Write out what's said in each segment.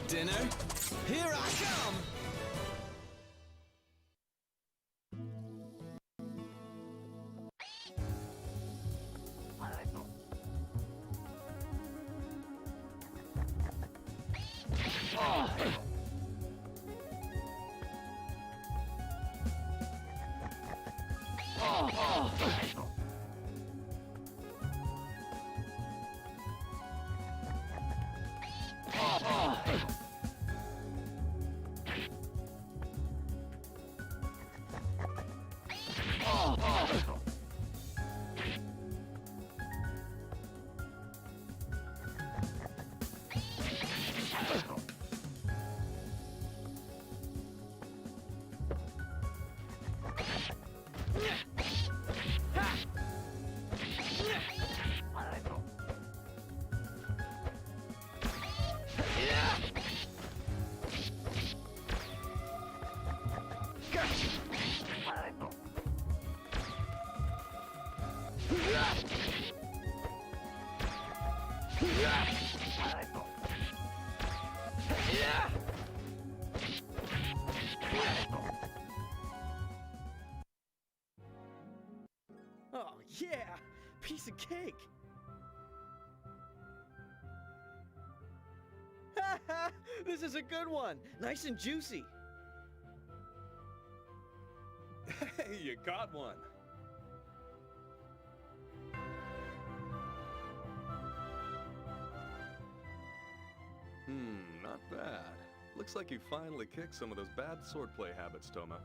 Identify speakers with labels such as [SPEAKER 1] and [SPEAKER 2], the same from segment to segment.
[SPEAKER 1] Dinner? Here I come!
[SPEAKER 2] Oh, yeah! Piece of cake! This is a good one! Nice and juicy!
[SPEAKER 3] Hey, you got one! Not bad. Looks like you finally kicked some of those bad swordplay habits, Toma.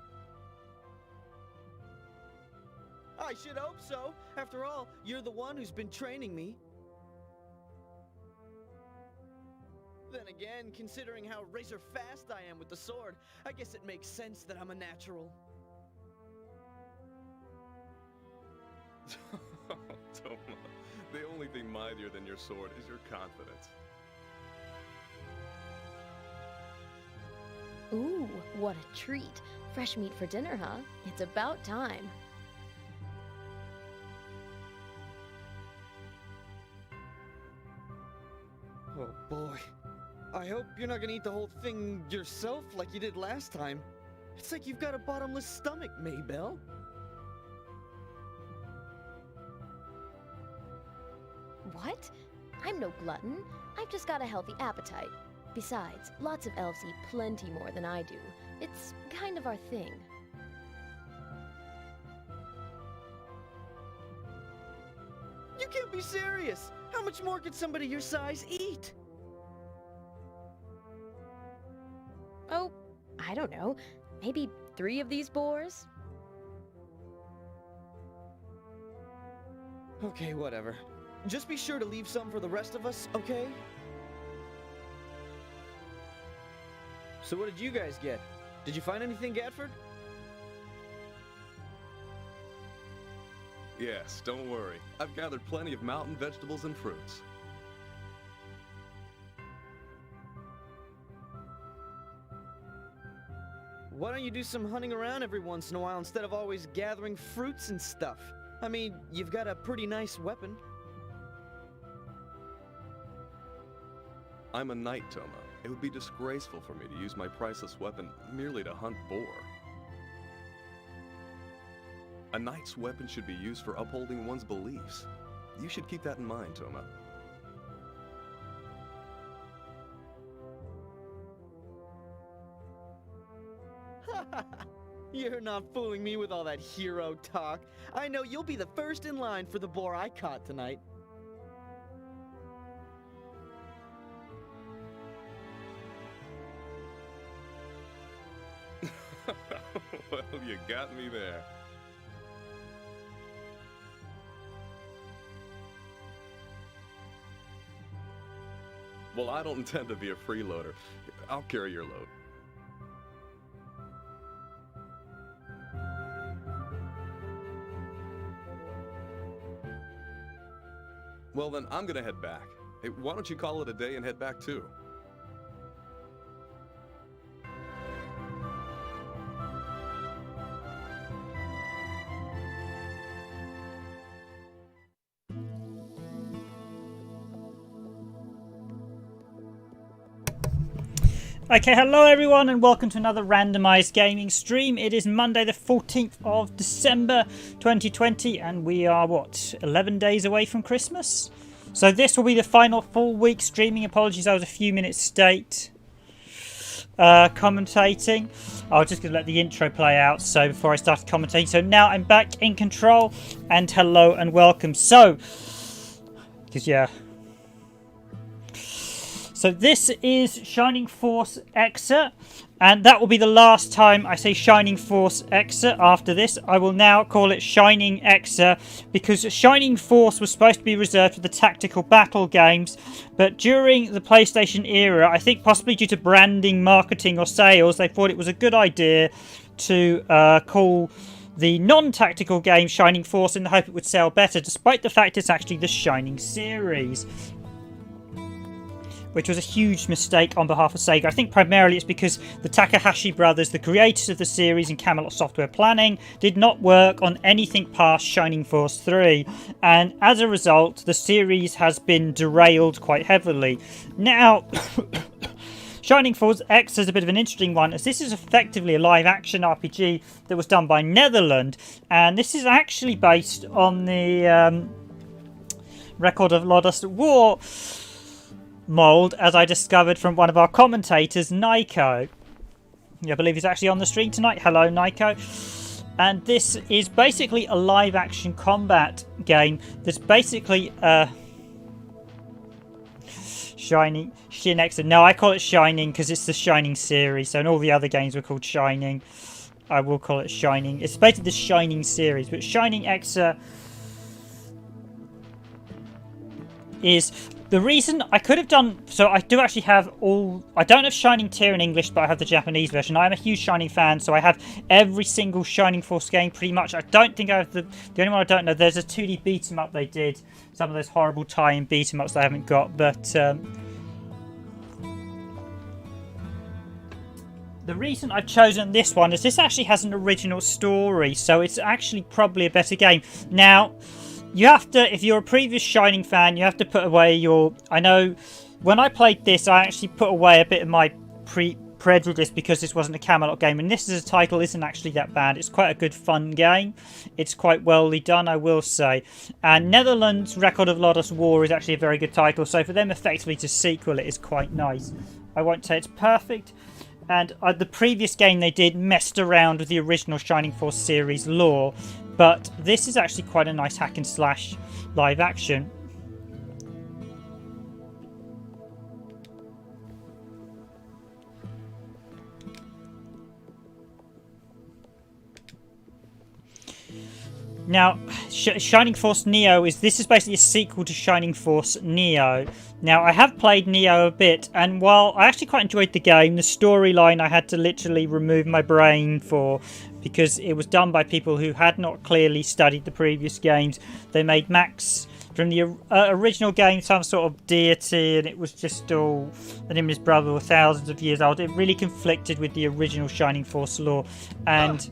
[SPEAKER 2] I should hope so! After all, you're the one who's been training me. Then again, considering how razor fast I am with the sword, I guess it makes sense that I'm a natural.
[SPEAKER 3] Toma, the only thing mightier than your sword is your confidence.
[SPEAKER 4] Ooh, what a treat. Fresh meat for dinner, huh? It's about time.
[SPEAKER 2] Oh boy. I hope you're not gonna eat the whole thing yourself like you did last time. It's like you've got a bottomless stomach, Maybelle.
[SPEAKER 4] What? I'm no glutton. I've just got a healthy appetite. Besides, lots of elves eat plenty more than I do. It's kind of our thing.
[SPEAKER 2] You can't be serious! How much more could somebody your size eat?
[SPEAKER 4] Oh, I don't know. Maybe 3 of these boars?
[SPEAKER 2] Okay, whatever. Just be sure to leave some for the rest of us, okay? So what did you guys get? Did you find anything, Gatford?
[SPEAKER 3] Yes, don't worry. I've gathered plenty of mountain vegetables and fruits.
[SPEAKER 2] Why don't you do some hunting around every once in a while instead of always gathering fruits and stuff? I mean, you've got a pretty nice weapon.
[SPEAKER 3] I'm a knight, Toma. It would be disgraceful for me to use my priceless weapon merely to hunt boar. A knight's weapon should be used for upholding one's beliefs. You should keep that in mind, Toma.
[SPEAKER 2] You're not fooling me with all that hero talk. I know you'll be the first in line for the boar I caught tonight.
[SPEAKER 3] Well, you got me there. Well, I don't intend to be a freeloader. I'll carry your load. Well, then I'm gonna head back. Hey, why don't you call it a day and head back too?
[SPEAKER 5] Okay, hello everyone and welcome to another randomized gaming stream. It is Monday the 14th of December 2020 and we are, 11 days away from Christmas? So this will be the final full week streaming. Apologies, I was a few minutes late commentating. I was just going to let the intro play out so before I started commentating. So now I'm back in control and hello and welcome. So this is Shining Force EXA, and that will be the last time I say Shining Force EXA. After this, I will now call it Shining EXA, because Shining Force was supposed to be reserved for the tactical battle games, but during the PlayStation era, I think possibly due to branding, marketing or sales, they thought it was a good idea to call the non-tactical game Shining Force in the hope it would sell better, despite the fact it's actually the Shining series, which was a huge mistake on behalf of SEGA. I think primarily it's because the Takahashi brothers, the creators of the series and Camelot Software Planning, did not work on anything past Shining Force 3, and as a result, the series has been derailed quite heavily. Now, Shining Force EXA is a bit of an interesting one, as this is effectively a live-action RPG that was done by Neverland, and this is actually based on the Record of Lodoss War mold, as I discovered from one of our commentators, Nico. I believe he's actually on the stream tonight. Hello, Nico. And this is basically a live-action combat game that's basically Shin EXA. No, I call it Shining because it's the Shining series, so and all the other games were called Shining. I will call it Shining. It's basically the Shining series, but Shining EXA is the reason I could have done. So I do actually have all. I don't have Shining Tier in English, but I have the Japanese version. I am a huge Shining fan, so I have every single Shining Force game pretty much. I don't think I have the only one I don't know. There's a 2D beat 'em up they did. Some of those horrible tie-in beat 'em ups that I haven't got, but the reason I've chosen this one is this actually has an original story, so it's actually probably a better game. Now, you have to, if you're a previous Shining fan, you have to put away your... I know when I played this, I actually put away a bit of my prejudice because this wasn't a Camelot game, and this as a title isn't actually that bad. It's quite a good fun game. It's quite well done, I will say. And Netherlands' Record of Lodoss War is actually a very good title, so for them effectively to sequel it is quite nice. I won't say it's perfect. And the previous game they did messed around with the original Shining Force series lore, but this is actually quite a nice hack and slash live action. Now, Shining Force Neo this is basically a sequel to Shining Force Neo. Now, I have played Neo a bit, and while I actually quite enjoyed the game, the storyline I had to literally remove my brain for, because it was done by people who had not clearly studied the previous games. They made Max from the original game some sort of deity, and it was just all, and him and his brother were thousands of years old. It really conflicted with the original Shining Force lore, and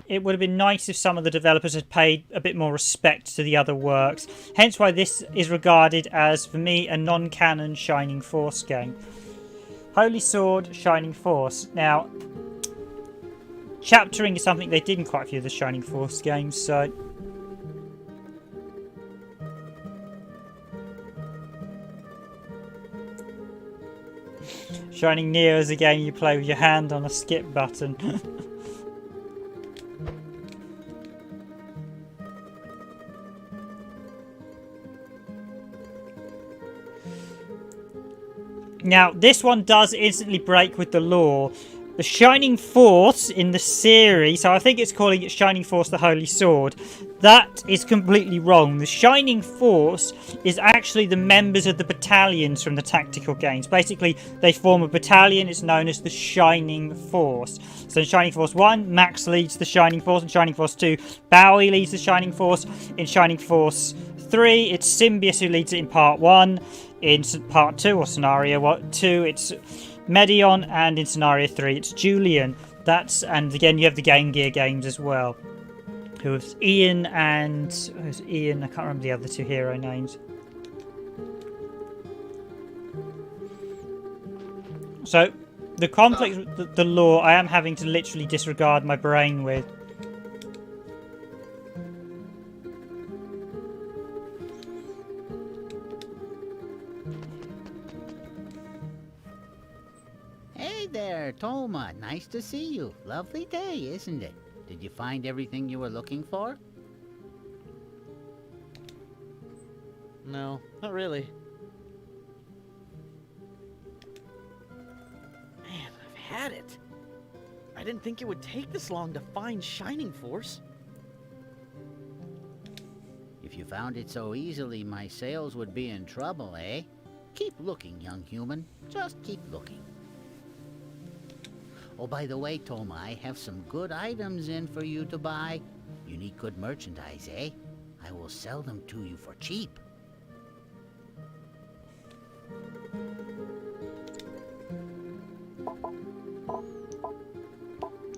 [SPEAKER 5] it would have been nice if some of the developers had paid a bit more respect to the other works. Hence why this is regarded as, for me, a non-canon Shining Force game. Holy Sword, Shining Force. Now, chaptering is something they did in quite a few of the Shining Force games, so... Shining Neo is a game you play with your hand on a skip button. Now, this one does instantly break with the lore. The Shining Force in the series, so I think it's calling it Shining Force the Holy Sword, that is completely wrong. The Shining Force is actually the members of the battalions from the tactical games. Basically, they form a battalion. It's known as the Shining Force. So in Shining Force 1, Max leads the Shining Force. In Shining Force 2, Bowie leads the Shining Force. In Shining Force 3, it's Symbius who leads it in part 1. In part 2, or scenario 2, it's Medion, and in scenario 3, it's Julian. And again, you have the Game Gear games as well. Who's Ian and... Who's Ian? I can't remember the other 2 hero names. So, the conflict with the lore, I am having to literally disregard my brain with.
[SPEAKER 6] Hey there, Toma. Nice to see you. Lovely day, isn't it? Did you find everything you were looking for?
[SPEAKER 2] No, not really. Man, I've had it. I didn't think it would take this long to find Shining Force.
[SPEAKER 6] If you found it so easily, my sales would be in trouble, eh? Keep looking, young human. Just keep looking. Oh, by the way, Toma, I have some good items in for you to buy. You need good merchandise, eh? I will sell them to you for cheap.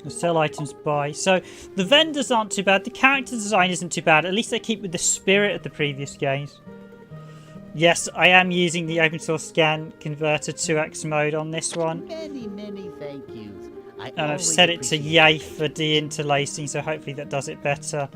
[SPEAKER 5] Sell items by. So the vendors aren't too bad. The character design isn't too bad. At least they keep with the spirit of the previous games. Yes, I am using the open source scan converter 2x mode on this one.
[SPEAKER 6] Many thank yous.
[SPEAKER 5] And I've set it to yay for deinterlacing, so hopefully that does it better.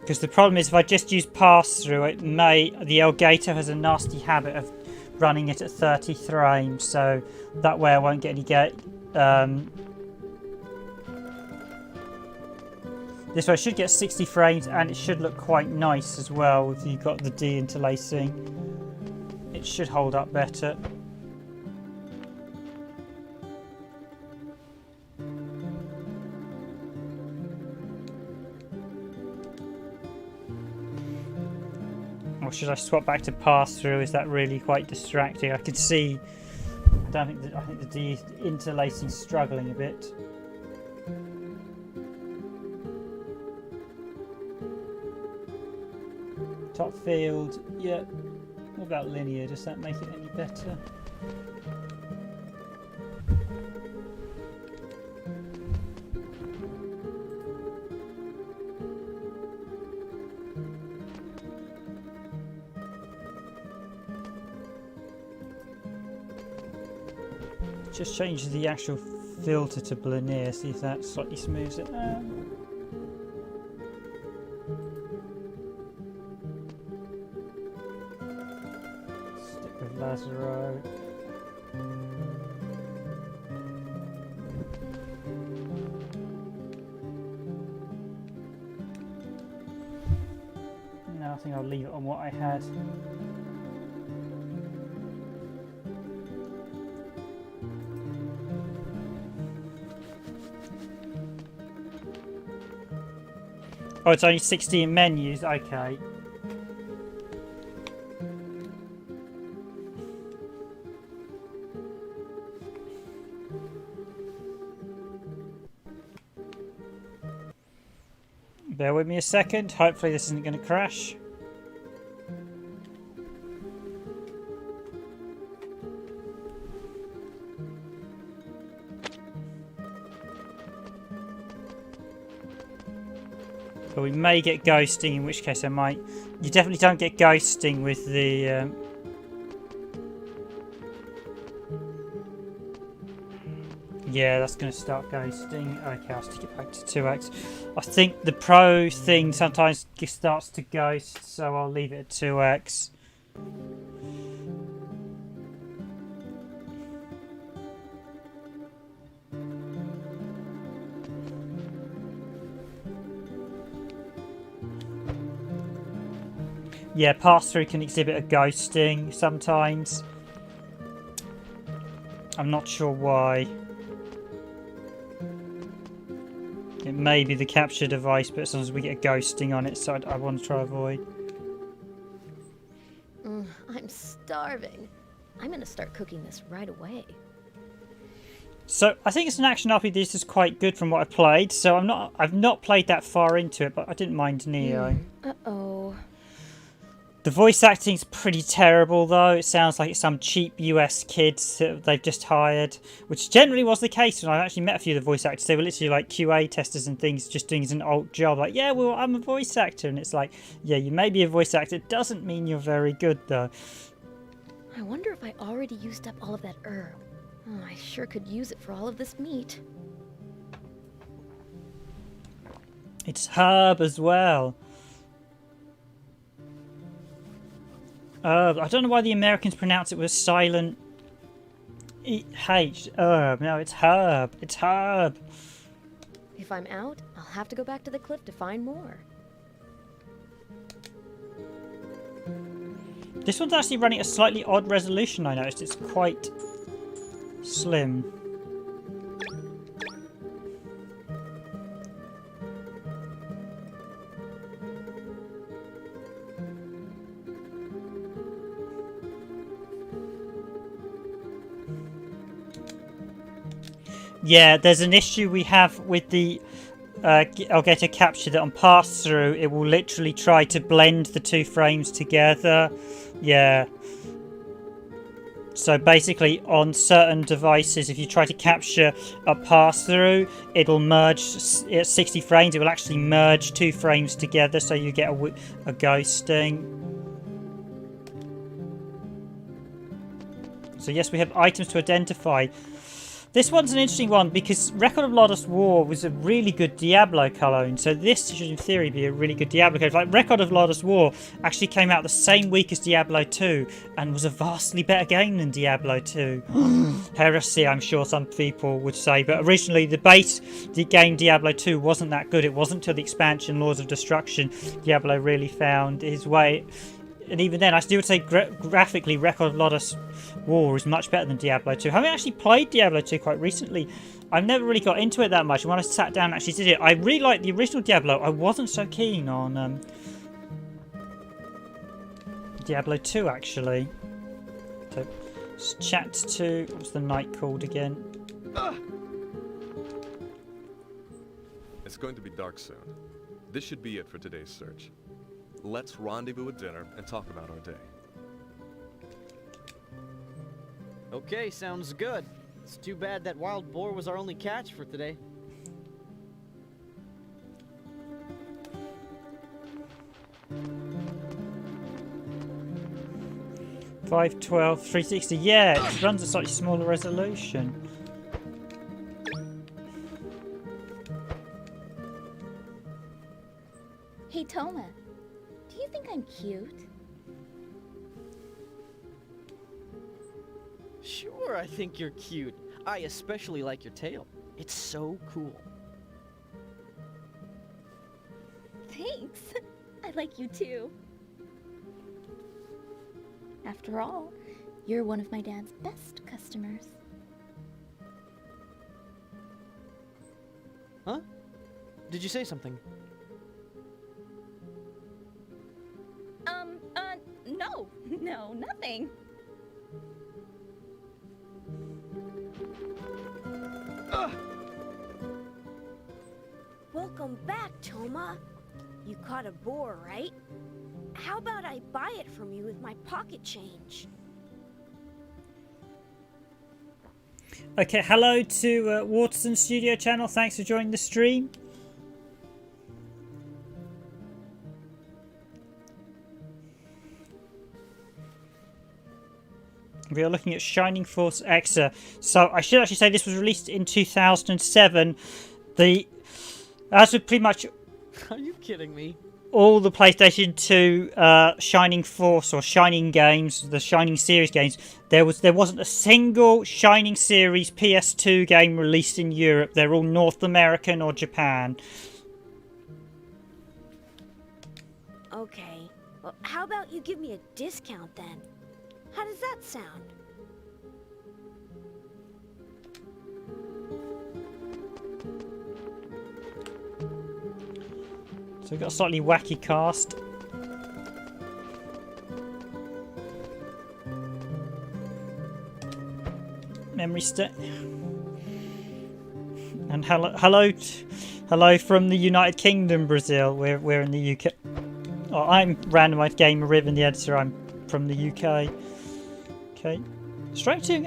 [SPEAKER 5] Because the problem is if I just use pass-through, it may... The Elgato has a nasty habit of running it at 30 frames, so that way I won't get any this way I should get 60 frames, and it should look quite nice as well if you've got the deinterlacing. It should hold up better. Or should I swap back to pass-through? Is that really quite distracting? I can see... I think the deinterlacing's struggling a bit. Top field, yeah. What about linear? Does that make it any better? Just change the actual filter to linear, see if that slightly smooths it out. Stick with Lazaro. No, I think I'll leave it on what I had. Oh, it's only 16 menus, okay. Bear with me a second, hopefully this isn't going to crash. But we may get ghosting, in which case I might... You definitely don't get ghosting with the... Yeah, that's going to start ghosting. Okay, I'll stick it back to 2x. I think the Pro thing sometimes starts to ghost, so I'll leave it at 2x. Yeah, pass-through can exhibit a ghosting sometimes. I'm not sure why. It may be the capture device, but as long as we get a ghosting on it, so I want to try avoid.
[SPEAKER 4] I'm starving. I'm gonna start cooking this right away.
[SPEAKER 5] So I think it's an action RPG. This is quite good from what I played. So I've not played that far into it, but I didn't mind Neo.
[SPEAKER 4] Uh-oh.
[SPEAKER 5] The voice acting's pretty terrible though. It sounds like it's some cheap US kids that they've just hired, which generally was the case when I actually met a few of the voice actors. They were literally like QA testers and things, just doing an alt job. Like, yeah, well, I'm a voice actor, and it's like, yeah, you may be a voice actor. It doesn't mean you're very good though.
[SPEAKER 4] I wonder if I already used up all of that herb. Oh, I sure could use it for all of this meat.
[SPEAKER 5] It's herb as well. I don't know why the Americans pronounce it with silent H. Herb. No, it's herb. It's herb.
[SPEAKER 4] If I'm out, I'll have to go back to the cliff to find more.
[SPEAKER 5] This one's actually running at a slightly odd resolution, I noticed. It's quite slim. Yeah, there's an issue we have with the Elgato capture that on pass through it will literally try to blend the two frames together. Yeah. So basically on certain devices, if you try to capture a pass through, it'll merge at 60 frames. It will actually merge two frames together, so you get a ghosting. So yes, we have items to identify. This one's an interesting one because Record of Lodoss War was a really good Diablo clone, so this should in theory be a really good Diablo clone. Like, Record of Lodoss War actually came out the same week as Diablo 2 and was a vastly better game than Diablo 2. Heresy, I'm sure some people would say, but originally the game Diablo 2 wasn't that good. It wasn't until the expansion Laws of Destruction Diablo really found his way. And even then, I still would say graphically, Record of Lodoss War is much better than Diablo 2. Having actually played Diablo 2 quite recently, I've never really got into it that much. And when I sat down and actually did it, I really liked the original Diablo. I wasn't so keen on Diablo 2, actually. So, let's chat to... What's the knight called again?
[SPEAKER 3] It's going to be dark soon. This should be it for today's search. Let's rendezvous at dinner and talk about our day.
[SPEAKER 2] Okay, sounds good. It's too bad that wild boar was our only catch for today.
[SPEAKER 5] $512, $360. Yeah, it runs a slightly smaller resolution.
[SPEAKER 7] Hey, Toma. Do you think I'm cute?
[SPEAKER 2] Sure, I think you're cute. I especially like your tail. It's so cool.
[SPEAKER 7] Thanks. I like you too. After all, you're one of my dad's best customers.
[SPEAKER 2] Huh? Did you say something?
[SPEAKER 7] No, nothing.
[SPEAKER 8] Welcome back, Toma. You caught a boar, right? How about I buy it from you with my pocket change?
[SPEAKER 5] Okay, hello to Waterson Studio channel. Thanks for joining the stream. We are looking at Shining Force EXA. So I should actually say this was released in 2007. As with pretty much
[SPEAKER 2] Are you kidding me?
[SPEAKER 5] all the PlayStation 2 Shining Force or Shining games, the Shining series games, there wasn't a single Shining series PS2 game released in Europe. They're all North American or Japan.
[SPEAKER 8] Okay. Well, how about you give me a discount then? How does that sound?
[SPEAKER 5] So we've got a slightly wacky cast. Memory stick. and hello from the United Kingdom, Brazil. We're in the UK. Oh, I'm Randomised Gamer Riven, the editor. I'm from the UK. Okay, straight to.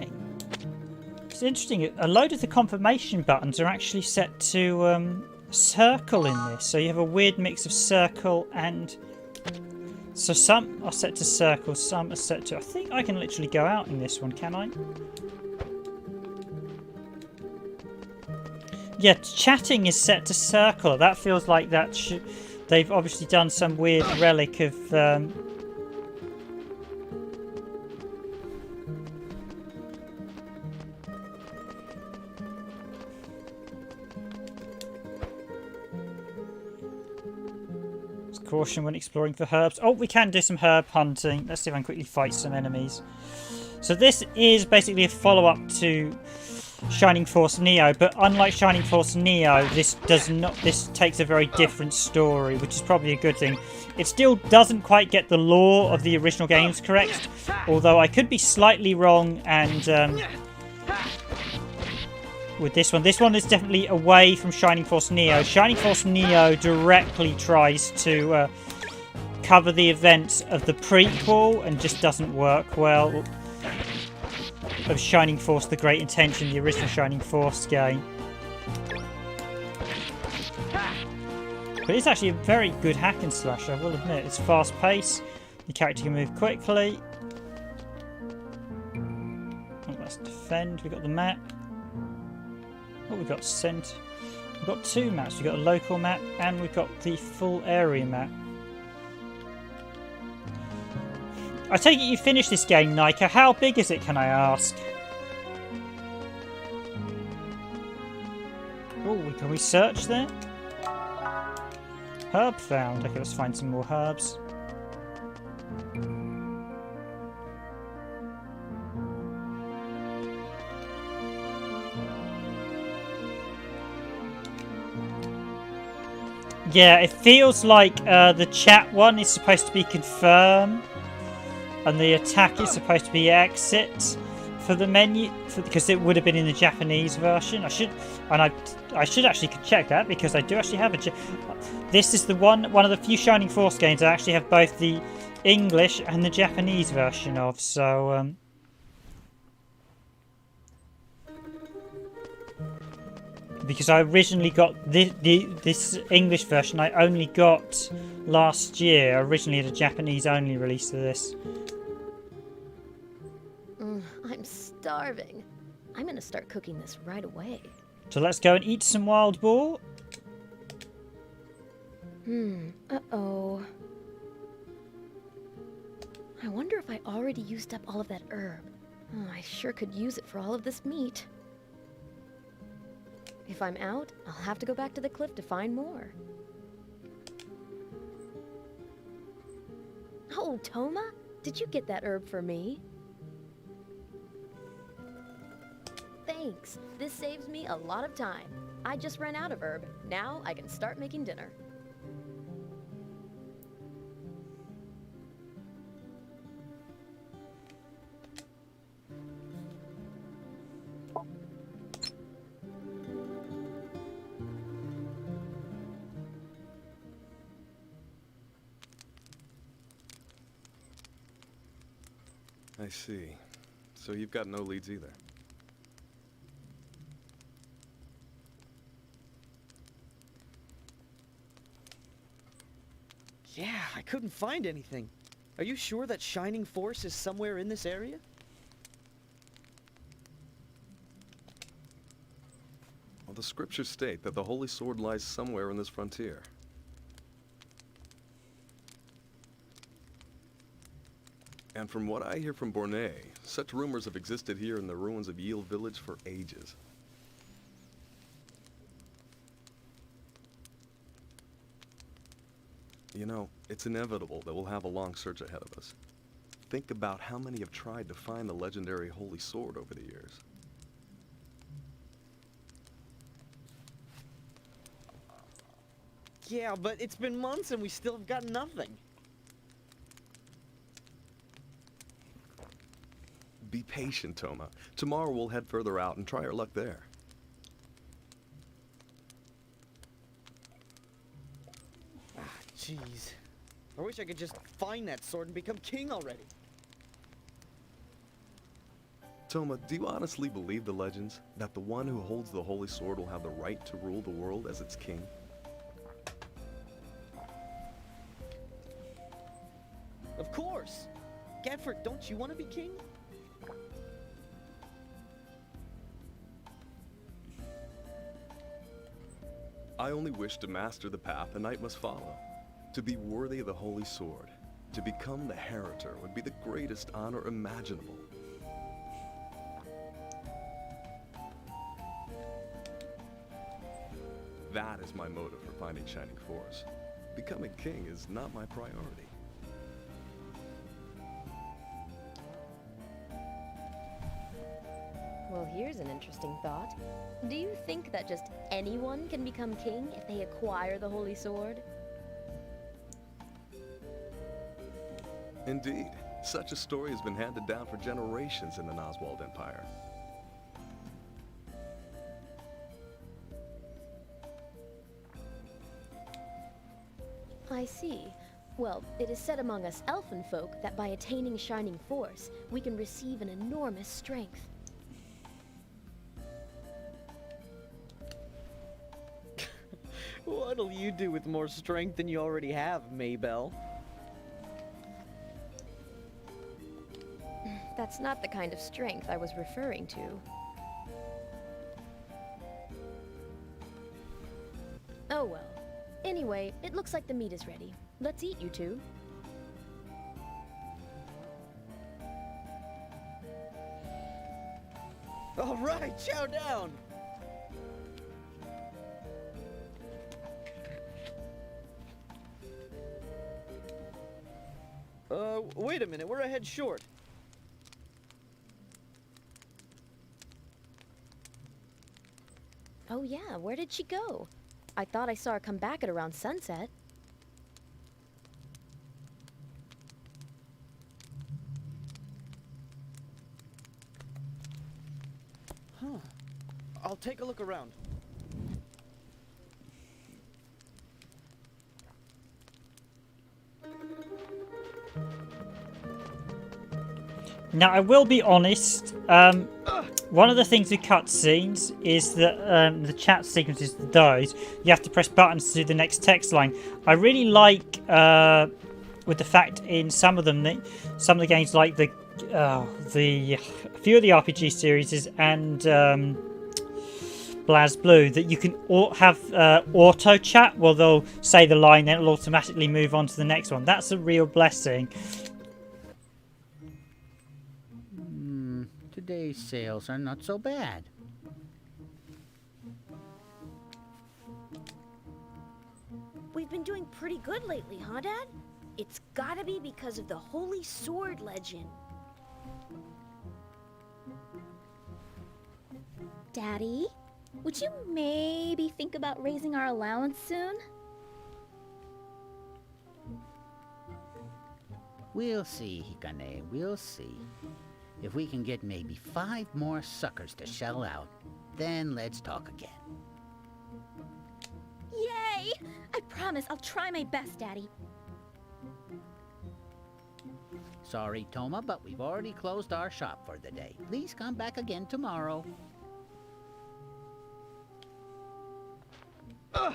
[SPEAKER 5] It's interesting. A load of the confirmation buttons are actually set to circle in this, so you have a weird mix of circle and. So some are set to circle, some are set to. I think I can literally go out in this one, can I? Yeah, chatting is set to circle. That feels like that they've obviously done some weird relic of caution when exploring for herbs. Oh, we can do some herb hunting. Let's see if I can quickly fight some enemies. So this is basically a follow-up to Shining Force Neo, but unlike Shining Force Neo, this takes a very different story, which is probably a good thing. It still doesn't quite get the lore of the original games correct, although I could be slightly wrong, and with this one is definitely away from Shining Force Neo. Shining Force Neo directly tries to cover the events of the prequel and just doesn't work well. Of Shining Force: The Great Intention, the original Shining Force game. But it's actually a very good hack and slash, I will admit. It's fast paced, the character can move quickly. Oh, let's defend. We've got the map. Oh, we've got sent. We've got two maps. We've got a local map and we've got the full area map. I take it you finished this game, Nika. How big is it, can I ask? Oh, can we search there? Herb found. Okay, let's find some more herbs. Yeah, it feels like the chat one is supposed to be confirm. And the attack is supposed to be exit for the menu, because it would have been in the Japanese version. I should actually check that, because I do actually have a. This is the one of the few Shining Force games I actually have both the English and the Japanese version of. So because I originally got this English version, I only got last year. I originally had a Japanese only release of this.
[SPEAKER 4] I'm starving. I'm gonna start cooking this right away.
[SPEAKER 5] So let's go and eat some wild boar.
[SPEAKER 4] Uh-oh. I wonder if I already used up all of that herb. Oh, I sure could use it for all of this meat. If I'm out, I'll have to go back to the cliff to find more. Oh, Toma, did you get that herb for me? Thanks. This saves me a lot of time. I just ran out of herb. Now I can start making dinner.
[SPEAKER 3] I see. So you've got no leads either.
[SPEAKER 2] Yeah, I couldn't find anything. Are you sure that Shining Force is somewhere in this area?
[SPEAKER 3] Well, the scriptures state that the Holy Sword lies somewhere in this frontier. And from what I hear from Bornay, such rumors have existed here in the ruins of Yield Village for ages. You know, it's inevitable that we'll have a long search ahead of us. Think about how many have tried to find the legendary Holy Sword over the years.
[SPEAKER 2] Yeah, but it's been months and we still have got nothing.
[SPEAKER 3] Be patient, Toma. Tomorrow we'll head further out and try our luck there.
[SPEAKER 2] Jeez. I wish I could just find that sword and become king already.
[SPEAKER 3] Toma, do you honestly believe the legends? That the one who holds the holy sword will have the right to rule the world as its king?
[SPEAKER 2] Of course! Gadford, don't you want to be king?
[SPEAKER 3] I only wish to master the path a knight must follow. To be worthy of the holy sword, to become the heritor would be the greatest honor imaginable. That is my motive for finding Shining Force. Becoming king is not my priority.
[SPEAKER 4] Well, here's an interesting thought. Do you think that just anyone can become king if they acquire the Holy Sword?
[SPEAKER 3] Indeed, such a story has been handed down for generations in the Noswald Empire.
[SPEAKER 4] I see. Well, it is said among us elfin folk that by attaining Shining Force, we can receive an enormous strength.
[SPEAKER 2] What'll you do with more strength than you already have, Maybell?
[SPEAKER 4] That's not the kind of strength I was referring to. Oh well. Anyway, it looks like the meat is ready. Let's eat, you two.
[SPEAKER 2] All right, chow down! Wait a minute, we're a head short.
[SPEAKER 4] Oh yeah, where did she go? I thought I saw her come back at around sunset.
[SPEAKER 2] Huh. I'll take a look around.
[SPEAKER 5] Now, I will be honest, one of the things with cutscenes is that the chat sequences, those, you have to press buttons to do the next text line. I really like, with the fact in some of them, some of the games like a few of the RPG series and BlazBlue, that you can have auto chat, well, they'll say the line, then it'll automatically move on to the next one. That's a real blessing.
[SPEAKER 6] Today's sales are not so bad.
[SPEAKER 8] We've been doing pretty good lately, huh, Dad? It's gotta be because of the Holy Sword legend.
[SPEAKER 7] Daddy, would you maybe think about raising our allowance soon?
[SPEAKER 6] We'll see, Hikane, we'll see. If we can get maybe 5 more suckers to shell out, then let's talk again.
[SPEAKER 7] Yay! I promise I'll try my best, Daddy.
[SPEAKER 6] Sorry, Toma, but we've already closed our shop for the day. Please come back again tomorrow.
[SPEAKER 8] Oh,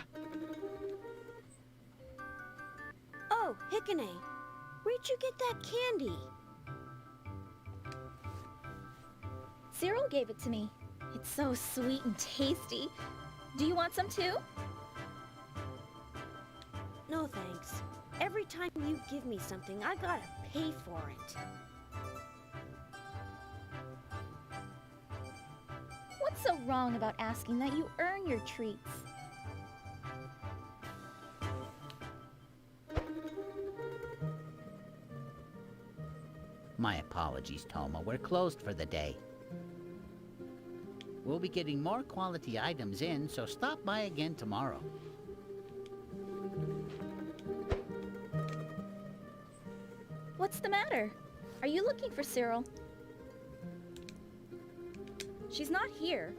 [SPEAKER 8] Hikane, where'd you get that candy?
[SPEAKER 7] Cyril gave it to me. It's so sweet and tasty. Do you want some too?
[SPEAKER 8] No thanks. Every time you give me something, I gotta pay for it.
[SPEAKER 7] What's so wrong about asking that you earn your treats?
[SPEAKER 6] My apologies, Toma. We're closed for the day. We'll be getting more quality items in, so stop by again tomorrow.
[SPEAKER 7] What's the matter? Are you looking for Cyril? She's not here.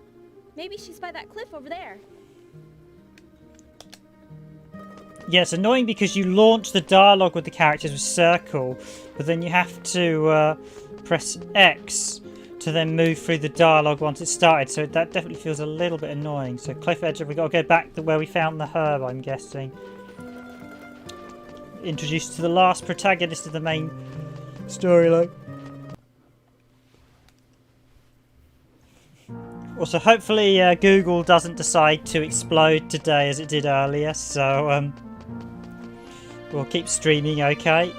[SPEAKER 7] Maybe she's by that cliff over there.
[SPEAKER 5] Yeah, it's annoying because you launch the dialogue with the characters with circle, but then you have to press X to then move through the dialogue once it's started, so that definitely feels a little bit annoying. So Cliff Edge, we've got to go back to where we found the herb, I'm guessing. Introduced to the last protagonist of the main storyline. Also, hopefully Google doesn't decide to explode today as it did earlier, so we'll keep streaming, okay?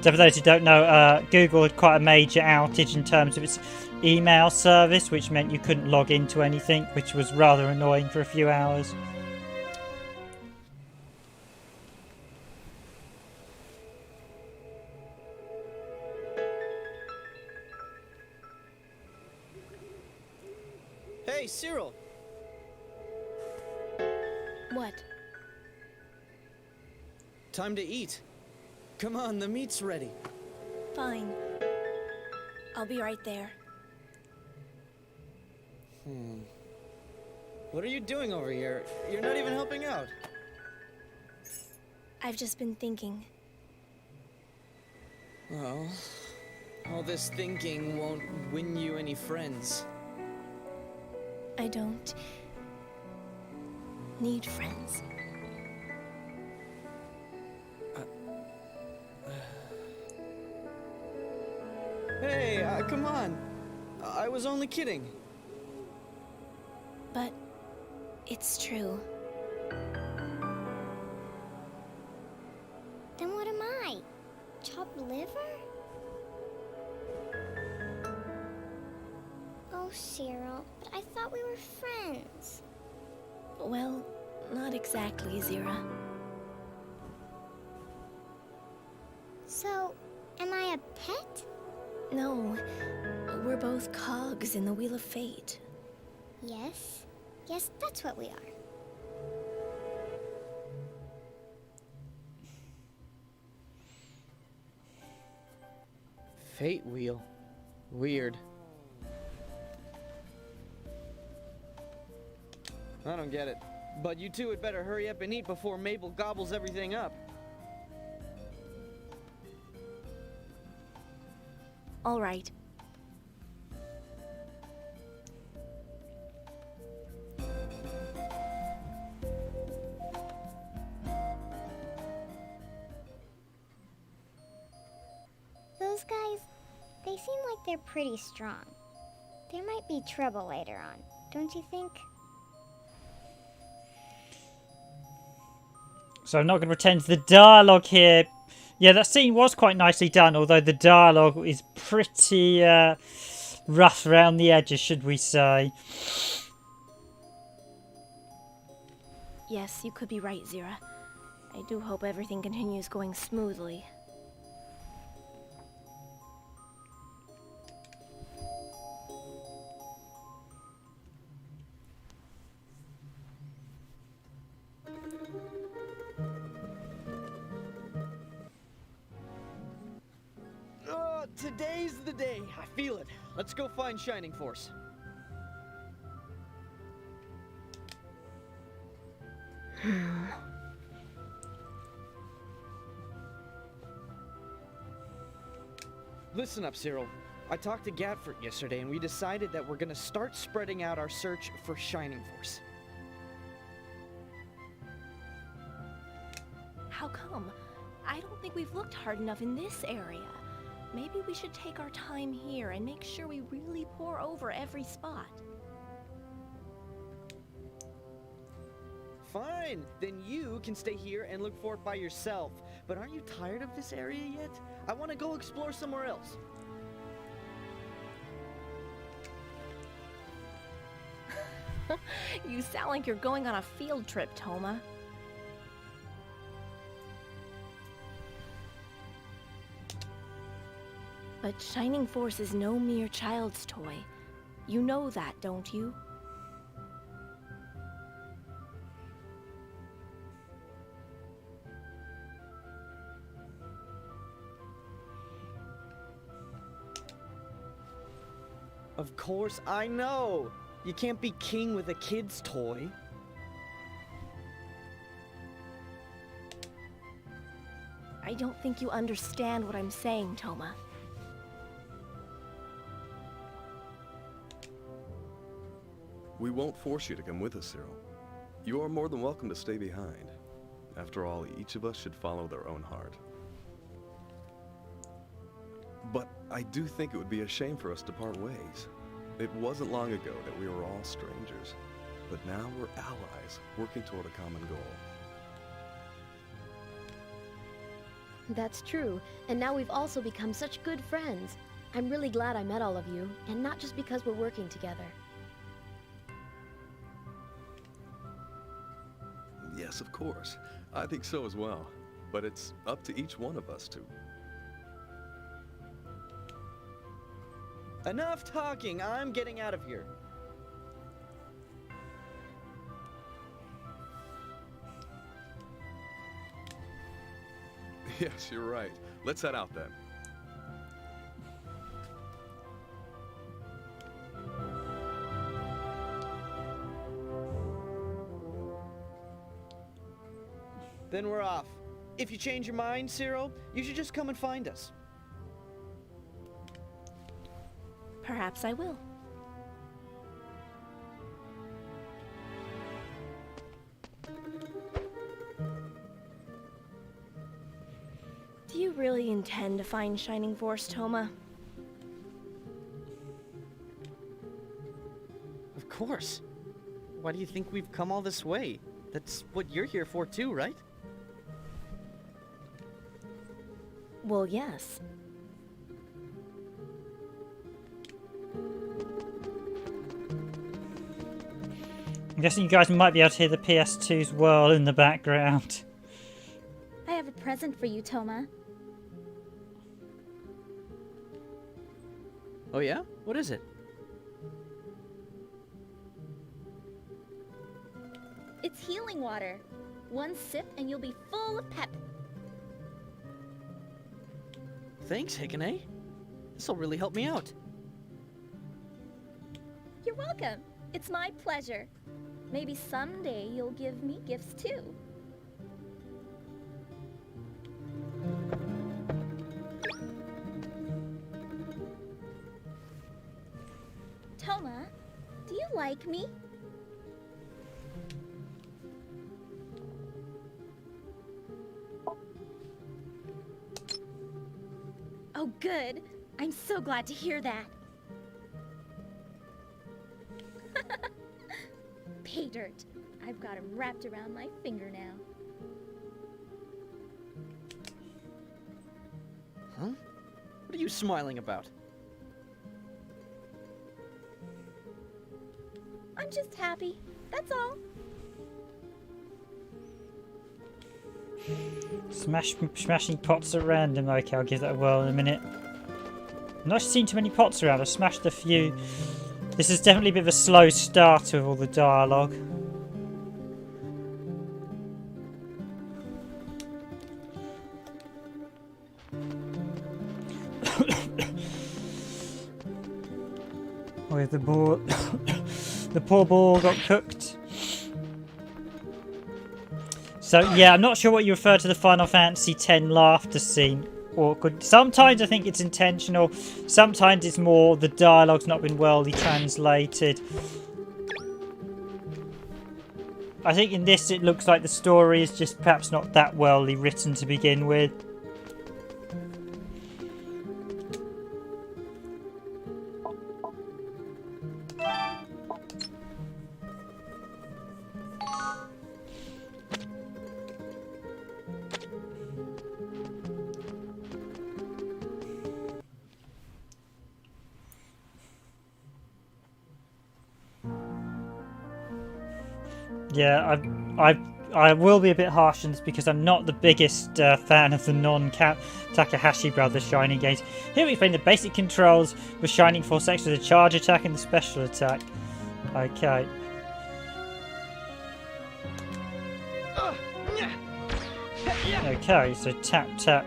[SPEAKER 5] So for those who don't know, Google had quite a major outage in terms of its email service, which meant you couldn't log into anything, which was rather annoying for a few hours.
[SPEAKER 2] Hey, Cyril!
[SPEAKER 8] What?
[SPEAKER 2] Time to eat. Come on, the meat's ready.
[SPEAKER 8] Fine. I'll be right there.
[SPEAKER 2] What are you doing over here? You're not even helping out.
[SPEAKER 8] I've just been thinking.
[SPEAKER 2] Well, all this thinking won't win you any friends.
[SPEAKER 8] I don't need friends.
[SPEAKER 2] Hey, come on. I was only kidding.
[SPEAKER 8] But it's true.
[SPEAKER 9] Then what am I? Chopped liver? Oh, Cyril, but I thought we were friends.
[SPEAKER 8] Well, not exactly, Zira.
[SPEAKER 9] So, am I a pet?
[SPEAKER 8] No, we're both cogs in the Wheel of Fate.
[SPEAKER 9] Yes. Yes, that's what we are.
[SPEAKER 2] Fate wheel. Weird. I don't get it. But you two had better hurry up and eat before Mabel gobbles everything up.
[SPEAKER 8] All right.
[SPEAKER 9] Those guys, they seem like they're pretty strong. There might be trouble later on, don't you think?
[SPEAKER 5] So I'm not going to pretend the dialogue here. Yeah, that scene was quite nicely done, although the dialogue is pretty rough around the edges, should we say.
[SPEAKER 8] Yes, you could be right, Zira. I do hope everything continues going smoothly.
[SPEAKER 2] Today's the day. I feel it. Let's go find Shining Force. Listen up, Cyril. I talked to Gatford yesterday and we decided that we're gonna start spreading out our search for Shining Force.
[SPEAKER 8] How come? I don't think we've looked hard enough in this area. Maybe we should take our time here and make sure we really pore over every spot.
[SPEAKER 2] Fine, then you can stay here and look for it by yourself. But aren't you tired of this area yet? I want to go explore somewhere else.
[SPEAKER 8] You sound like you're going on a field trip, Toma. But Shining Force is no mere child's toy. You know that, don't you?
[SPEAKER 2] Of course I know. You can't be king with a kid's toy.
[SPEAKER 8] I don't think you understand what I'm saying, Toma.
[SPEAKER 3] We won't force you to come with us, Cyril. You are more than welcome to stay behind. After all, each of us should follow their own heart. But I do think it would be a shame for us to part ways. It wasn't long ago that we were all strangers, but now we're allies, working toward a common goal.
[SPEAKER 4] That's true, and now we've also become such good friends. I'm really glad I met all of you, and not just because we're working together.
[SPEAKER 3] Yes, of course. I think so as well. But it's up to each one of us to...
[SPEAKER 2] Enough talking. I'm getting out of here.
[SPEAKER 3] Yes, you're right. Let's head out then.
[SPEAKER 2] Then we're off. If you change your mind, Cyril, you should just come and find us.
[SPEAKER 8] Perhaps I will. Do you really intend to find Shining Force, Toma?
[SPEAKER 2] Of course. Why do you think we've come all this way? That's what you're here for too, right?
[SPEAKER 8] Well, yes.
[SPEAKER 5] I'm guessing you guys might be able to hear the PS2's whirl in the background.
[SPEAKER 7] I have a present for you, Toma.
[SPEAKER 2] Oh yeah? What is it?
[SPEAKER 7] It's healing water. One sip and you'll be full of pep.
[SPEAKER 2] Thanks, Hikane. This'll really help me out.
[SPEAKER 7] You're welcome. It's my pleasure. Maybe someday you'll give me gifts too. Toma, do you like me? Oh, good. I'm so glad to hear that. Pay dirt. I've got him wrapped around my finger now.
[SPEAKER 2] Huh? What are you smiling about?
[SPEAKER 7] I'm just happy. That's all.
[SPEAKER 5] Smashing pots at random. Okay, I'll give that a whirl in a minute. I've not seen too many pots around. I've smashed a few. This is definitely a bit of a slow start with all the dialogue. With the boar, the poor boar got cooked. So yeah, I'm not sure what you refer to the Final Fantasy X laughter scene. Awkward. Sometimes I think it's intentional. Sometimes it's more the dialogue's not been well translated. I think in this it looks like the story is just perhaps not that well written to begin with. Yeah, I will be a bit harsh on this because I'm not the biggest fan of the non-Takahashi Brothers Shining games. Here we explain the basic controls with Shining Force EXA, the charge attack and the special attack. Okay. Okay, so tap tap.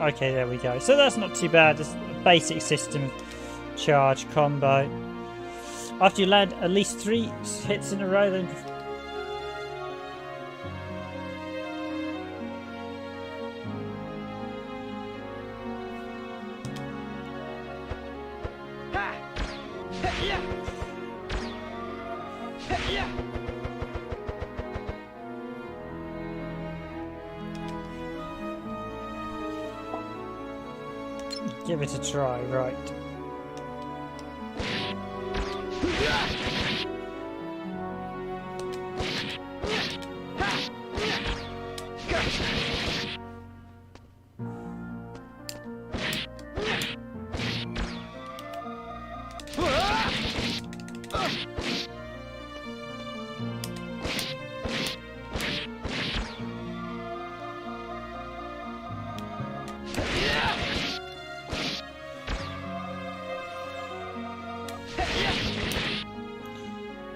[SPEAKER 5] Okay, there we go. So that's not too bad. It's a basic system of charge combo. After you land at least 3 hits in a row, then... Give it a try, right.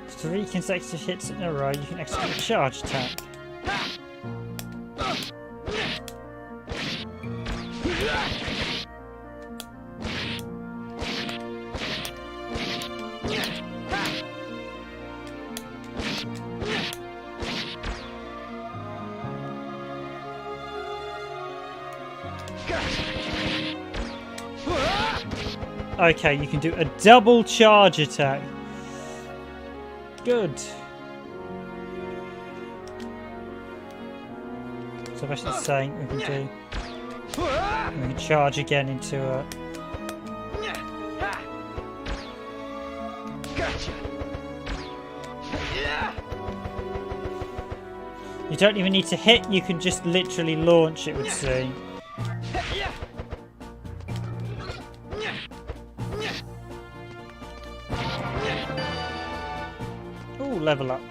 [SPEAKER 5] Three consecutive hits in a row, you can execute a charge attack. Okay, you can do a double charge attack. Good. So that's saying we can do. We can charge again into a. You don't even need to hit. You can just literally launch. It would seem. Level up.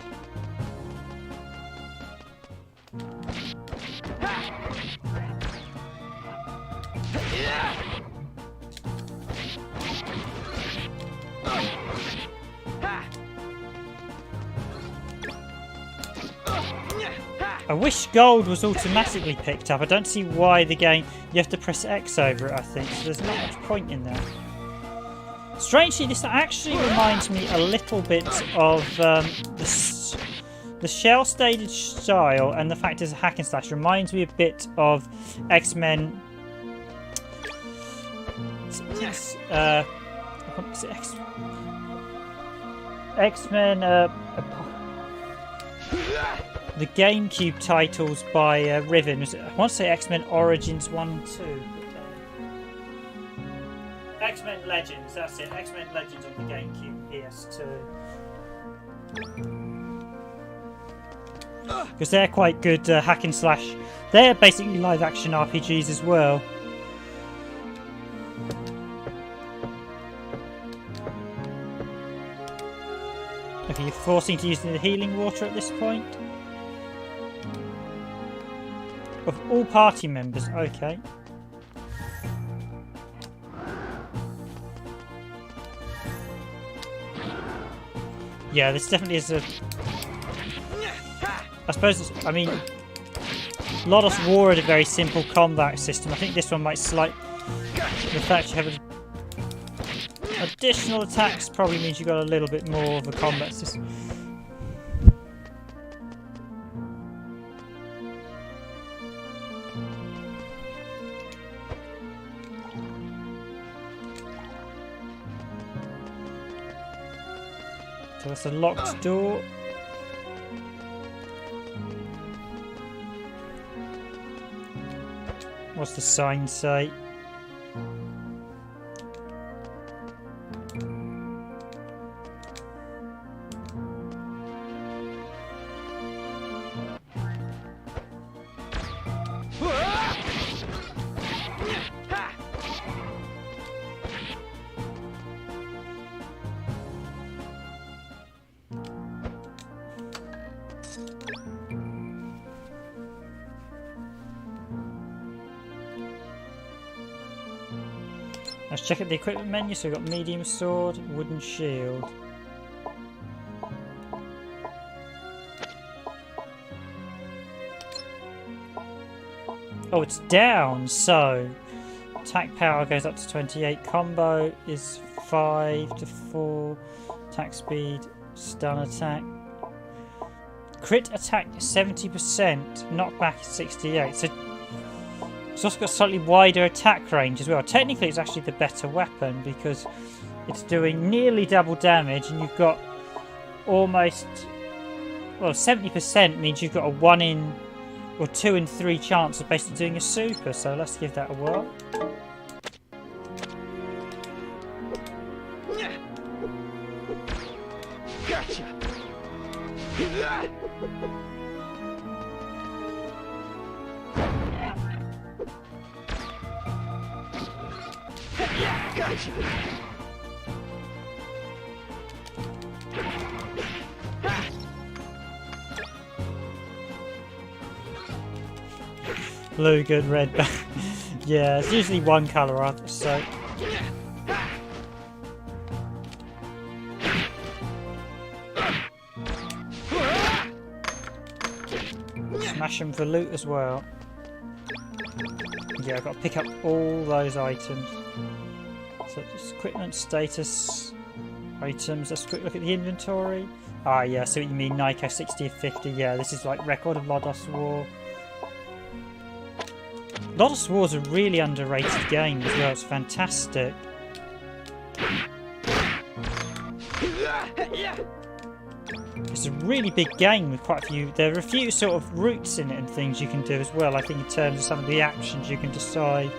[SPEAKER 5] I wish gold was automatically picked up. I don't see why the game... You have to press X over it, I think. So there's not much point in that. Strangely, this actually reminds me a little bit of the shell-shaded style, and the fact it's a hack and slash reminds me a bit of X-Men. X-Men. The GameCube titles by Riven. I want to say X-Men Origins 1 and 2. X-Men Legends, that's it. X-Men Legends on the GameCube PS2. Because they're quite good hack and slash. They're basically live action RPGs as well. Okay, you're forcing to use the healing water at this point. Of all party members, okay. Yeah, this definitely is a... I suppose it's... I mean... Lodos War had a very simple combat system. I think this one might slight... The fact you have additional attacks probably means you've got a little bit more of a combat system. So that's a locked door. What's the sign say? Let's check out the equipment menu. So we've got medium sword, wooden shield. Oh, it's down, so Attack power goes up to 28. Combo is 5 to 4. Attack speed, stun attack. Crit attack 70%, knockback is 68. So it's also got slightly wider attack range as well. Technically, it's actually the better weapon because it's doing nearly double damage, and you've got almost, well, 70% means you've got a 1 in or 2 in 3 chance of basically doing a super. So let's give that a whirl.
[SPEAKER 2] Gotcha. Gotcha.
[SPEAKER 5] Blue good, red bad. Yeah, it's usually one colour, so. Smash them for loot as well. Yeah, I've got to pick up all those items. So just equipment status items. Let's quick look at the inventory. Ah, yeah, I see what you mean. Nyko 60 of 50. Yeah, this is like Record of Lodos War. Lodos War is a really underrated game as well. It's fantastic. It's a really big game with quite a few. There are a few sort of routes in it and things you can do as well. I think in terms of some of the actions you can decide.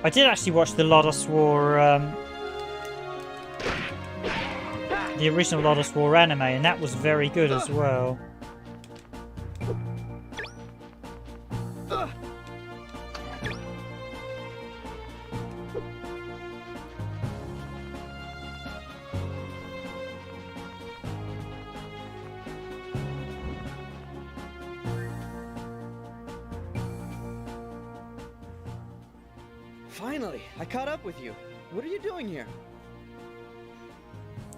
[SPEAKER 5] I did actually watch the Lodos War, the original Lodos War anime, and that was very good as well.
[SPEAKER 2] Finally, I caught up with you. What are you doing here?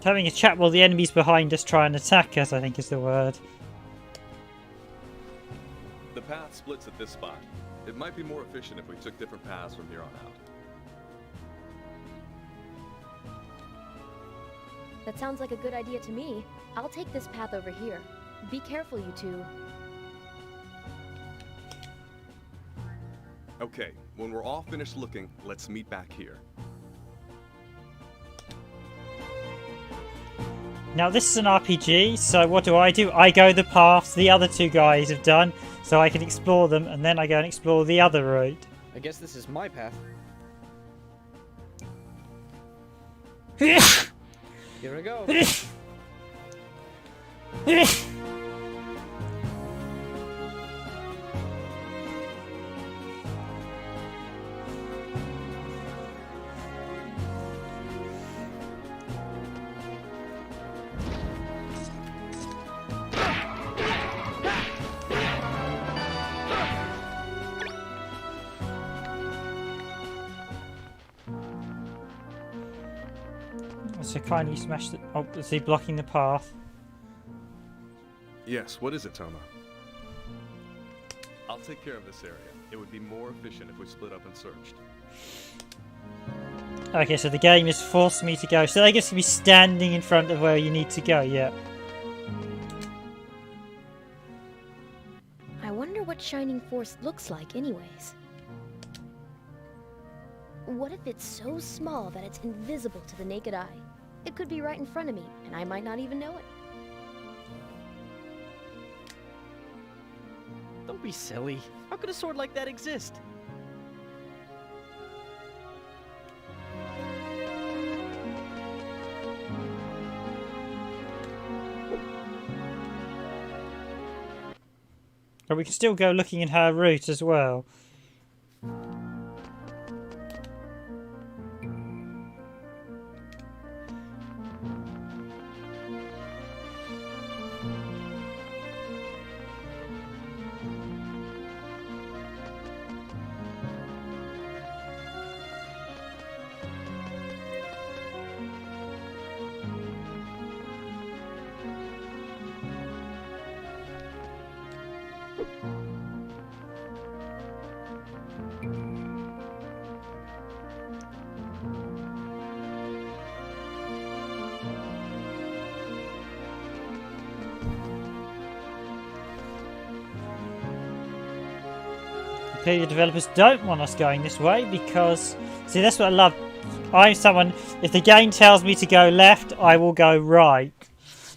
[SPEAKER 5] Having a chat while the enemies behind us try and attack us, I think is the word.
[SPEAKER 3] The path splits at this spot. It might be more efficient if we took different paths from here on out.
[SPEAKER 4] That sounds like a good idea to me. I'll take this path over here. Be careful, you two.
[SPEAKER 3] Okay, when we're all finished looking, let's meet back here.
[SPEAKER 5] Now this is an RPG, so what do? I go the paths the other two guys have done, so I can explore them, and then I go and explore the other route.
[SPEAKER 2] I guess this is my path. Here I go.
[SPEAKER 5] So kindly smash the... Oh, is he blocking the path?
[SPEAKER 3] Yes, what is it, Toma? I'll take care of this area. It would be more efficient if we split up and searched.
[SPEAKER 5] Okay, so the game has forced me to go. So I guess to be standing in front of where you need to go, yeah.
[SPEAKER 4] I wonder what Shining Force looks like anyways. What if it's so small that it's invisible to the naked eye? It could be right in front of me, and I might not even know it.
[SPEAKER 2] Don't be silly. How could a sword like that exist?
[SPEAKER 5] But we can still go looking in her route as well. clearly the developers don't want us going this way because... See, that's what I love. I'm someone... If the game tells me to go left, I will go right.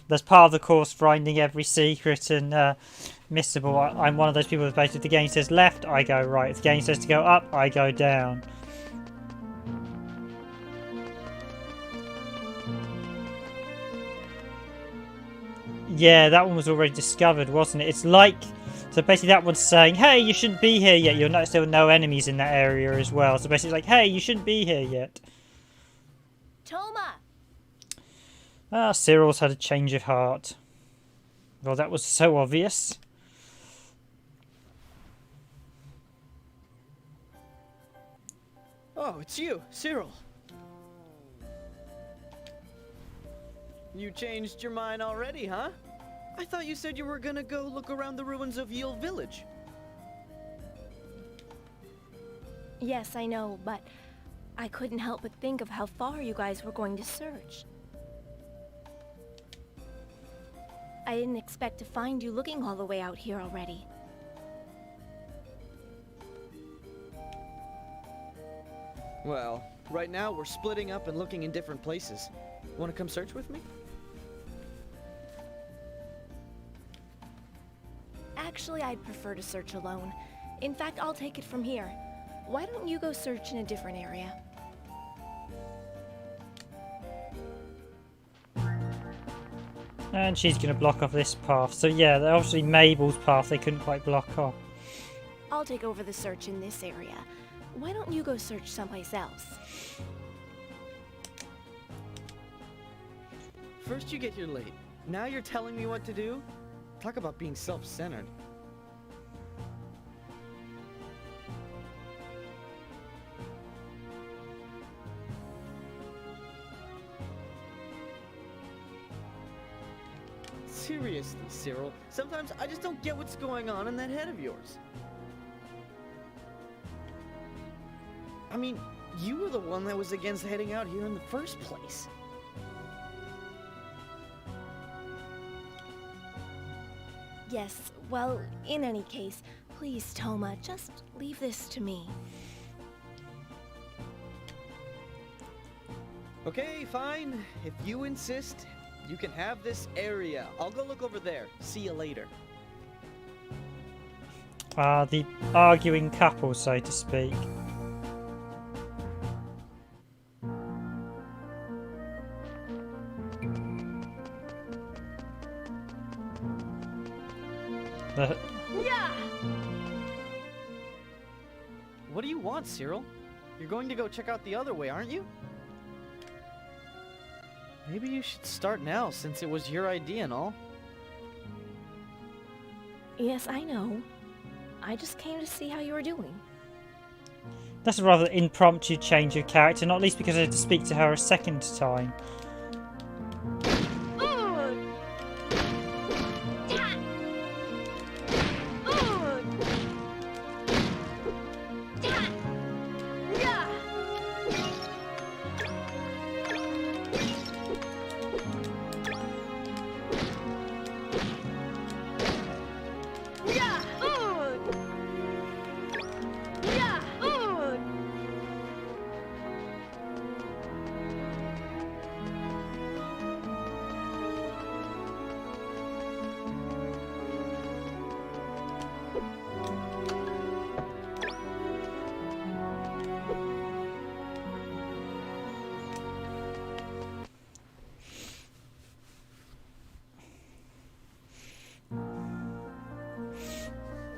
[SPEAKER 5] That's part of the course, finding every secret and missable. I'm one of those people that basically if the game says left, I go right. If the game says to go up, I go down. Yeah, that one was already discovered, wasn't it? It's like... So basically that one's saying, hey, you shouldn't be here yet. You'll notice there were no enemies in that area as well. So basically it's like, hey, you shouldn't be here yet.
[SPEAKER 8] Toma!
[SPEAKER 5] Ah, Cyril's had a change of heart. Well, that was so obvious.
[SPEAKER 2] Oh, it's you, Cyril. You changed your mind already, huh? I thought you said you were gonna go look around the ruins of Yule Village.
[SPEAKER 8] Yes, I know, but I couldn't help but think of how far you guys were going to search. I didn't expect to find you looking all the way out here already.
[SPEAKER 2] Well, right now we're splitting up and looking in different places. Wanna come search with me?
[SPEAKER 8] Actually, I'd prefer to search alone. In fact, I'll take it from here. Why don't you go search in a different area?
[SPEAKER 5] And she's going to block off this path. So yeah, obviously Mabel's path they couldn't quite block off.
[SPEAKER 8] I'll take over the search in this area. Why don't you go search someplace else?
[SPEAKER 2] First you get here late. Now you're telling me what to do? Talk about being self-centered. Seriously, Cyril, sometimes I just don't get what's going on in that head of yours. I mean, you were the one that was against heading out here in the first place.
[SPEAKER 8] Yes, well, in any case, please, Toma, just leave this to me.
[SPEAKER 2] Okay, fine. If you insist, you can have this area. I'll go look over there. See you later.
[SPEAKER 5] The arguing couple, so to speak.
[SPEAKER 2] What do you want, Cyril? You're going to go check out the other way, aren't you? Maybe you should start now, since it was your idea and all.
[SPEAKER 8] Yes, I know. I just came to see how you were doing.
[SPEAKER 5] That's a rather impromptu change of character, not least because I had to speak to her a second time.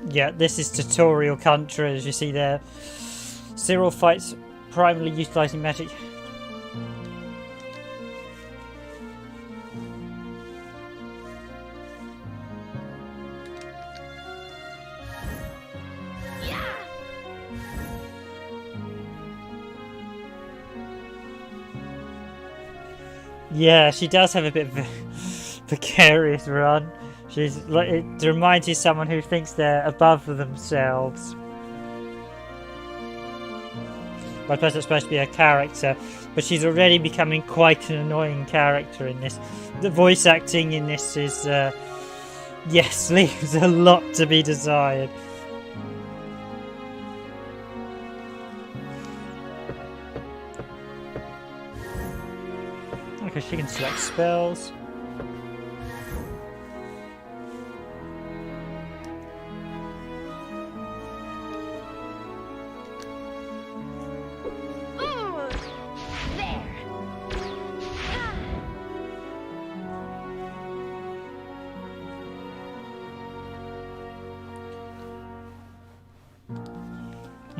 [SPEAKER 5] Yeah, this is tutorial country, as you see there. Cyril fights primarily utilising magic. Yeah, she does have a bit of a precarious run. She's like, it reminds you of someone who thinks they're above themselves. Well, I suppose that's supposed to be a character, but she's already becoming quite an annoying character in this. The voice acting in this is, yes, leaves a lot to be desired. because she can select spells.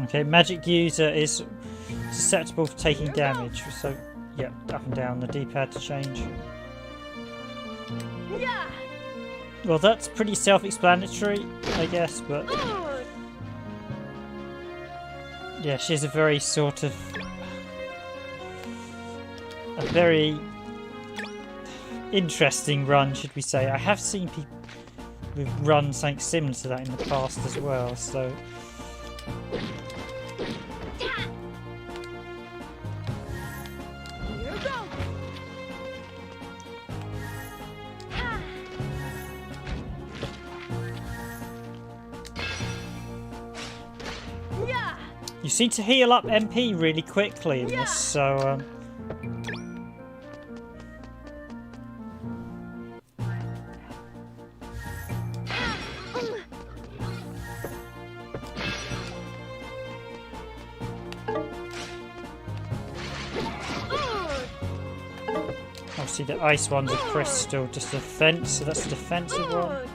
[SPEAKER 5] Okay, magic user is susceptible to taking damage, so yep, up and down the D-pad to change. Well, that's pretty self-explanatory, I guess, but yeah, she's a very sort of a very interesting run, should we say. I have seen people who've run something similar to that in the past as well, so you seem to heal up MP really quickly in this, so obviously the ice one's a crystal, just a defense, so that's a defensive one.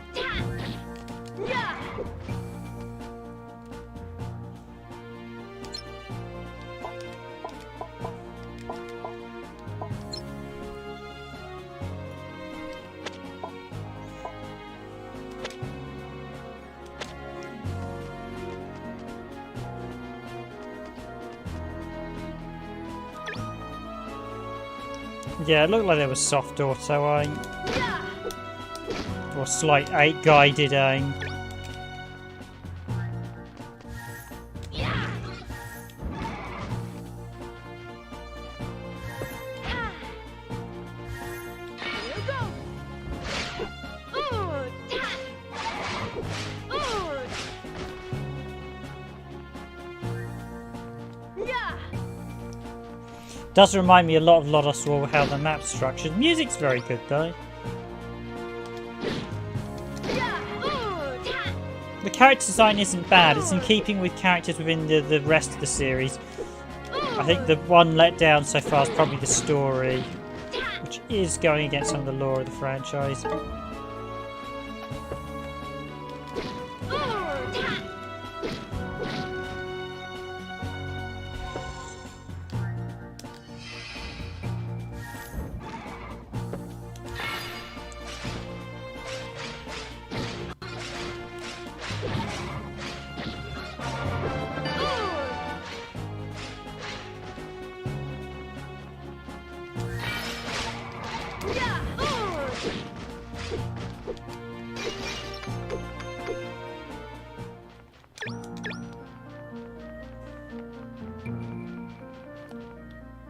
[SPEAKER 5] Yeah, it looked like there was soft auto aim. Or slight guided aim. Does remind me a lot of Lodoss War, how the map's structured. Music's very good though. The character design isn't bad, it's in keeping with characters within the rest of the series. I think the one let down so far is probably the story, which is going against some of the lore of the franchise.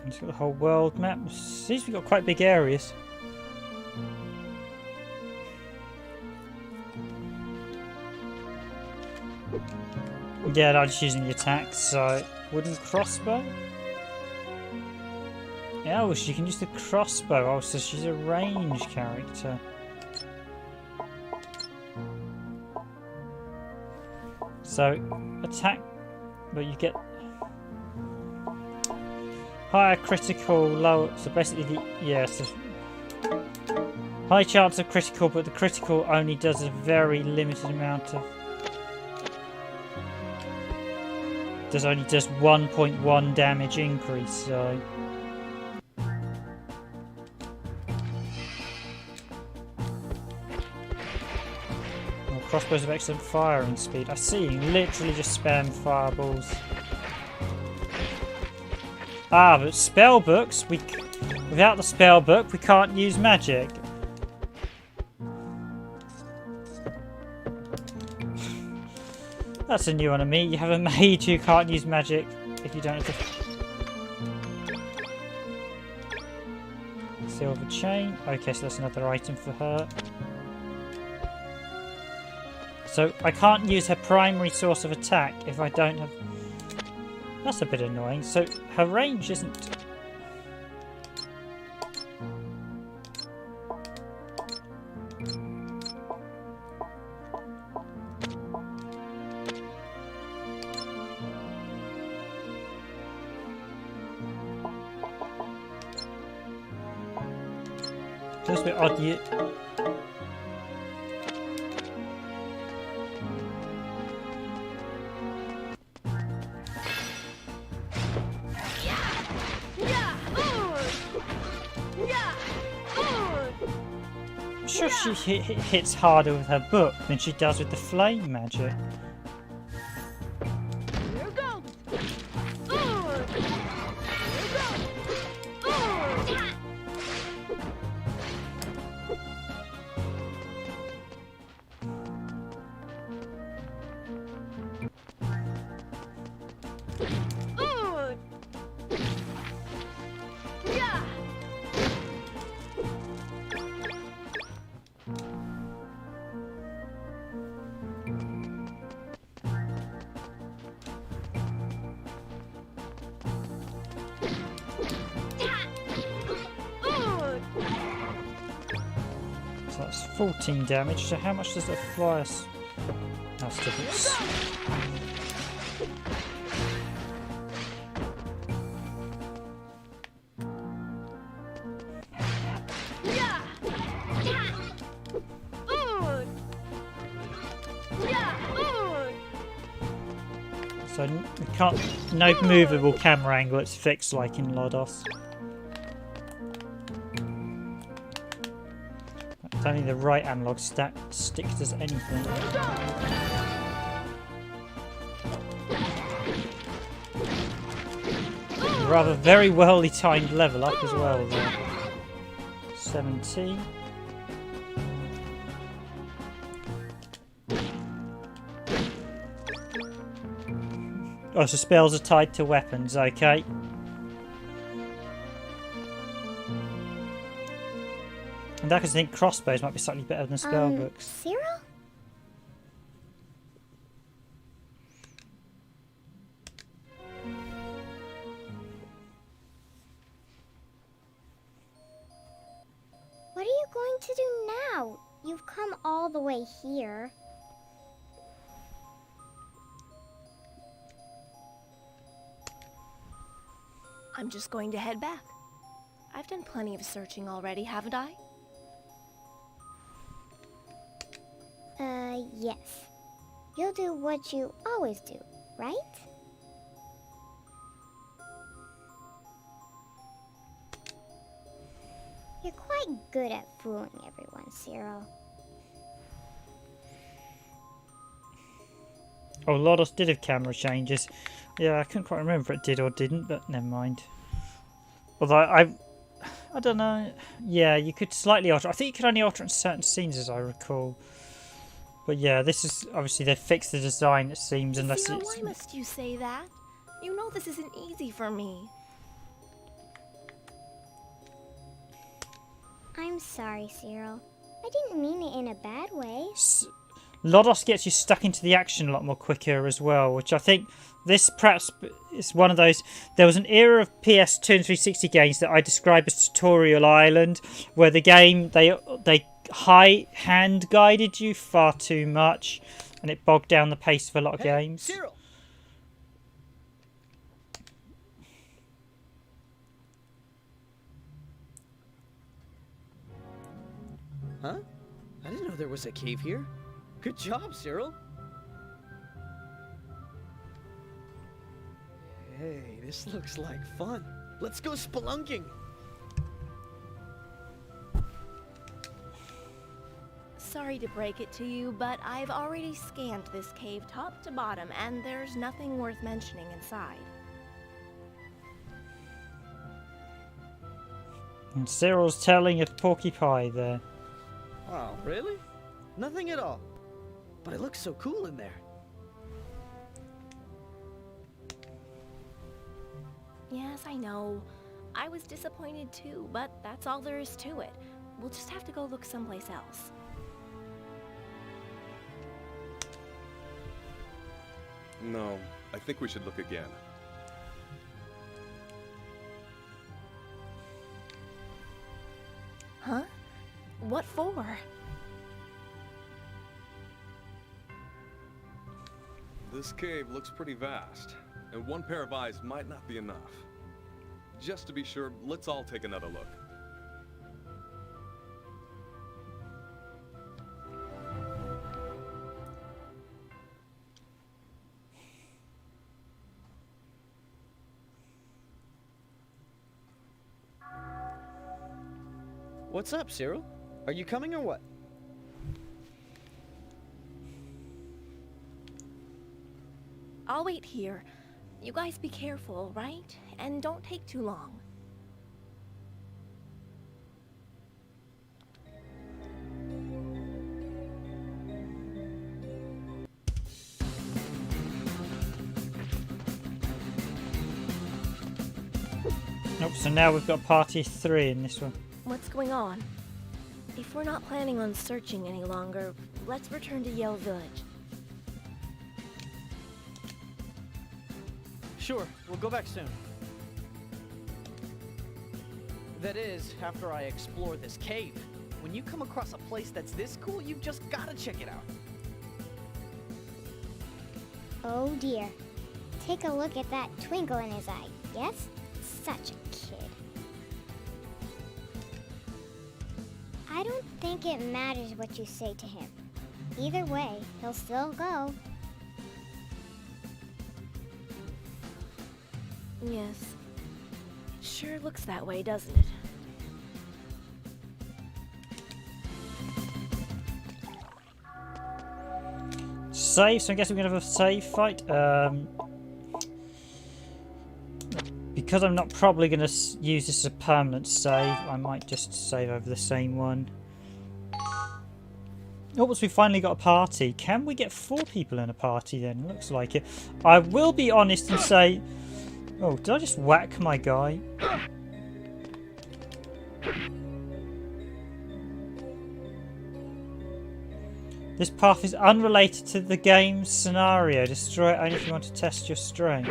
[SPEAKER 5] It's got the whole world map. Seems we've got quite big areas. Yeah, I'm just using the attacks, so wooden crossbow. Yeah, oh, she can use the crossbow. Oh, so she's a range character. So attack, but you get higher critical, lower. So basically, so high chance of critical, but the critical only does a very limited amount of. Only does 1.1 damage increase. So. Crossbows have excellent firing speed. I see, you can literally just spam fireballs. Ah, but spell books, without the spell book, we can't use magic. That's a new one on me. You have a mage who can't use magic if you don't have to. Silver chain. Okay, so that's another item for her. So I can't use her primary source of attack if I don't have... That's a bit annoying. So her range isn't... Feels a bit odd. I'm sure she hits harder with her book than she does with the flame magic. So that's 14 damage. So how much does that fly us? That's different. So we can't, no movable camera angle, it's fixed like in Lodos. It's only the right analog stick does anything. Rather very well timed level up as well there. 17. Oh, so spells are tied to weapons, okay. And I think crossbows might be slightly better than spellbooks.
[SPEAKER 9] Cyril? What are you going to do now? You've come all the way here.
[SPEAKER 8] I'm just going to head back. I've done plenty of searching already, haven't I?
[SPEAKER 9] Yes. You'll do what you always do, right? You're quite good at fooling everyone, Cyril.
[SPEAKER 5] Oh, Lodos did have camera changes. Yeah, I couldn't quite remember if it did or didn't, but never mind. Although I don't know. Yeah, you could slightly alter. I think you could only alter in certain scenes, as I recall. But yeah, this is obviously they fixed the design. It seems, unless
[SPEAKER 8] Cyril,
[SPEAKER 5] it's.
[SPEAKER 8] why must you say that? You know this isn't easy for me.
[SPEAKER 9] I'm sorry, Cyril. I didn't mean it in a bad way.
[SPEAKER 5] Lodos gets you stuck into the action a lot more quicker as well, which I think this perhaps is one of those. There was an era of PS2 and 360 games that I describe as Tutorial Island, where the game they high hand guided you far too much, and it bogged down the pace of a lot of games.
[SPEAKER 2] Cyril! Huh? I didn't know there was a cave here. Good job, Cyril. Hey, this looks like fun. Let's go spelunking.
[SPEAKER 8] Sorry to break it to you, but I've already scanned this cave top to bottom, and there's nothing worth mentioning inside.
[SPEAKER 5] And Cyril's telling of Porky Pie there.
[SPEAKER 2] Wow, really? Nothing at all. But it looks so cool in there.
[SPEAKER 8] Yes, I know. I was disappointed too, but that's all there is to it. We'll just have to go look someplace else.
[SPEAKER 3] No, I think we should look again.
[SPEAKER 8] Huh? What for?
[SPEAKER 3] This cave looks pretty vast, and one pair of eyes might not be enough. Just to be sure, let's all take another look.
[SPEAKER 2] What's up, Cyril? Are you coming or what?
[SPEAKER 8] I'll wait here. You guys be careful, right? And don't take too long.
[SPEAKER 5] Nope, so now we've got party 3 in this one.
[SPEAKER 8] What's going on? If we're not planning on searching any longer, let's return to Yale Village.
[SPEAKER 2] Sure, we'll go back soon. That is, after I explore this cave. When you come across a place that's this cool, you've just gotta check it out.
[SPEAKER 9] Oh dear. Take a look at that twinkle in his eye, yes? Such a kid. I don't think it matters what you say to him. Either way, he'll still go.
[SPEAKER 8] Yes. Sure looks that way, doesn't it?
[SPEAKER 5] Save, so I guess we're going to have a save fight. Because I'm not probably going to use this as a permanent save, I might just save over the same one. Oh, so we finally got a party. Can we get 4 people in a party then? Looks like it. I will be honest and say... Oh, did I just whack my guy? This path is unrelated to the game's scenario. Destroy it only if you want to test your strength.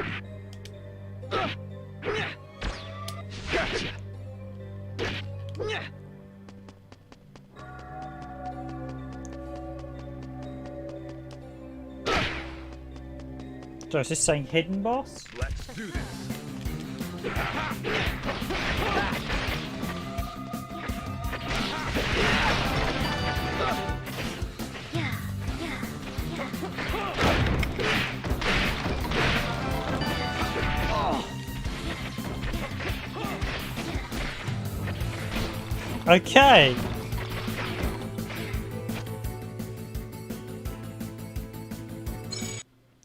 [SPEAKER 5] So is this saying hidden boss?
[SPEAKER 3] Let's do this.
[SPEAKER 5] Okay.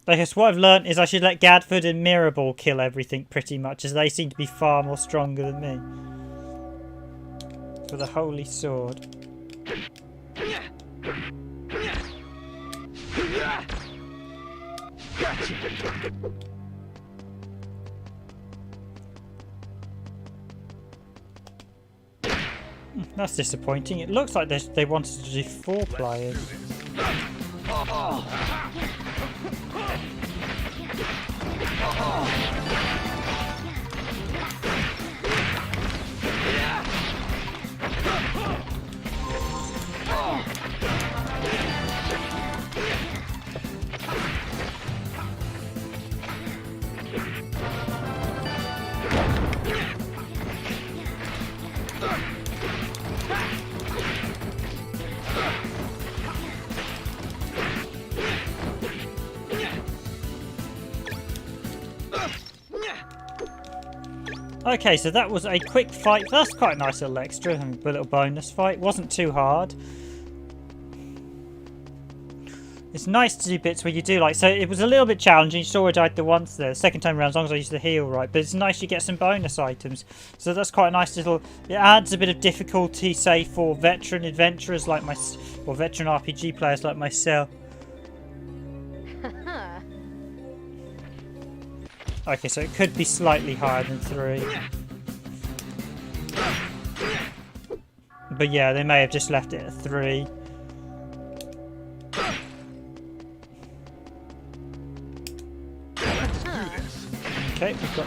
[SPEAKER 5] I guess what I've learnt is I should let Gadford and Mirabel kill everything pretty much, as they seem to be far more stronger than me. For the Holy Sword. That's disappointing. It looks like they wanted to do 4 players. Okay, so that was a quick fight. That's quite a nice little extra, a little bonus fight. Wasn't too hard. It's nice to do bits where you do like... So it was a little bit challenging. You saw I died the once there. The second time around, as long as I used the heal right. But it's nice you get some bonus items. So that's quite a nice little... It adds a bit of difficulty, say, for veteran adventurers like my... Or veteran RPG players like myself. Okay, so it could be slightly higher than 3. But yeah, they may have just left it at 3. Okay, we've got...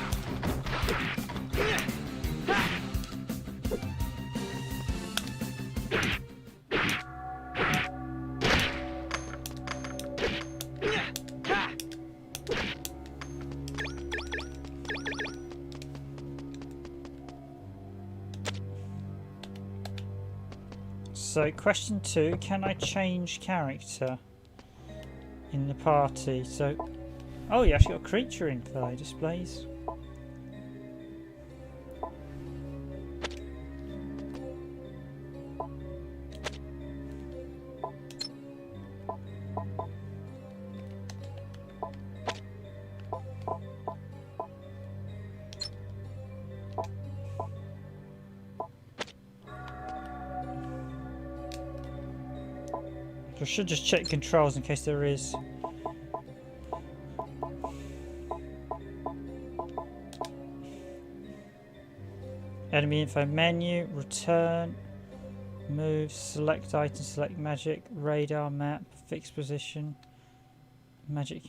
[SPEAKER 5] So, question 2, can I change character in the party? So, oh, you actually got a creature info displays. should just check controls in case there is. Enemy info menu, return, move, select item, select magic, radar map, fixed position, magic.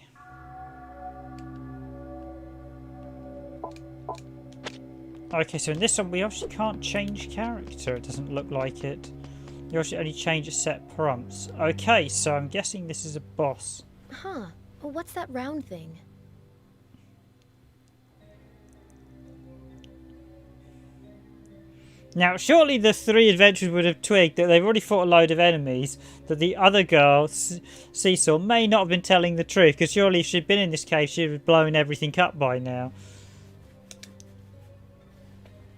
[SPEAKER 5] Okay, so in this one we actually can't change character, it doesn't look like it. You actually only change at set prompts. Okay, so I'm guessing this is a boss.
[SPEAKER 4] Huh. What's that round thing?
[SPEAKER 5] Now, surely the three adventurers would have twigged that they've already fought a load of enemies, that the other girl, Cecil, may not have been telling the truth, because surely if she'd been in this cave, she'd have blown everything up by now.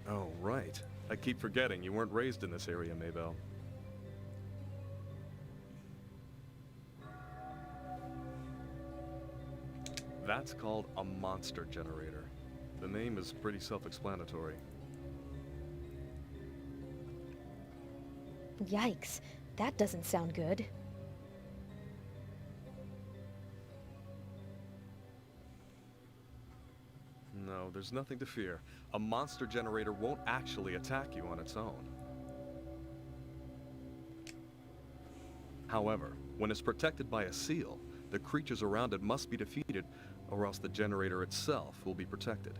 [SPEAKER 3] Oh, right. I keep forgetting you weren't raised in this area, Maybell. That's called a monster generator. The name is pretty self-explanatory.
[SPEAKER 4] Yikes. That doesn't sound good.
[SPEAKER 3] No, there's nothing to fear. A monster generator won't actually attack you on its own. However, when it's protected by a seal, the creatures around it must be defeated, or else the generator itself will be protected.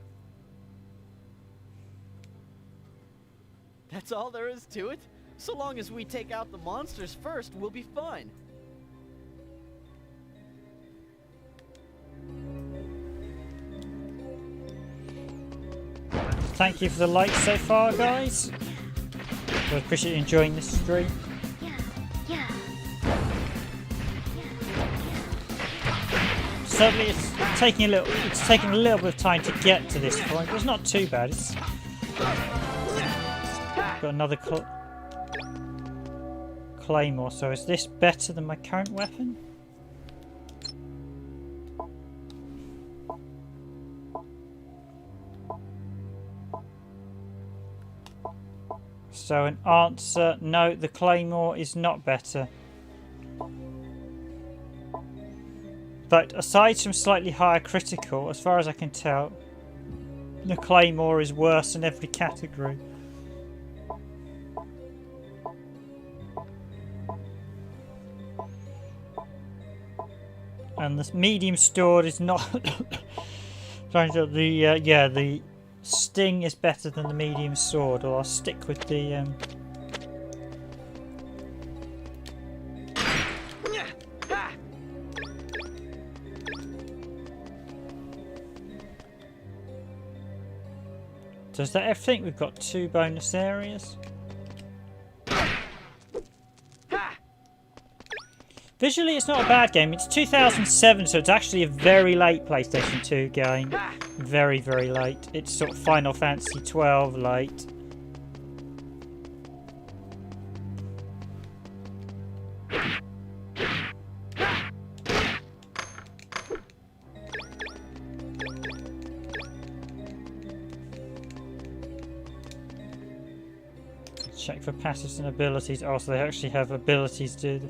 [SPEAKER 2] That's all there is to it? So long as we take out the monsters first, we'll be fine.
[SPEAKER 5] Thank you for the likes so far, guys. I appreciate you enjoying this stream. Certainly, it's taking a little bit of time to get to this point, but it's not too bad. It's got another claymore. So is this better than my current weapon? So an answer, no, the claymore is not better. But aside from slightly higher critical, as far as I can tell, the claymore is worse in every category. And the medium sword is not. The sting is better than the medium sword, or I'll stick with the. Does that everything? We've got 2 bonus areas. Visually, it's not a bad game. It's 2007, so it's actually a very late PlayStation 2 game. Very, very late. It's sort of Final Fantasy 12 late. Check for passives and abilities. Oh, so they actually have abilities, do they?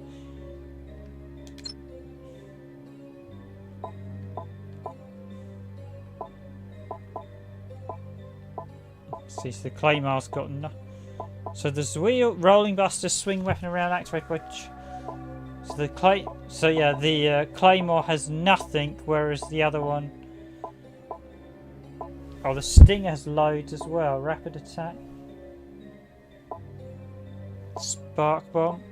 [SPEAKER 5] See, so the Claymore's got no. So there's wheel, rolling buster, swing weapon around, activate which. So the Claymore has nothing, whereas the other one. Oh, the Stinger has loads as well. Rapid attack. Spark bomb.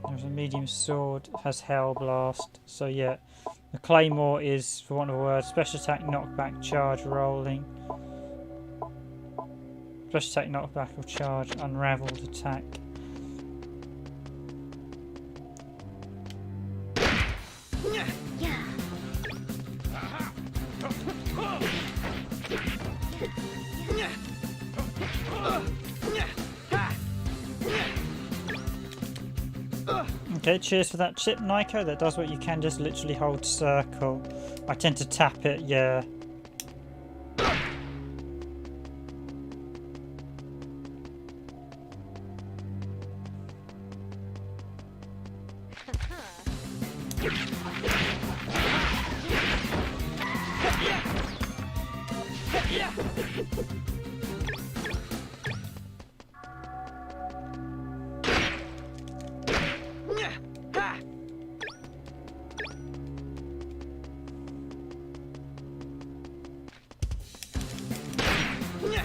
[SPEAKER 5] There's a medium sword, has Hell Blast. So yeah, the Claymore is, for want of a word, special attack, knockback, charge, rolling. Special attack, knockback, or charge, unraveled attack. Okay, cheers for that chip, Nico. That does what you can, just literally hold circle. I tend to tap it, yeah.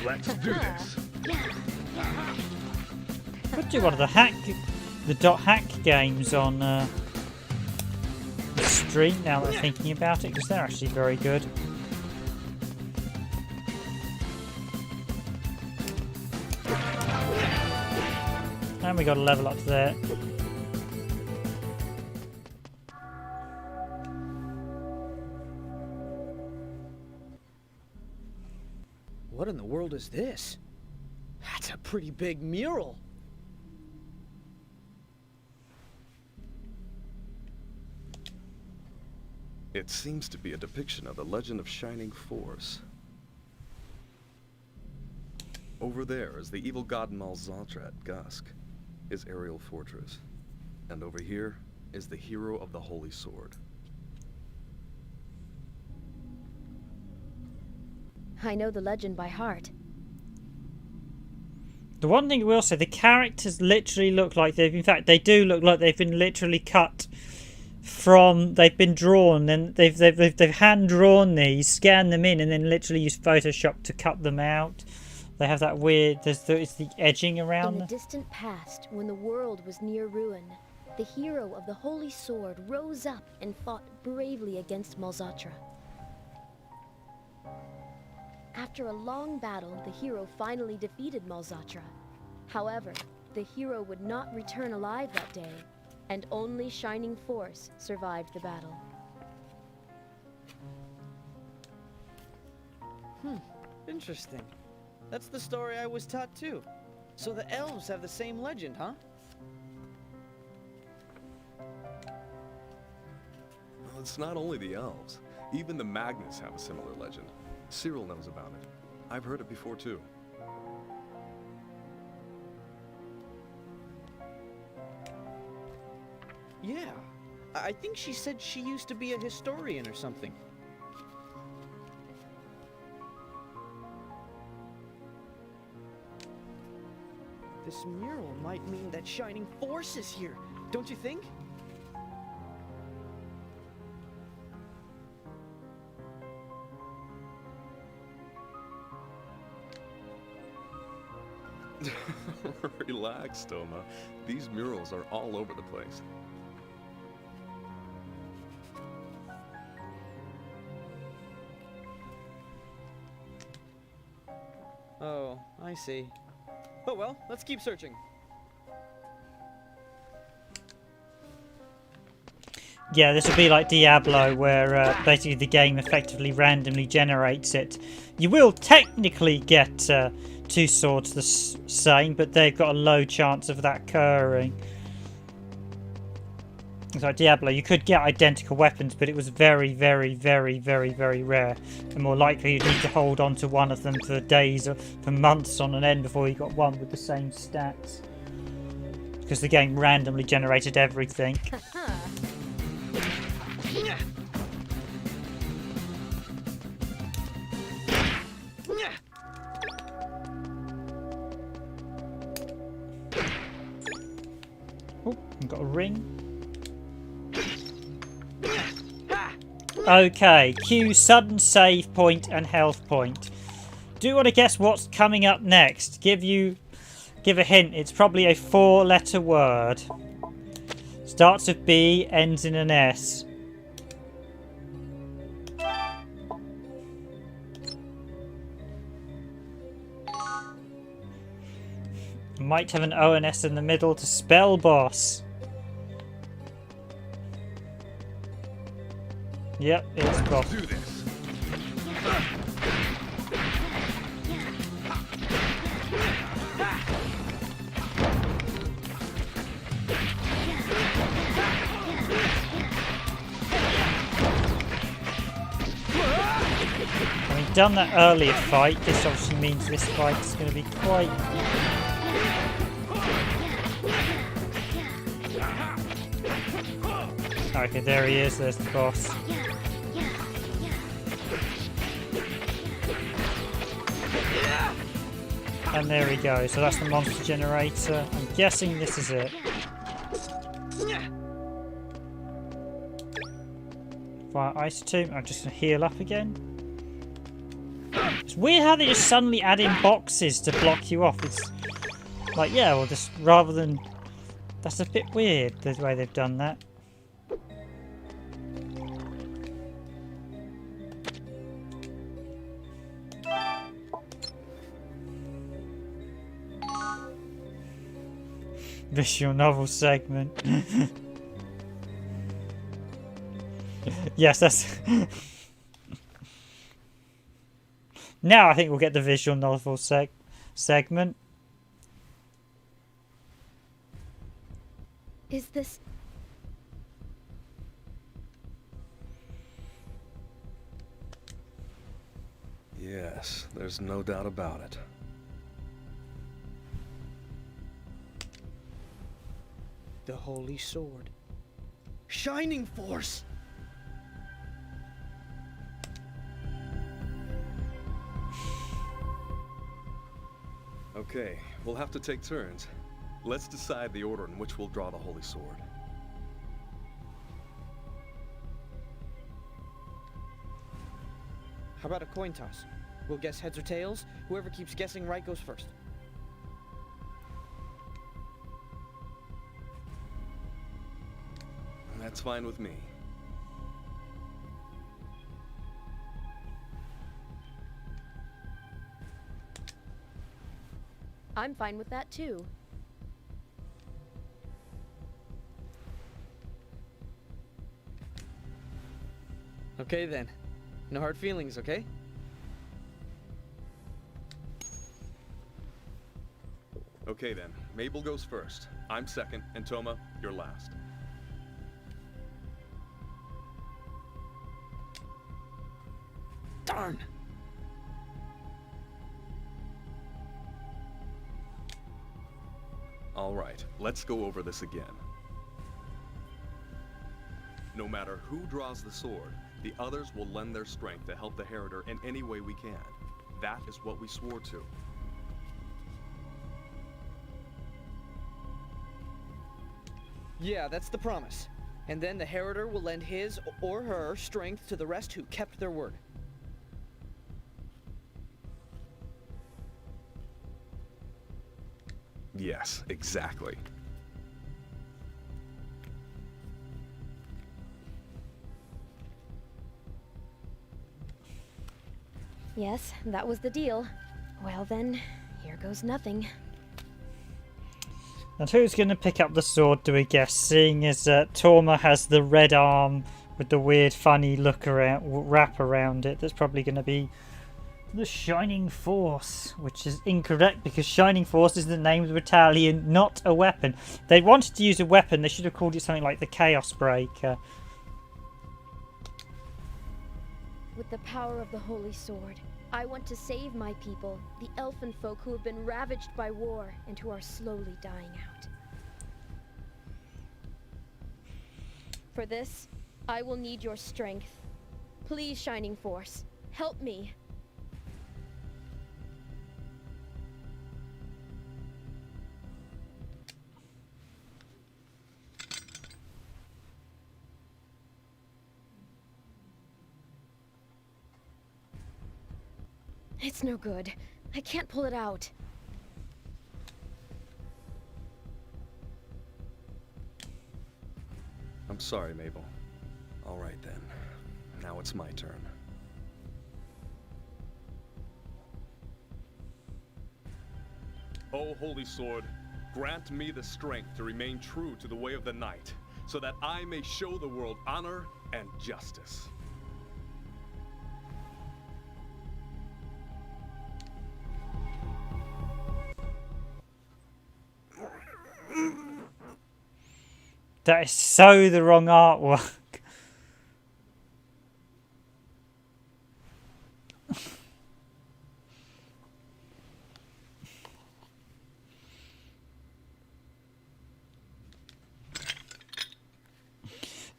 [SPEAKER 3] Let's do this.
[SPEAKER 5] Could do one of the dot hack games on the stream now that I'm thinking about it, because they're actually very good. And we got a level up there.
[SPEAKER 2] What in the world is this? That's a pretty big mural.
[SPEAKER 3] It seems to be a depiction of the legend of Shining Force. Over there is the evil god Malzatra at Gusk, his aerial fortress. And over here is the hero of the Holy Sword.
[SPEAKER 4] I know the legend by heart.
[SPEAKER 5] The one thing I will say, the characters literally look like in fact, they do look like they've been literally cut from, they've been drawn, and they've hand drawn these, scanned them in, and then literally used Photoshop to cut them out. They have that weird, it's the edging around
[SPEAKER 4] In the
[SPEAKER 5] them.
[SPEAKER 4] distant past, when the world was near ruin, the hero of the Holy Sword rose up and fought bravely against Malzatra. After a long battle, the hero finally defeated Malzatra. However, the hero would not return alive that day, and only Shining Force survived the battle.
[SPEAKER 2] Interesting. That's the story I was taught too. So the elves have the same legend, huh?
[SPEAKER 3] Well, it's not only the elves. Even the Magnus have a similar legend. Cyril knows about it. I've heard it before too.
[SPEAKER 2] Yeah. I think she said she used to be a historian or something. This mural might mean that Shining Force is here, don't you think?
[SPEAKER 3] Relax, Toma. These murals are all over the place.
[SPEAKER 2] Oh, I see. Oh well, let's keep searching.
[SPEAKER 5] Yeah, this would be like Diablo, where basically the game effectively randomly generates it. You will technically get two swords the same, but they've got a low chance of that occurring. It's like Diablo, you could get identical weapons, but it was very, very, very, very, very rare. And more likely you'd need to hold on to one of them for days or for months on end before you got one with the same stats. Because the game randomly generated everything. Oh, I've got a ring. Okay, cue sudden save point and health point. Do you want to guess what's coming up next? Give a hint. It's probably a 4-letter word. Starts with B, ends in an S. Might have an O and S in the middle to spell boss. Yep, it's boss.
[SPEAKER 3] Do this.
[SPEAKER 5] Having done that earlier fight, this obviously means this fight is going to be quite... Okay, there he is, there's the boss. And there we go. So that's the monster generator. I'm guessing this is it. Fire ice tomb. I'm just going to heal up again. It's weird how they just suddenly add in boxes to block you off. It's like, yeah, well, just rather than... That's a bit weird, the way they've done that. Visual novel segment. Yes, that's... Now I think we'll get the visual novel segment.
[SPEAKER 4] Is this...
[SPEAKER 3] Yes, there's no doubt about it.
[SPEAKER 2] The Holy Sword. Shining Force!
[SPEAKER 3] Okay, we'll have to take turns. Let's decide the order in which we'll draw the Holy Sword.
[SPEAKER 2] How about a coin toss? We'll guess heads or tails. Whoever keeps guessing right goes first.
[SPEAKER 3] That's fine with me.
[SPEAKER 4] I'm fine with that too.
[SPEAKER 2] Okay then. No hard feelings, okay?
[SPEAKER 3] Okay then, Mabel goes first. I'm second, and Toma, you're last.
[SPEAKER 2] Darn!
[SPEAKER 3] All right, let's go over this again. No matter who draws the sword, the others will lend their strength to help the Heritor in any way we can. That is what we swore to.
[SPEAKER 2] Yeah, that's the promise. And then the Heritor will lend his or her strength to the rest who kept their word.
[SPEAKER 3] Yes, exactly.
[SPEAKER 4] Yes, that was the deal. Well then, here goes nothing.
[SPEAKER 5] And who's going to pick up the sword, do we guess? Seeing as Torma has the red arm with the weird funny look around, wrap around it, that's probably going to be the Shining Force, which is incorrect because Shining Force is the name of the battalion, not a weapon. If they wanted to use a weapon, they should have called it something like the Chaos Breaker.
[SPEAKER 4] With the power of the Holy Sword, I want to save my people, the elfin folk who have been ravaged by war and who are slowly dying out. For this, I will need your strength. Please, Shining Force, help me. It's no good. I can't pull it out.
[SPEAKER 3] I'm sorry, Mabel. All right then. Now it's my turn. O Holy Sword, grant me the strength to remain true to the way of the Knight, so that I may show the world honor and justice.
[SPEAKER 5] That is so the wrong artwork.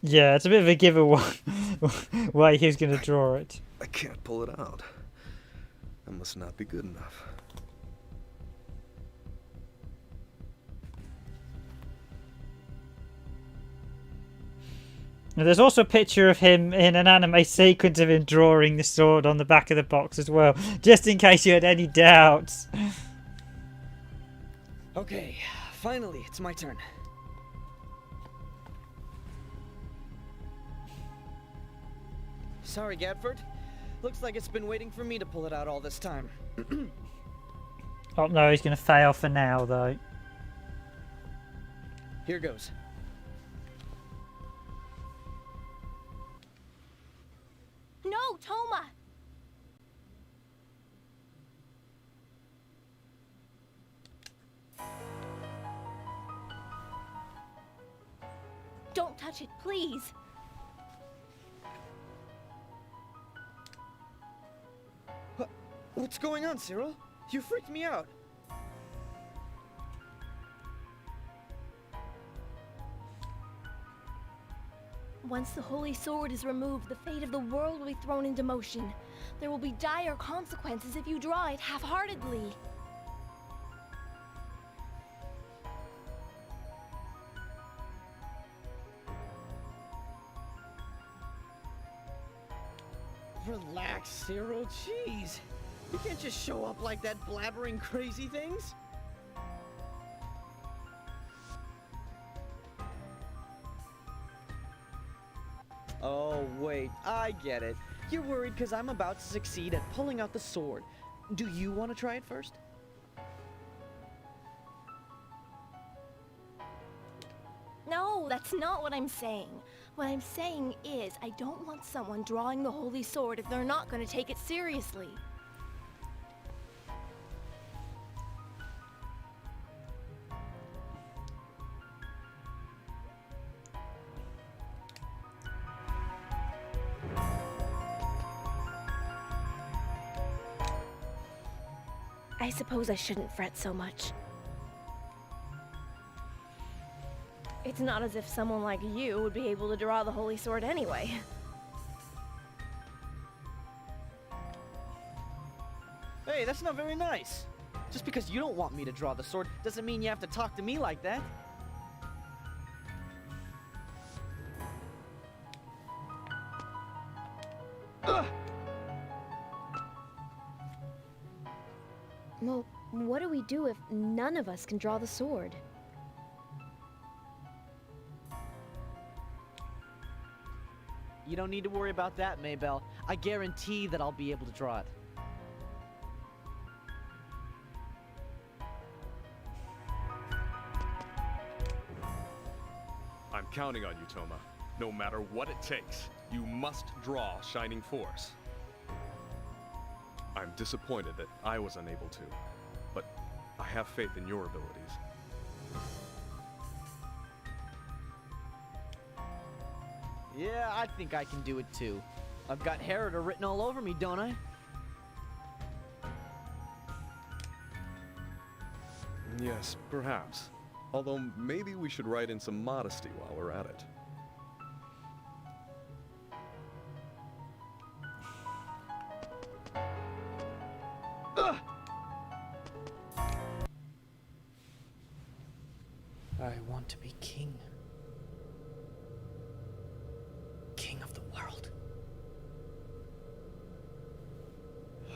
[SPEAKER 5] Yeah, it's a bit of a giveaway why he was going to draw it.
[SPEAKER 3] I can't pull it out. That must not be good enough.
[SPEAKER 5] Now, there's also a picture of him in an anime sequence of him drawing the sword on the back of the box as well, just in case you had any doubts.
[SPEAKER 2] Okay, finally, it's my turn. Sorry, Gadford. Looks like it's been waiting for me to pull it out all this time.
[SPEAKER 5] Oh no, he's going to fail for now, though.
[SPEAKER 2] Here goes.
[SPEAKER 8] No, Toma! Don't touch it, please.
[SPEAKER 2] What's going on, Cyril? You freaked me out.
[SPEAKER 8] Once the Holy Sword is removed, the fate of the world will be thrown into motion. There will be dire consequences if you draw it half-heartedly.
[SPEAKER 2] Relax, Cyril. Jeez. You can't just show up like that blabbering crazy things. Oh, wait. I get it. You're worried because I'm about to succeed at pulling out the sword. Do you want to try it first?
[SPEAKER 8] No, that's not what I'm saying. What I'm saying is, I don't want someone drawing the Holy Sword if they're not going to take it seriously. I suppose I shouldn't fret so much. It's not as if someone like you would be able to draw the Holy Sword anyway.
[SPEAKER 2] Hey, that's not very nice. Just because you don't want me to draw the sword doesn't mean you have to talk to me like that.
[SPEAKER 4] Well, what do we do if none of us can draw the sword?
[SPEAKER 2] You don't need to worry about that, Maybelle. I guarantee that I'll be able to draw it.
[SPEAKER 3] I'm counting on you, Toma. No matter what it takes, you must draw Shining Force. I'm disappointed that I was unable to, but I have faith in your abilities.
[SPEAKER 2] Yeah, I think I can do it too. I've got Herod written all over me, don't I?
[SPEAKER 3] Yes, perhaps. Although maybe we should write in some modesty while we're at it.
[SPEAKER 2] I want to be king. King of the world.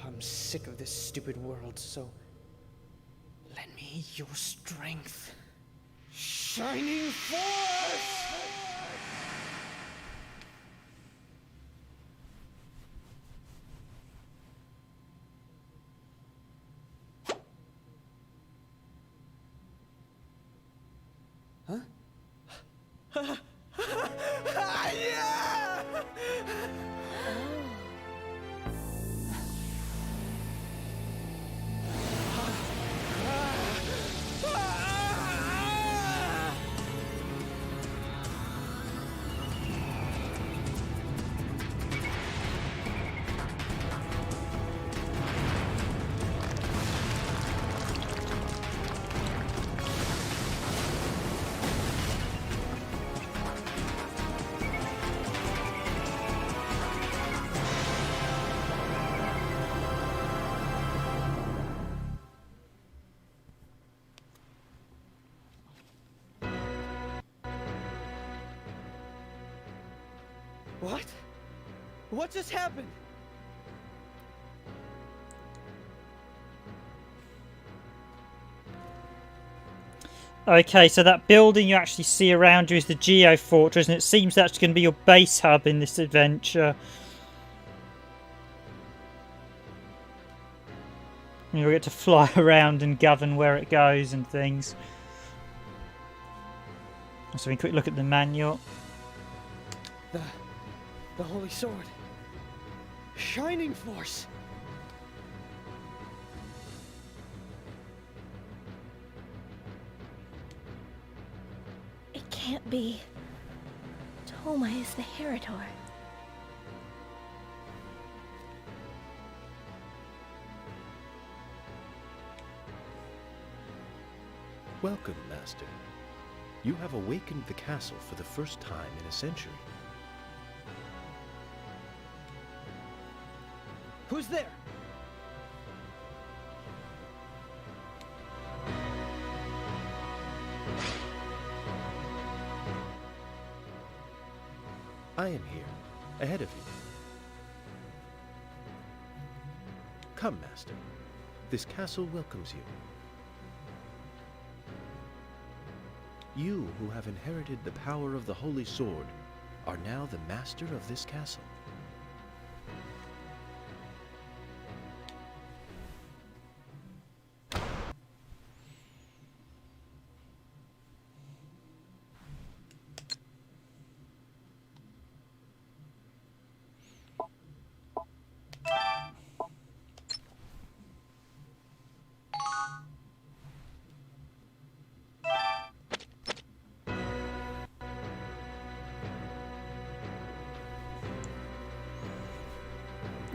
[SPEAKER 2] I'm sick of this stupid world, so lend me your strength. Shining Force! Huh? Yeah! What? What just happened?
[SPEAKER 5] Okay, so that building you actually see around you is the Geo Fortress, and it seems that's going to be your base hub in this adventure. You'll get to fly around and govern where it goes and things. So we quick look at the manual.
[SPEAKER 2] The Holy Sword. Shining Force.
[SPEAKER 8] It can't be. Toma is the Heritor.
[SPEAKER 10] Welcome, Master. You have awakened the castle for the first time in a century.
[SPEAKER 2] Who's there?
[SPEAKER 10] I am here, ahead of you. Come, Master. This castle welcomes you. You who have inherited the power of the Holy Sword are now the master of this castle.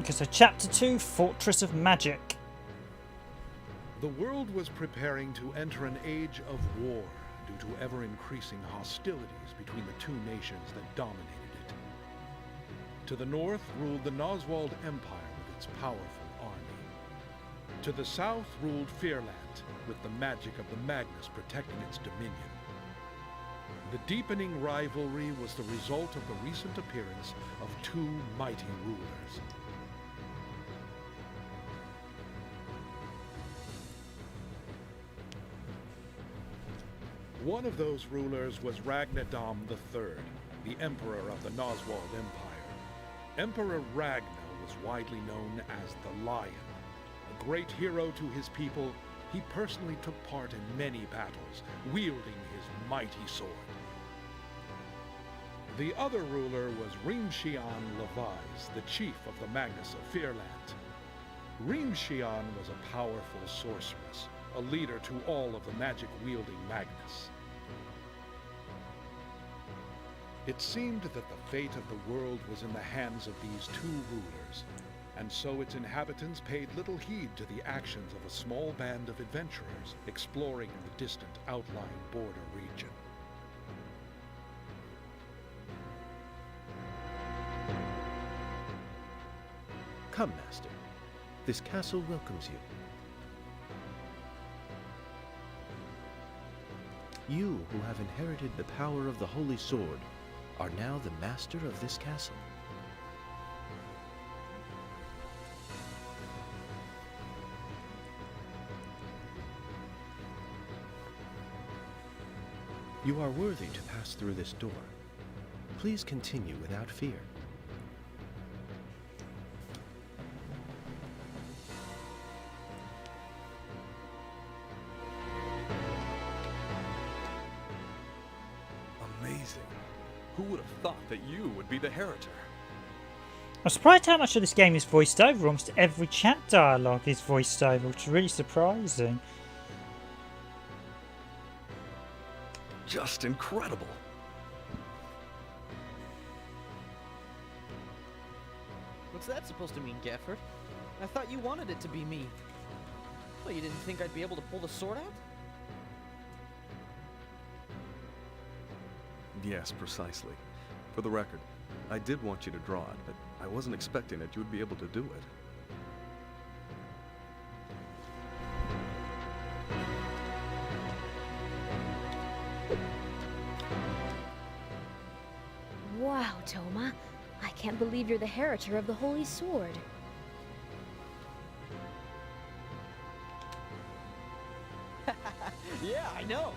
[SPEAKER 5] Okay, so Chapter 2, Fortress of Magic.
[SPEAKER 11] The world was preparing to enter an age of war due to ever-increasing hostilities between the two nations that dominated it. To the north ruled the Noswald Empire with its powerful army. To the south ruled Fearland, with the magic of the Magnus protecting its dominion. The deepening rivalry was the result of the recent appearance of two mighty rulers. One of those rulers was Ragnadam III, the Emperor of the Noswald Empire. Emperor Ragnar was widely known as the Lion. A great hero to his people, he personally took part in many battles, wielding his mighty sword. The other ruler was Rimshian Levise, the chief of the Magnus of Fearland. Rimshian was a powerful sorceress, a leader to all of the magic-wielding Magnus. It seemed that the fate of the world was in the hands of these two rulers, and so its inhabitants paid little heed to the actions of a small band of adventurers exploring in the distant outlying border region.
[SPEAKER 10] Come, Master. This castle welcomes you. You who have inherited the power of the Holy Sword are now the master of this castle. You are worthy to pass through this door. Please continue without fear.
[SPEAKER 3] Amazing. Who would have thought that you would be the Heritor?
[SPEAKER 5] I'm surprised how much of this game is voiced over. Almost every chat dialogue is voiced over, which is really surprising.
[SPEAKER 3] Just incredible.
[SPEAKER 2] What's that supposed to mean, Gafford? I thought you wanted it to be me. Well, you didn't think I'd be able to pull the sword out?
[SPEAKER 3] Yes, precisely. For the record, I did want you to draw it, but I wasn't expecting that you would be able to do it.
[SPEAKER 4] Wow, Toma. can't believe you're the Heritor of the Holy Sword.
[SPEAKER 2] Yeah, I know.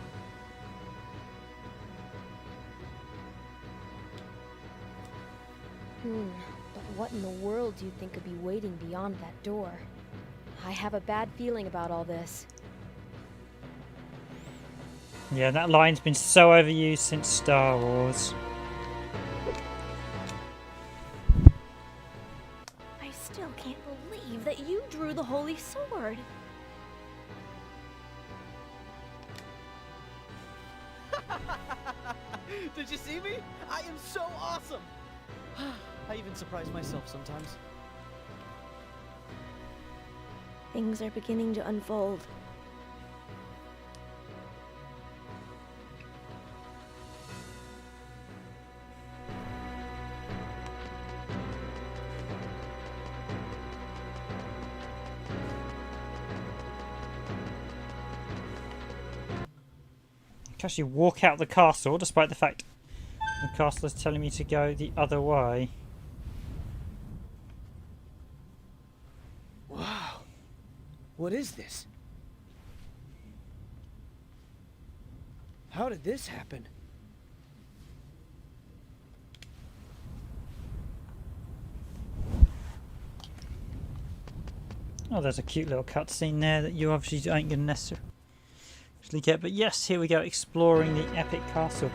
[SPEAKER 4] But what in the world do you think could be waiting beyond that door? I have a bad feeling about all this.
[SPEAKER 5] Yeah, that line's been so overused since Star Wars.
[SPEAKER 8] I still can't believe that you drew the Holy Sword.
[SPEAKER 2] Did you see me? I am so awesome! I even surprise myself sometimes.
[SPEAKER 8] Things are beginning to unfold.
[SPEAKER 5] I can actually walk out the castle despite the fact the castle is telling me to go the other way.
[SPEAKER 2] Wow. What is this? How did this happen?
[SPEAKER 5] Oh, there's a cute little cutscene there that you obviously ain't going to necessarily get. But yes, here we go, exploring the epic castle.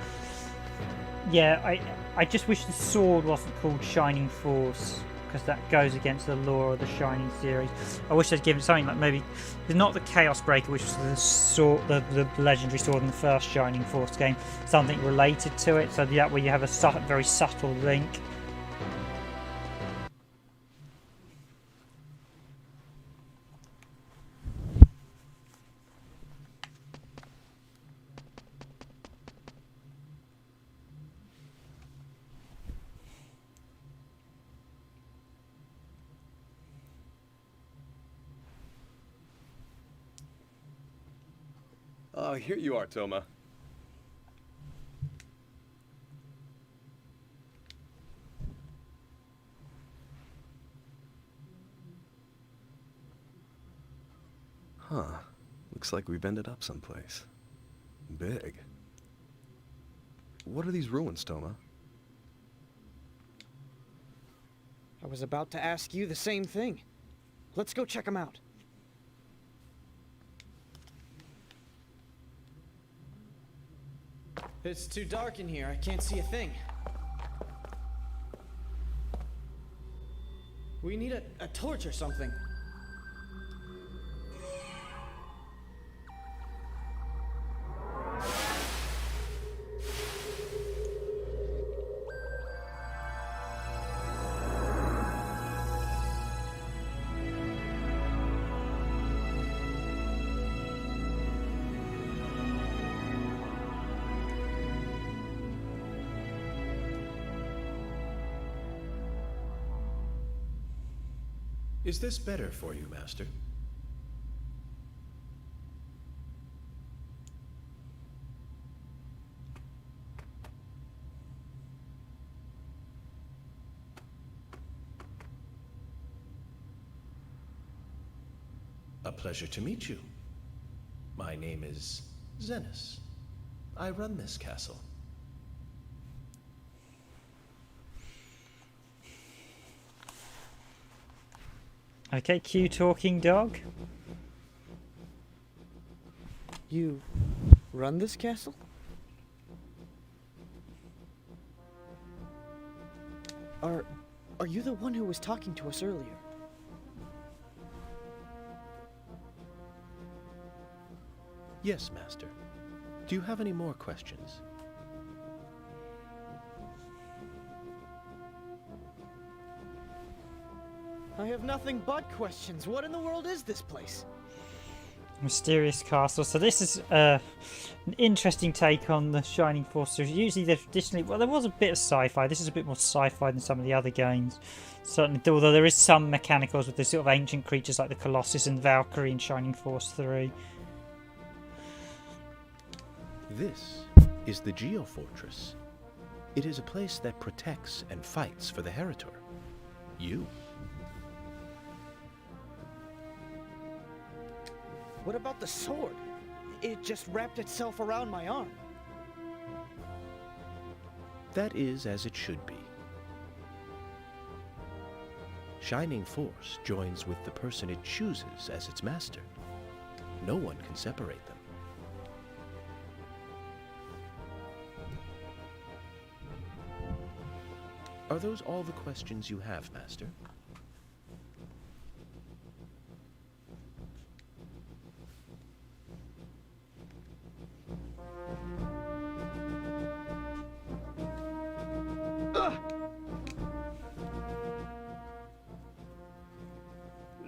[SPEAKER 5] Yeah, I just wish the sword wasn't called Shining Force, because that goes against the lore of the Shining series. I wish they'd given something like maybe not the Chaos Breaker, which was the sword, the legendary sword in the first Shining Force game, something related to it, so that way you have a very subtle link.
[SPEAKER 3] Oh, here you are, Toma. Huh. Looks like we've ended up someplace. Big. What are these ruins, Toma?
[SPEAKER 2] I was about to ask you the same thing. Let's go check them out. It's too dark in here. I can't see a thing. We need a torch or something.
[SPEAKER 10] Is this better for you, Master? A pleasure to meet you. My name is Zenis. I run this castle.
[SPEAKER 5] Okay, cue talking dog.
[SPEAKER 2] You run this castle? Are you the one who was talking to us earlier?
[SPEAKER 10] Yes, Master. Do you have any more questions?
[SPEAKER 2] I have nothing but questions. What in the world is this place?
[SPEAKER 5] Mysterious castle. So this is an interesting take on the Shining Force series. Usually they've traditionally, well, there was a bit of sci-fi. This is a bit more sci-fi than some of the other games. Certainly, although there is some mechanicals with the sort of ancient creatures like the Colossus and Valkyrie in Shining Force 3.
[SPEAKER 10] This is the Geofortress. It is a place that protects and fights for the Heritor. You.
[SPEAKER 2] What about the sword? It just wrapped itself around my arm.
[SPEAKER 10] That is as it should be. Shining Force joins with the person it chooses as its master. No one can separate them. Are those all the questions you have, Master?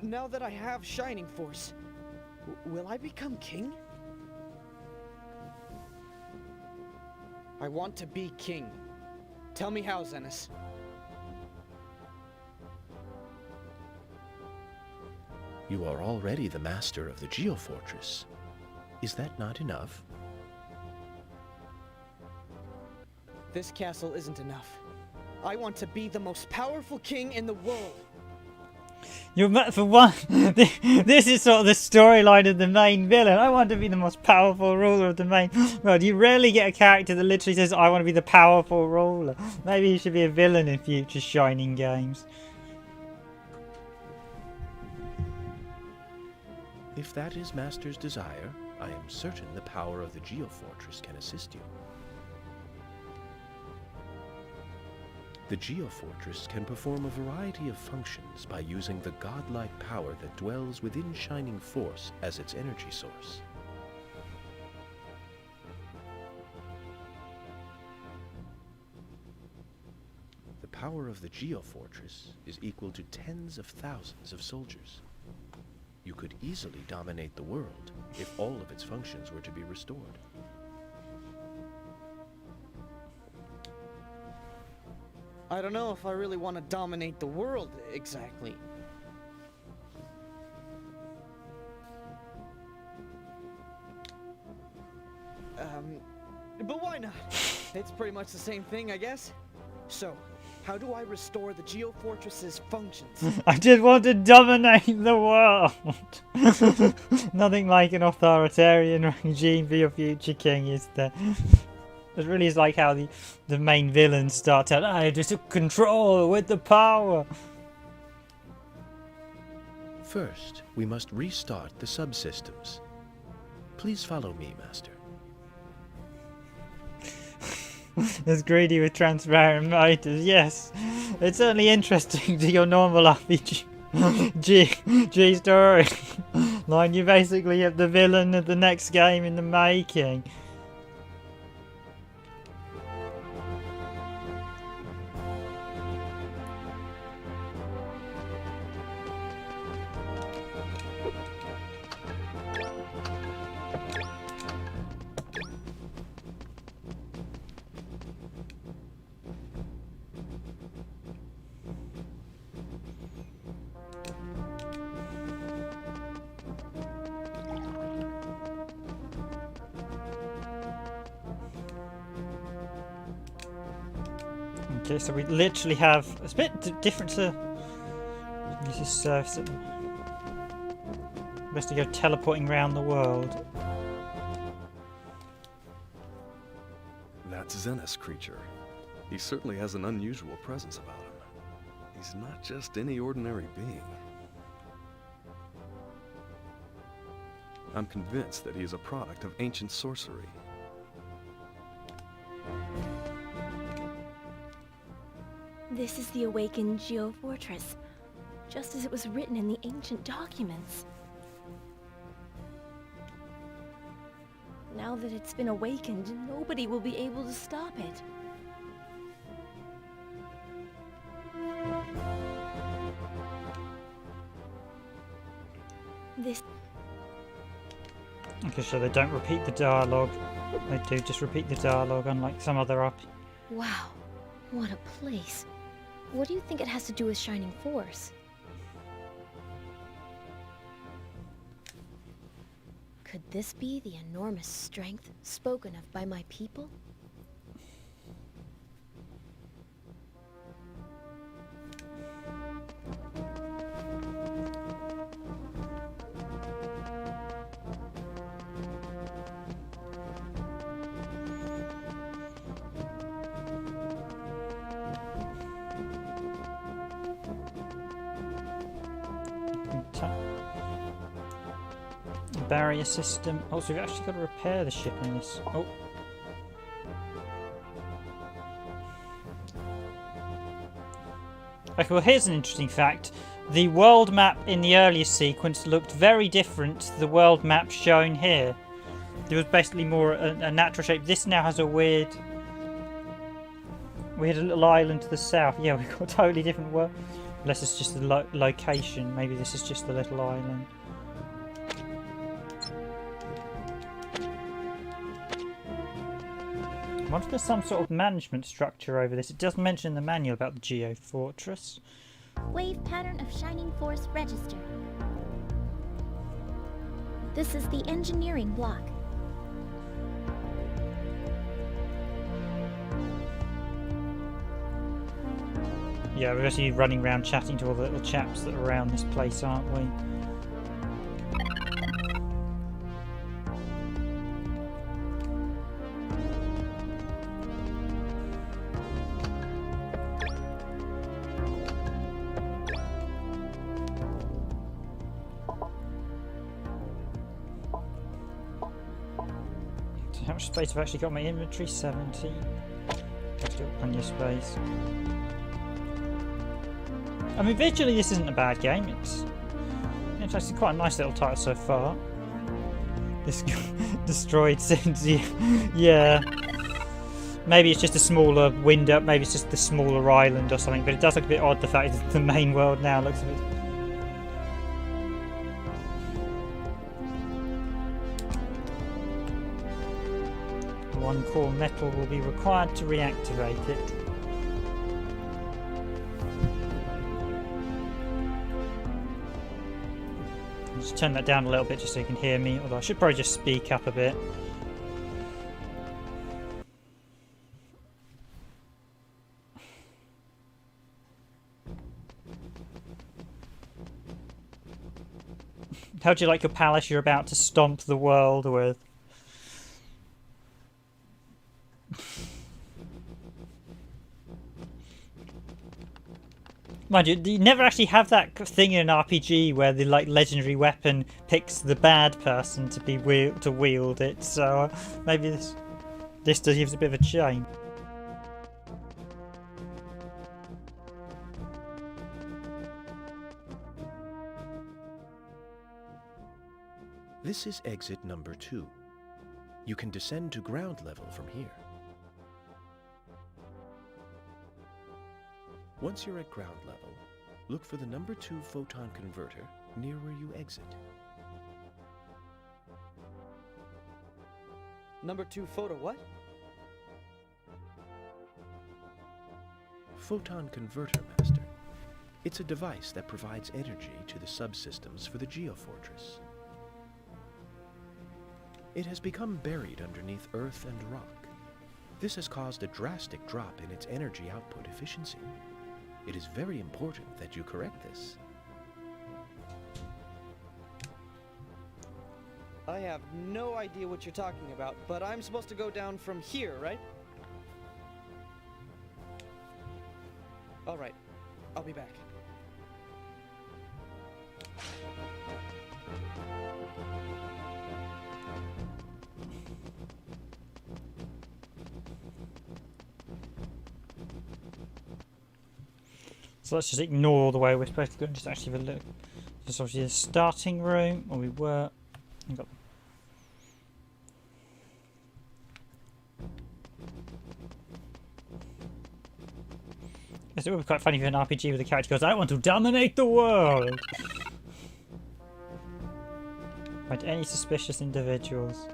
[SPEAKER 2] Now that I have Shining Force, will I become king? I want to be king. Tell me how, Zenith.
[SPEAKER 10] You are already the master of the Geofortress. Is that not enough?
[SPEAKER 2] This castle isn't enough. I want to be the most powerful king in the world.
[SPEAKER 5] For one, this is sort of the storyline of the main villain. I want to be the most powerful ruler of the main world. You rarely get a character that literally says, I want to be the powerful ruler. Maybe he should be a villain in future Shining games.
[SPEAKER 10] If that is Master's desire, I am certain the power of the Geofortress can assist you. The Geofortress can perform a variety of functions by using the godlike power that dwells within Shining Force as its energy source. The power of the Geofortress is equal to tens of thousands of soldiers. You could easily dominate the world if all of its functions were to be restored.
[SPEAKER 2] I don't know if I really want to dominate the world, exactly. But why not? It's pretty much the same thing, I guess. So, how do I restore the Geofortress's functions?
[SPEAKER 5] I just want to dominate the world. Nothing like an authoritarian regime for your future king, is there? It really is like how the main villain starts out, I just took control with the power.
[SPEAKER 10] First, we must restart the subsystems. Please follow me, Master.
[SPEAKER 5] As greedy with transparent motors, yes. It's certainly interesting to your normal RPG G story line. You basically have the villain of the next game in the making. Okay, so we literally have... It's a bit different to... Use this surface. Best to go teleporting around the world.
[SPEAKER 3] That's Zenith's creature. He certainly has an unusual presence about him. He's not just any ordinary being. I'm convinced that he is a product of ancient sorcery.
[SPEAKER 8] This is the awakened Geofortress, just as it was written in the ancient documents. Now that it's been awakened, nobody will be able to stop it. This...
[SPEAKER 5] Okay, so they don't repeat the dialogue. They do just repeat the dialogue, unlike some other RP.
[SPEAKER 4] Wow, what a place. What do you think it has to do with Shining Force? Could this be the enormous strength spoken of by my people?
[SPEAKER 5] barrier system. Oh, so we've actually got to repair the ship in this. Oh. Okay, well here's an interesting fact. The world map in the earlier sequence looked very different to the world map shown here. It was basically more a natural shape. This now has a weird little island to the south. Yeah, we've got a totally different world. Unless it's just the location. Maybe this is just the little island. I wonder if there's some sort of management structure over this. It does mention in the manual about the Geo Fortress.
[SPEAKER 7] Wave pattern of Shining Force register. This is the engineering block.
[SPEAKER 5] Yeah, we're actually running around chatting to all the little chaps that are around this place, aren't we? So how much space have I actually got in my inventory? 17. I've still got plenty of space. I mean, visually this isn't a bad game. It's actually quite a nice little title so far. This destroyed since yeah. Maybe it's just a smaller window. Maybe it's just the smaller island or something. But it does look a bit odd. The fact that the main world now looks a bit. One core metal will be required to reactivate it. Just turn that down a little bit just so you can hear me, although I should probably just speak up a bit. How do you like your palace you're about to stomp the world with? Mind you, you never actually have that thing in an RPG where the legendary weapon picks the bad person to wield it. So maybe this does give us a bit of a change.
[SPEAKER 10] This is exit number 2. You can descend to ground level from here. Once you're at ground level, look for the number 2 photon converter near where you exit.
[SPEAKER 2] Number 2 photo what?
[SPEAKER 10] Photon converter, Master. It's a device that provides energy to the subsystems for the Geofortress. It has become buried underneath earth and rock. This has caused a drastic drop in its energy output efficiency. It is very important that you correct this.
[SPEAKER 2] I have no idea what you're talking about, but I'm supposed to go down from here, right? Alright, I'll be back.
[SPEAKER 5] So let's just ignore the way we're supposed to go and just actually have a look. This is obviously the starting room, or we were. We've got it would be quite funny if an RPG with a character goes, I want to dominate the world! Find any suspicious individuals.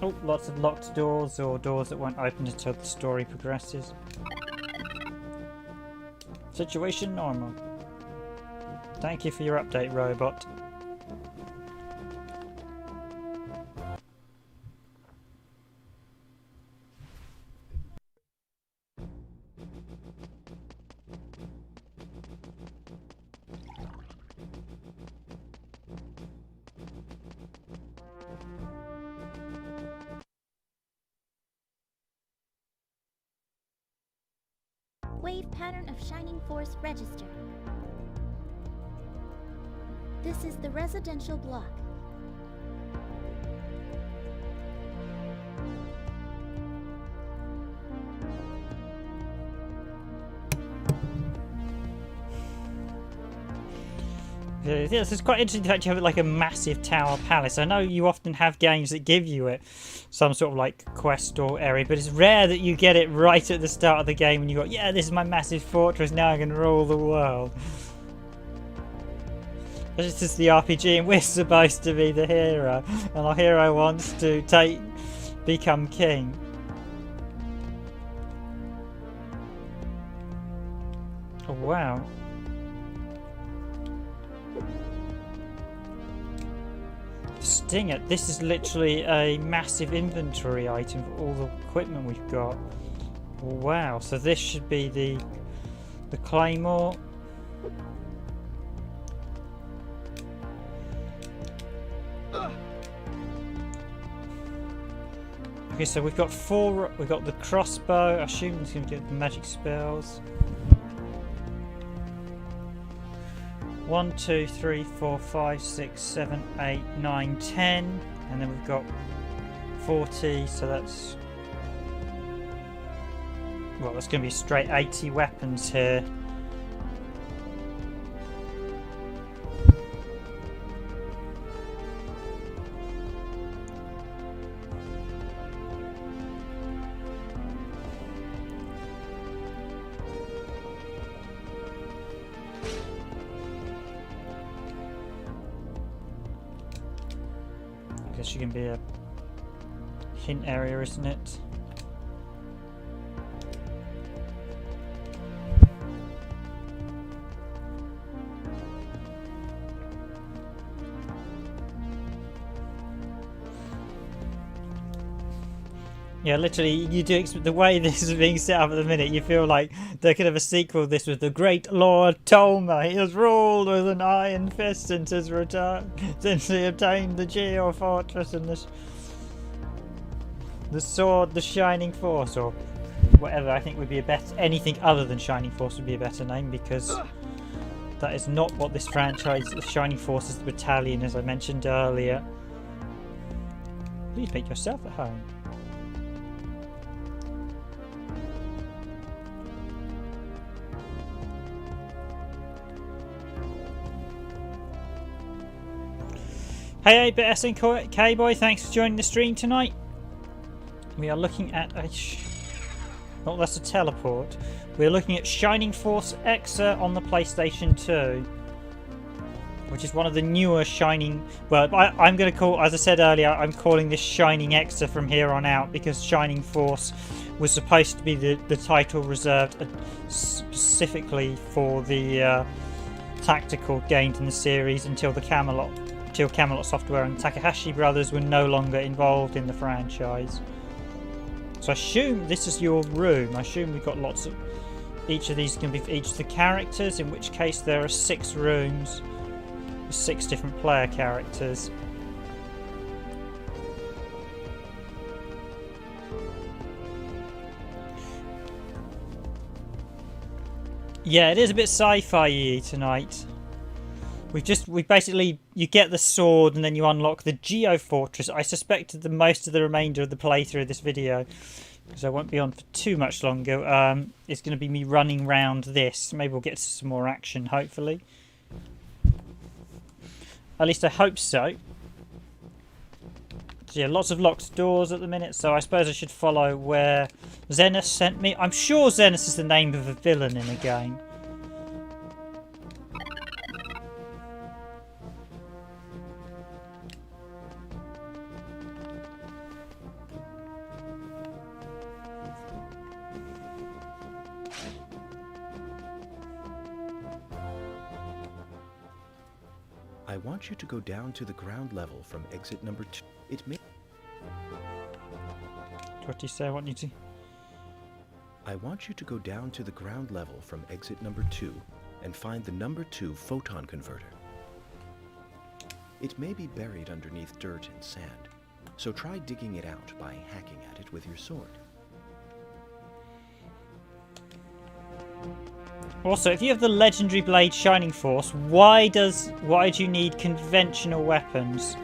[SPEAKER 5] Oh, lots of locked doors or doors that won't open until the story progresses. Situation normal. Thank you for your update, robot.
[SPEAKER 7] Wave pattern of Shining Force register. This is the residential block.
[SPEAKER 5] Yes, it's quite interesting the fact you have like a massive tower palace. I know you often have games that give you it, some sort of like quest or area, but it's rare that you get it right at the start of the game and you go, yeah, this is my massive fortress, now I can rule the world. This is the RPG and we're supposed to be the hero, and our hero wants to become king. Oh wow. Stinger, this is literally a massive inventory item for all the equipment we've got. Wow, so this should be the claymore. Okay, so we've got we've got the crossbow. I assume it's going to get the magic spells. 1, 2, 3, 4, 5, 6, 7, 8, 9, 10, and then we've got 40, so that's, well, that's going to be straight 80 weapons here. Guess you can be a hint area, isn't it? Yeah, literally, you do the way this is being set up at the minute, you feel like they could have a sequel. This was the great Lord Tolma. He has ruled with an iron fist since his return, since he obtained the Geo Fortress and the sword, the Shining Force, or whatever. I think would be a better, anything other than Shining Force would be a better name, because that is not what this franchise. The Shining Force is the battalion, as I mentioned earlier. Please make yourself at home. Hey, BitS and K-Boy, thanks for joining the stream tonight. We are looking at a... oh, that's a teleport. We're looking at Shining Force EXA on the PlayStation 2. Which is one of the newer Shining... well, I'm going to call... as I said earlier, I'm calling this Shining EXA from here on out, because Shining Force was supposed to be the title reserved specifically for the tactical gained in the series until Camelot Software and Takahashi Brothers were no longer involved in the franchise. So I assume this is your room. I assume we've got lots of... each of these can be for each of the characters, in which case there are 6 rooms with 6 different player characters. Yeah, it is a bit sci-fi-y tonight. We basically, you get the sword and then you unlock the Geo Fortress. I suspect the most of the remainder of the playthrough of this video, because I won't be on for too much longer, it's going to be me running around this. Maybe we'll get to some more action, hopefully. At least I hope so. So yeah, lots of locked doors at the minute, so I suppose I should follow where Xenos sent me. I'm sure Xenos is the name of a villain in a game.
[SPEAKER 10] I want you to go down to the ground level from exit number 2. It may...
[SPEAKER 5] What do you say? I want you to...
[SPEAKER 10] I want you to go down to the ground level from exit number 2 and find the number 2 photon converter. It may be buried underneath dirt and sand, so try digging it out by hacking at it with your sword.
[SPEAKER 5] Also, if you have the legendary blade Shining Force, why do you need conventional weapons?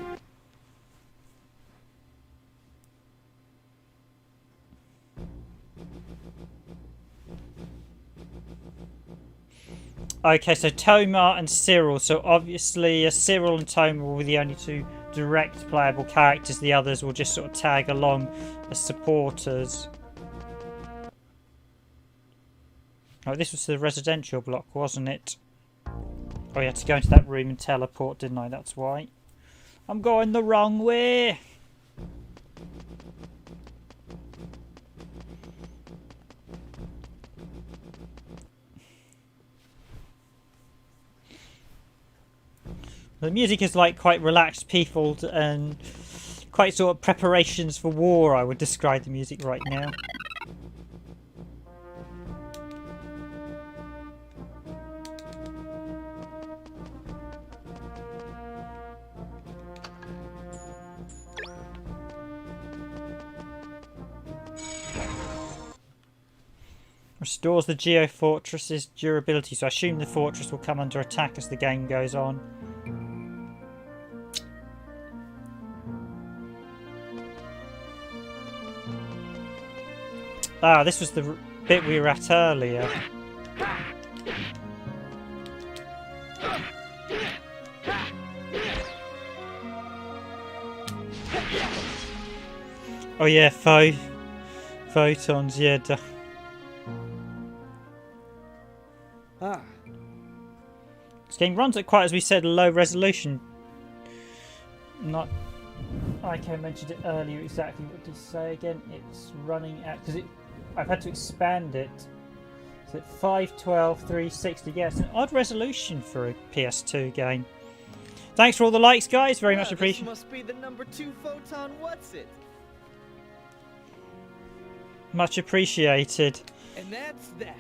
[SPEAKER 5] Okay, so Tomar and Cyril. So obviously Cyril and Tomar will be the only two direct playable characters. The others will just sort of tag along as supporters. Oh, this was the residential block, wasn't it? Oh, you had to go into that room and teleport, didn't I? That's why. I'm going the wrong way. The music is like quite relaxed, peaceful, and quite sort of preparations for war, I would describe the music right now. Restores the Geo Fortress's durability, so I assume the fortress will come under attack as the game goes on. Ah, this was the bit we were at earlier. Oh yeah, photons, yeah.
[SPEAKER 2] Ah.
[SPEAKER 5] This game runs at quite, as we said, low resolution. Not... IK mentioned it earlier, exactly what did he say again? It's running at... because I've had to expand it. So at 512, 360. Yeah, it's an odd resolution for a PS2 game. Thanks for all the likes, guys. Very much appreciated.
[SPEAKER 2] This must be the number 2 photon. What's it?
[SPEAKER 5] Much appreciated.
[SPEAKER 2] And that's that.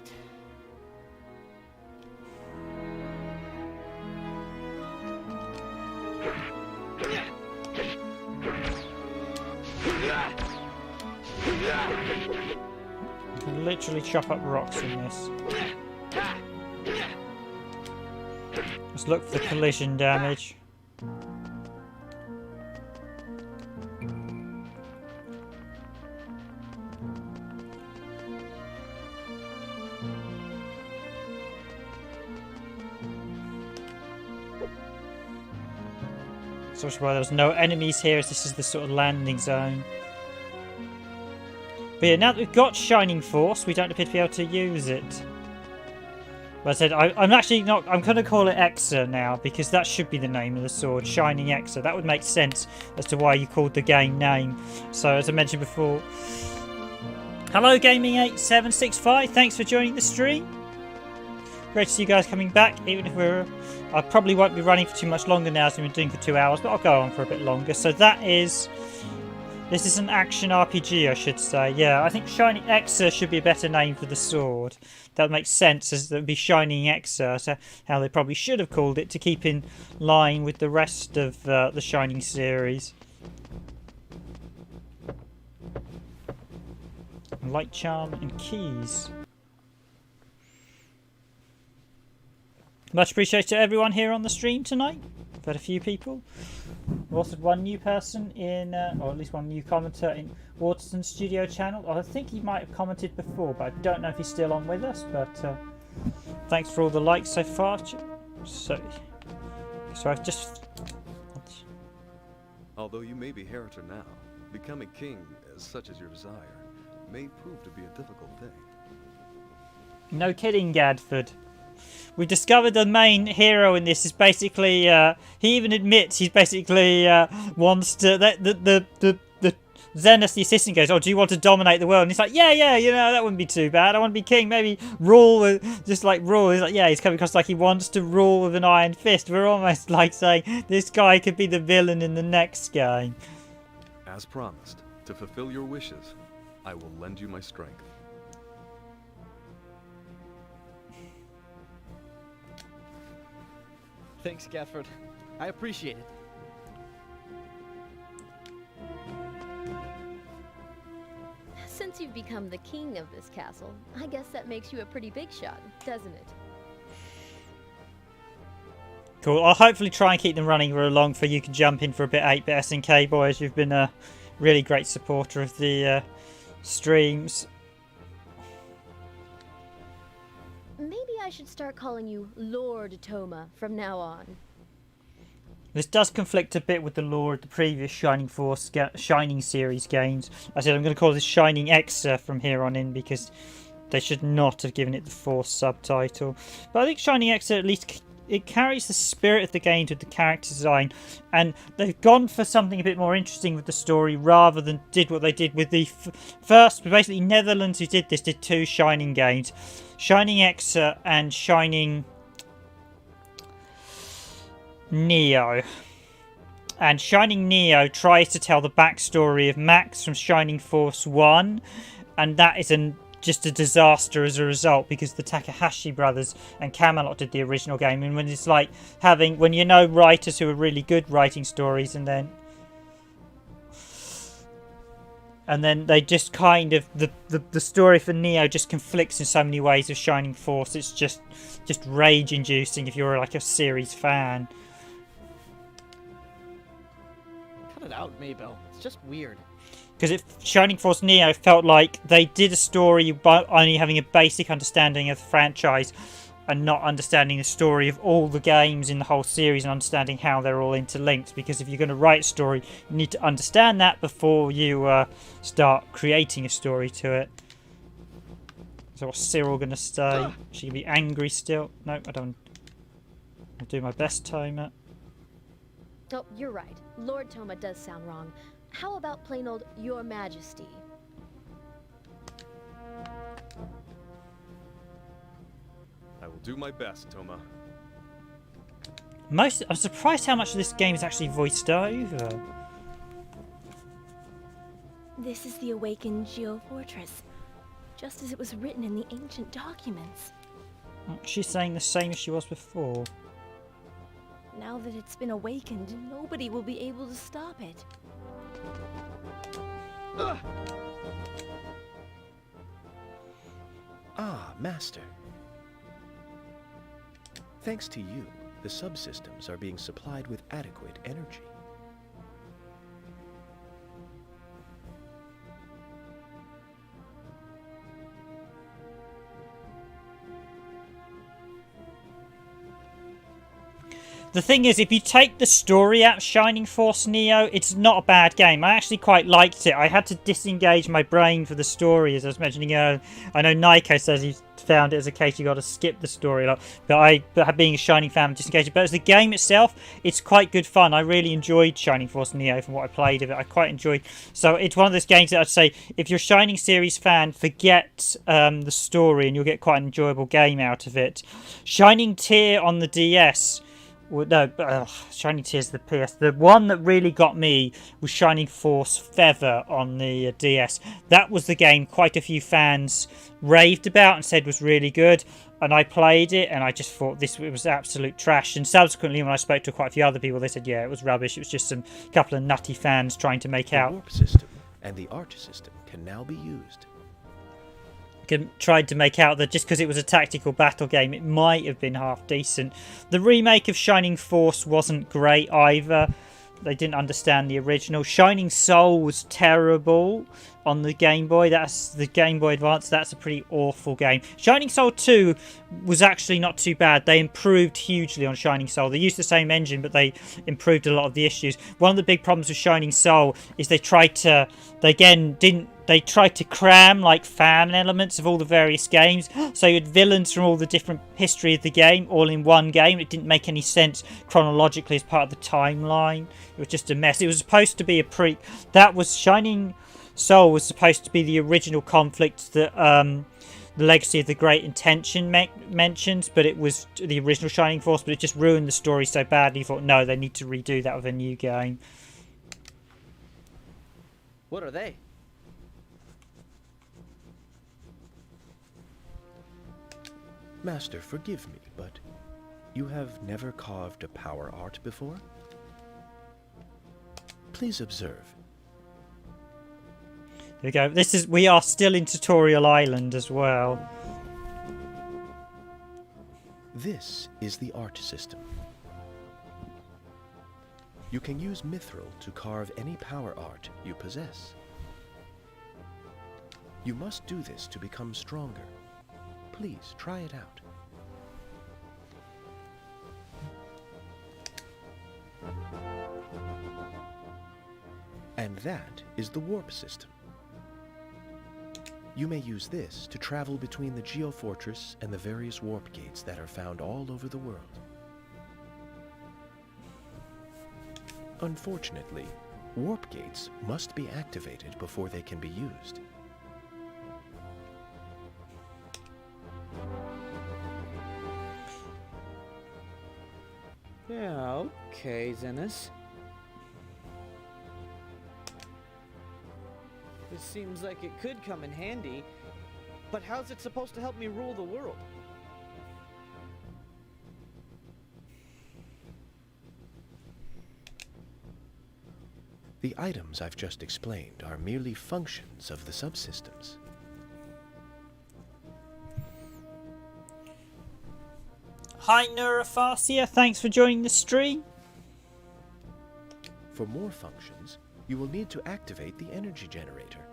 [SPEAKER 5] You can literally chop up rocks in this. Let's look for the collision damage. So that's why there's no enemies here, as this is the sort of landing zone. But yeah, now that we've got Shining Force, we don't appear to be able to use it. But I said, I'm actually not... I'm going to call it EXA now, because that should be the name of the sword, Shining EXA. That would make sense as to why you called the game name. So, as I mentioned before... Hello, Gaming8765. Thanks for joining the stream. Great to see you guys coming back, even if we're... I probably won't be running for too much longer now, as we've been doing for 2 hours, but I'll go on for a bit longer. So that is... This is an action RPG, I should say. Yeah, I think Shining EXA should be a better name for the sword. That makes sense, as it would be Shining EXA, so how they probably should have called it to keep in line with the rest of the Shining series. Light charm and keys. Much appreciated to everyone here on the stream tonight. We've had a few people. We've also had one new person in, or at least one new commenter in Waterston Studio channel. I think he might have commented before, but I don't know if he's still on with us. But thanks for all the likes so far. So I've just...
[SPEAKER 3] Although you may be Heritor now, becoming king, such as your desire, may prove to be a difficult thing.
[SPEAKER 5] No kidding, Gadford. We discovered the main hero in this is basically, he even admits he's basically wants to, the Zenith, the assistant, goes, oh, do you want to dominate the world? And he's like, yeah, you know, that wouldn't be too bad. I want to be king, maybe rule, just like rule. He's like, yeah, he's coming across like he wants to rule with an iron fist. We're almost like saying this guy could be the villain in the next game.
[SPEAKER 3] As promised, to fulfill your wishes, I will lend you my strength.
[SPEAKER 2] Thanks, Gafford. I appreciate it.
[SPEAKER 4] Since you've become the king of this castle, I guess that makes you a pretty big shot, doesn't it?
[SPEAKER 5] Cool. I'll hopefully try and keep them running for long so you can jump in for a bit 8-bit SNK, boys. You've been a really great supporter of the streams.
[SPEAKER 4] Maybe I should start calling you Lord Toma from now on.
[SPEAKER 5] This does conflict a bit with the lore of the previous Shining Force Shining series games. I said I'm going to call this Shining EXA from here on in because they should not have given it the Force subtitle. But I think Shining EXA at least it carries the spirit of the game with the character design, and they've gone for something a bit more interesting with the story rather than did what they did with the first. Basically, Netherlands who did this did 2 Shining games, Shining EXA and Shining Neo. And Shining Neo tries to tell the backstory of Max from Shining Force 1, and that is just a disaster as a result because the Takahashi brothers and Camelot did the original game, and when it's like when you know writers who are really good writing stories and then they just kind of the story for Neo just conflicts in so many ways with Shining Force. It's just rage inducing if you're like a series fan.
[SPEAKER 2] Cut it out, Maybell. It's just weird.
[SPEAKER 5] Because Shining Force Neo felt like they did a story by only having a basic understanding of the franchise and not understanding the story of all the games in the whole series and understanding how they're all interlinked. Because if you're going to write a story, you need to understand that before you start creating a story to it. So what's Cyril going to say? She can be angry still? No, I don't. I'll do my best, Toma.
[SPEAKER 4] Oh, you're right. Lord Toma does sound wrong. How about plain old Your Majesty?
[SPEAKER 3] I will do my best, Toma.
[SPEAKER 5] I'm surprised how much of this game is actually voiced over.
[SPEAKER 8] This is the awakened Geo Fortress, just as it was written in the ancient documents.
[SPEAKER 5] She's saying the same as she was before.
[SPEAKER 8] Now that it's been awakened, nobody will be able to stop it.
[SPEAKER 10] Ah, Master. Thanks to you, the subsystems are being supplied with adequate energy.
[SPEAKER 5] The thing is, if you take the story out of Shining Force Neo, it's not a bad game. I actually quite liked it. I had to disengage my brain for the story, as I was mentioning earlier. I know Nico says he found it as a case you got to skip the story a lot, but being a Shining fan, I'm disengaged. But as the game itself, it's quite good fun. I really enjoyed Shining Force Neo from what I played of it. I quite enjoyed. So it's one of those games that I'd say, if you're a Shining series fan, forget the story and you'll get quite an enjoyable game out of it. Shining Tear on the DS. Well, no, Shining Tears the PS. The one that really got me was Shining Force Feather on the DS. That was the game quite a few fans raved about and said was really good. And I played it and I just thought it was absolute trash. And subsequently, when I spoke to quite a few other people, they said, yeah, it was rubbish. It was just some couple of nutty fans trying to make out.
[SPEAKER 10] The warp system and the arch system can now be used.
[SPEAKER 5] Tried to make out that just because it was a tactical battle game, it might have been half decent. The remake of Shining Force wasn't great either. They didn't understand the original. Shining Soul was terrible on the Game Boy. That's the Game Boy Advance. That's a pretty awful game. Shining Soul 2 was actually not too bad. They improved hugely on Shining Soul. They used the same engine, but they improved a lot of the issues. One of the big problems with Shining Soul is they tried to cram like fan elements of all the various games. So you had villains from all the different history of the game all in one game. It didn't make any sense chronologically as part of the timeline. It was just a mess. It was supposed to be Shining Soul was supposed to be the original conflict that the Legacy of the Great Intention mentions, but it was the original Shining Force, but it just ruined the story so badly. You thought, no, they need to redo that with a new game.
[SPEAKER 2] What are they?
[SPEAKER 10] Master, forgive me, but you have never carved a power art before? Please observe.
[SPEAKER 5] There we go. We are still in Tutorial Island as well.
[SPEAKER 10] This is the arch system. You can use mithril to carve any power art you possess. You must do this to become stronger. Please try it out. And that is the warp system. You may use this to travel between the Geofortress and the various warp gates that are found all over the world. Unfortunately, warp gates must be activated before they can be used.
[SPEAKER 2] Yeah, okay, Zenis. This seems like it could come in handy, but how's it supposed to help me rule the world?
[SPEAKER 10] The items I've just explained are merely functions of the subsystems.
[SPEAKER 5] Hi Neurophasia, thanks for joining the stream.
[SPEAKER 10] For more functions, you will need to activate the energy generator.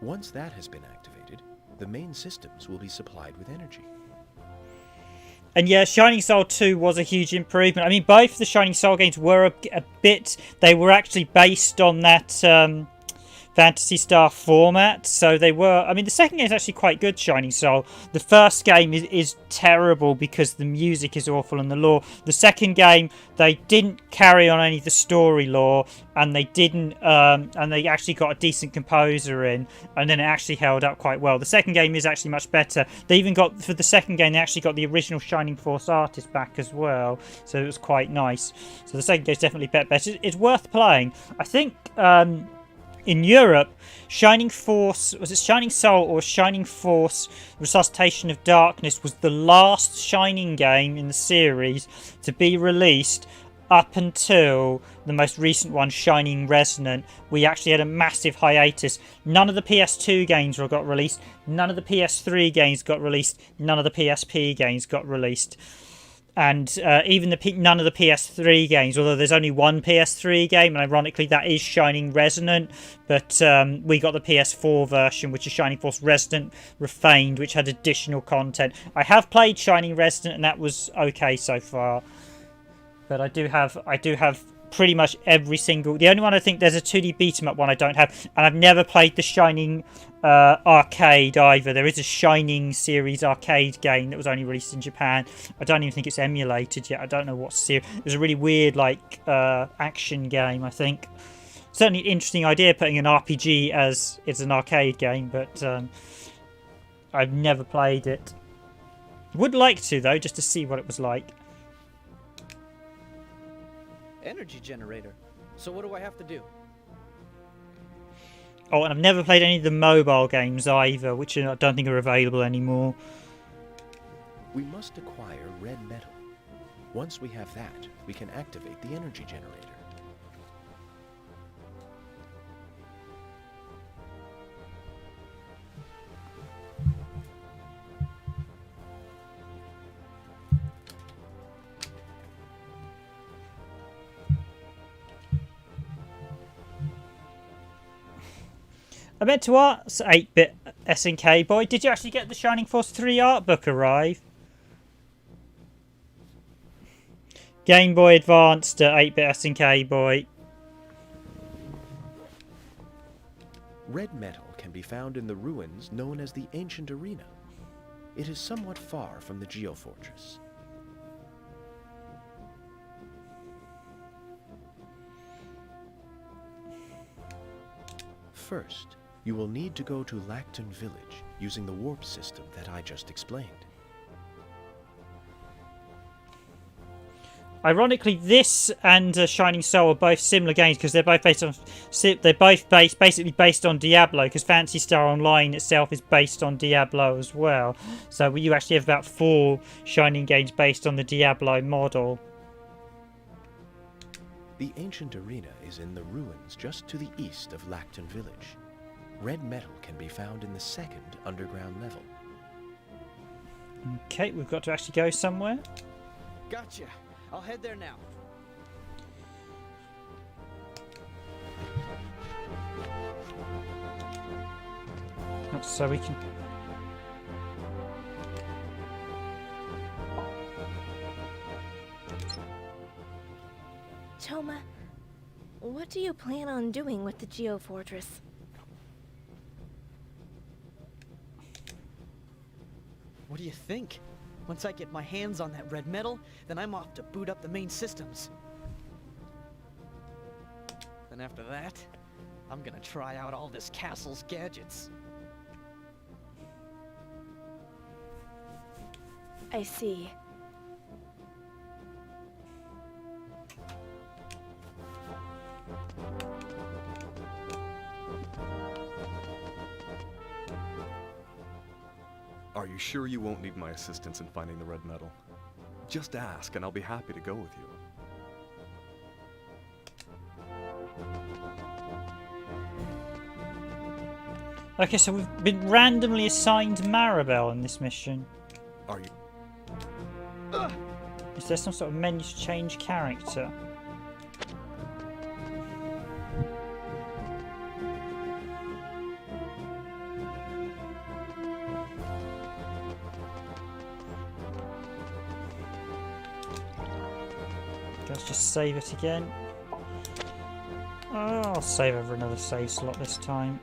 [SPEAKER 10] Once that has been activated, the main systems will be supplied with energy.
[SPEAKER 5] And yeah, Shining Soul 2 was a huge improvement. I mean, both the Shining Soul games were a bit... They were actually based on that Phantasy Star format. So they were... I mean, the second game is actually quite good, Shining Soul. The first game is terrible because the music is awful and the lore. The second game, they didn't carry on any of the story lore. And they didn't... and they actually got a decent composer in. And then it actually held up quite well. The second game is actually much better. They even got... For the second game, they actually got the original Shining Force artist back as well. So it was quite nice. So the second game is definitely better. It's worth playing. I think... in Europe, Shining Force, was it Shining Soul or Shining Force Resuscitation of Darkness was the last Shining game in the series to be released up until the most recent one, Shining Resonant. We actually had a massive hiatus. None of the PS2 games got released, none of the PS3 games got released, none of the PSP games got released. And even none of the PS3 games, although there's only one PS3 game, and ironically that is Shining Resonant, but we got the PS4 version, which is Shining Force Resonant Refined, which had additional content. I have played Shining Resonant, and that was okay so far. But I do have pretty much every single... The only one I think there's a 2D beat-em-up one I don't have, and I've never played the Shining arcade either. There is a Shining series arcade game that was only released in Japan. I don't even think it's emulated yet. I don't know what series. It was a really weird action game, I think. Certainly an interesting idea putting an RPG as it's an arcade game, but I've never played it. Would like to though, just to see what it was like.
[SPEAKER 2] Energy generator. So what do I have to do?
[SPEAKER 5] Oh, and I've never played any of the mobile games either, which I don't think are available anymore.
[SPEAKER 10] We must acquire red metal. Once we have that, we can activate the energy generator.
[SPEAKER 5] I meant to ask 8-bit SNK boy, did you actually get the Shining Force 3 art book arrive? Game Boy Advanced 8-bit SNK boy.
[SPEAKER 10] Red metal can be found in the ruins known as the Ancient Arena. It is somewhat far from the Geofortress. First, you will need to go to Lacton Village using the warp system that I just explained.
[SPEAKER 5] Ironically, this and Shining Soul are both similar games because they're both basically based on Diablo, because Phantasy Star Online itself is based on Diablo as well. So you actually have about 4 Shining games based on the Diablo model.
[SPEAKER 10] The Ancient Arena is in the ruins just to the east of Lacton Village. Red metal can be found in the second underground level.
[SPEAKER 5] Okay, we've got to actually go somewhere.
[SPEAKER 2] Gotcha. I'll head there now.
[SPEAKER 5] so we can...
[SPEAKER 8] Toma, what do you plan on doing with the Geo Fortress?
[SPEAKER 2] What do you think? Once I get my hands on that red metal, then I'm off to boot up the main systems. Then after that, I'm gonna try out all this castle's gadgets.
[SPEAKER 8] I see.
[SPEAKER 3] Are you sure you won't need my assistance in finding the red metal? Just ask, and I'll be happy to go with you.
[SPEAKER 5] Okay, so we've been randomly assigned Maribel in this mission.
[SPEAKER 3] Are you...
[SPEAKER 5] Is there some sort of menu to change character? Let's just save it again. Oh, I'll save over another save slot this time.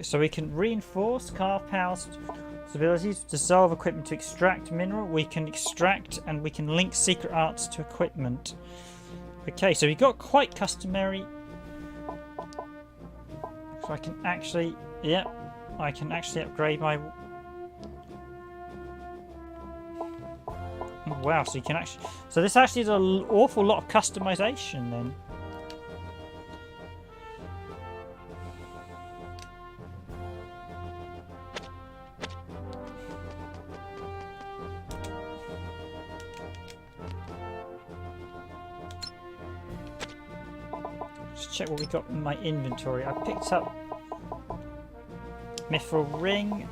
[SPEAKER 5] So we can reinforce carve powers abilities, dissolve equipment to extract mineral. We can extract and we can link secret arts to equipment. Okay, so we got quite customary. So I can actually, yeah, I can actually upgrade my. Oh, wow, so you can actually. So this actually is an awful lot of customization then. Check what we got in my inventory. I picked up mithril ring,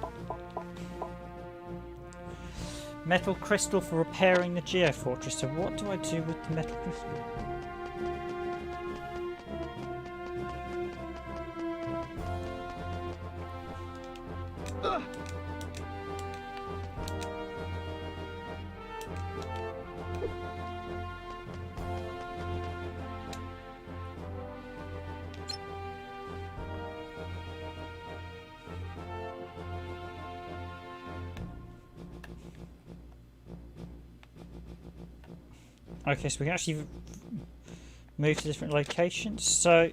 [SPEAKER 5] metal crystal for repairing the Geo Fortress. So what do I do with the metal crystal? Okay, so we can actually move to different locations. So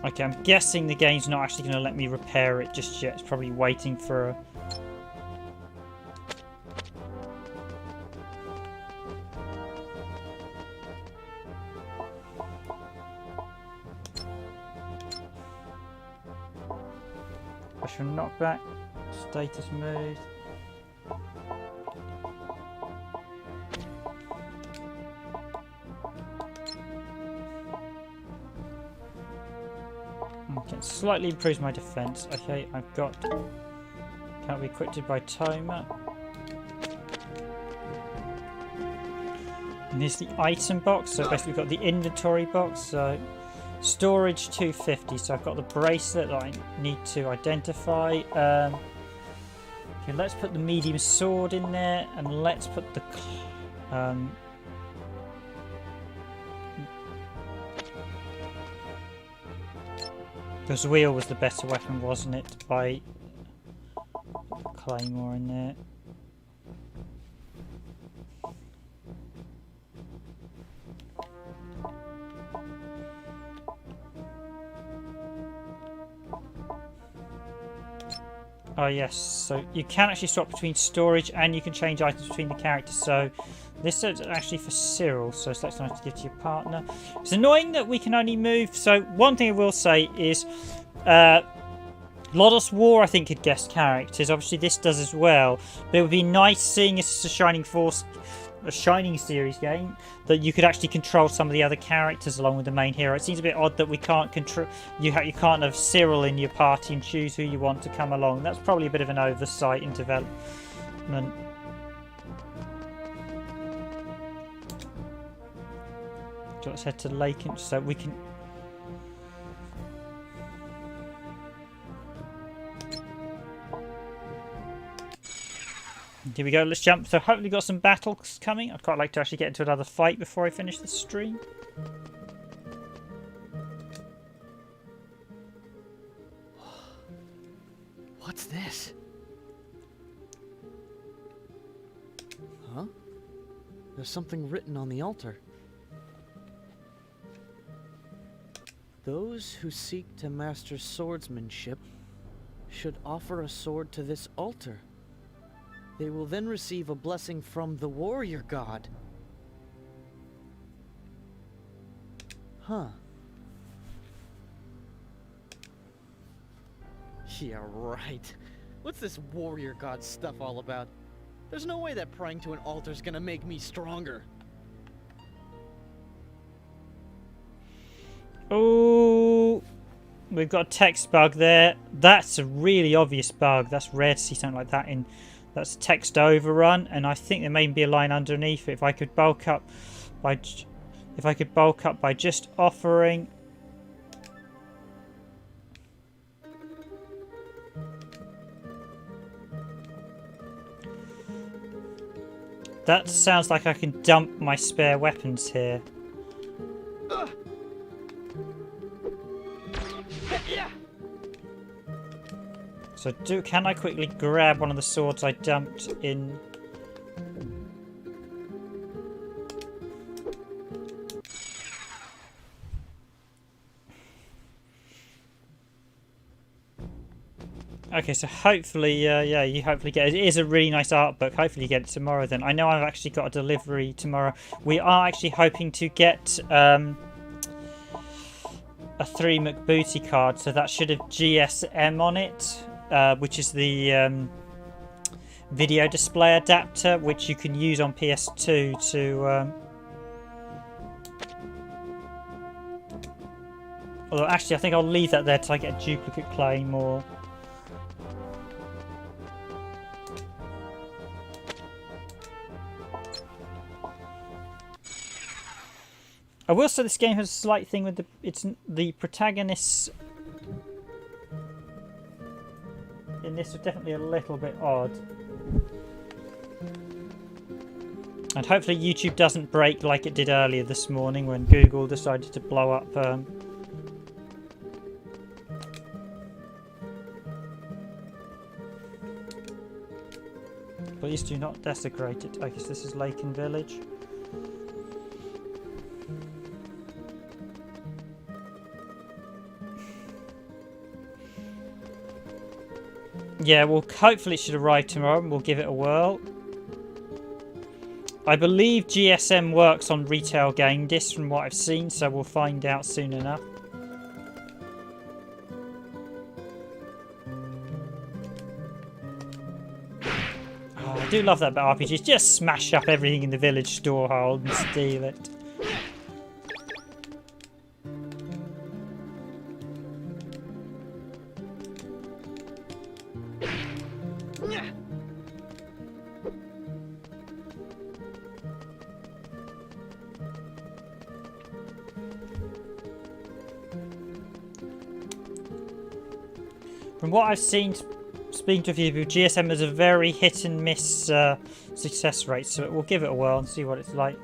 [SPEAKER 5] okay, I'm guessing the game's not actually going to let me repair it just yet. It's probably waiting for a... Special knockback, status move. Okay, it slightly improves my defense. Okay, I've got. Can't be equipped by Toma. And here's the item box. So basically, we've got the inventory box. So. Storage 250, so I've got the bracelet that I need to identify. Okay, let's put the medium sword in there, and let's put the because wheel was the better weapon, wasn't it? By claymore in there. Oh yes, so you can actually swap between storage and you can change items between the characters. So this is actually for Cyril, so select something to give to your partner. It's annoying that we can only move. So one thing I will say is Lodos War, I think, could guest characters. Obviously, this does as well. But it would be nice seeing as it's a Shining Force, a Shining series game, that you could actually control some of the other characters along with the main hero. It seems a bit odd that we can't control. You can't have Cyril in your party and choose who you want to come along. That's probably a bit of an oversight in development. So let's head to Lake so we can. Here we go, let's jump. So hopefully got some battles coming. I'd quite like to actually get into another fight before I finish the stream.
[SPEAKER 2] What's this? Huh? There's something written on the altar. Those who seek to master swordsmanship should offer a sword to this altar. They will then receive a blessing from the warrior god. Huh. Yeah, right. What's this warrior god stuff all about? There's no way that praying to an altar's gonna make me stronger.
[SPEAKER 5] Oh, we've got a text bug there. That's a really obvious bug. That's rare to see something like that in. That's text overrun, and I think there may be a line underneath it. If I could bulk up by just offering. That sounds like I can dump my spare weapons here. So can I quickly grab one of the swords I dumped in? Okay, so hopefully, yeah, you hopefully get it. It is a really nice art book. Hopefully you get it tomorrow then. I know I've actually got a delivery tomorrow. We are actually hoping to get a 3 McBooty card, so that should have GSM on it. Which is the video display adapter, which you can use on PS2 to. Although actually, I think I'll leave that there till I get a duplicate claim or. I will say this game has a slight thing with the protagonists. In this are definitely a little bit odd. And hopefully YouTube doesn't break like it did earlier this morning when Google decided to blow up Please do not desecrate it. I guess this is Laken Village. Yeah, well, hopefully it should arrive tomorrow and we'll give it a whirl. I believe GSM works on retail game discs from what I've seen, so we'll find out soon enough. Oh, I do love that about RPGs. Just smash up everything in the village storehold and steal it. From what I've seen, speaking to a few people, GSM has a very hit and miss success rate, so we'll give it a whirl and see what it's like.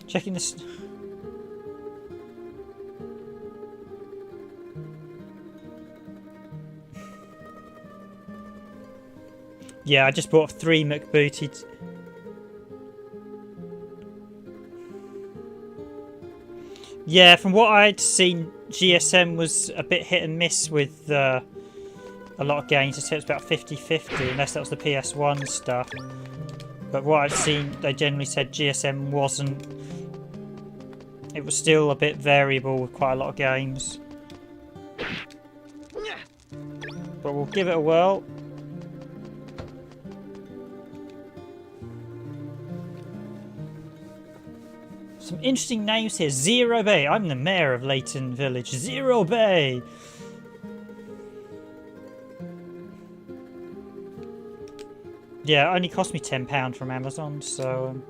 [SPEAKER 5] Checking this. Yeah, I just bought 3 McBooty. Yeah, from what I'd seen, GSM was a bit hit and miss with a lot of games. I'd say it's about 50-50, unless that was the PS1 stuff. But what I've seen, they generally said GSM wasn't it was still a bit variable with quite a lot of games. But we'll give it a whirl. Some interesting names here. Zero Bay. I'm the mayor of Leighton Village. Zero Bay. Yeah, it only cost me £10 from Amazon, so...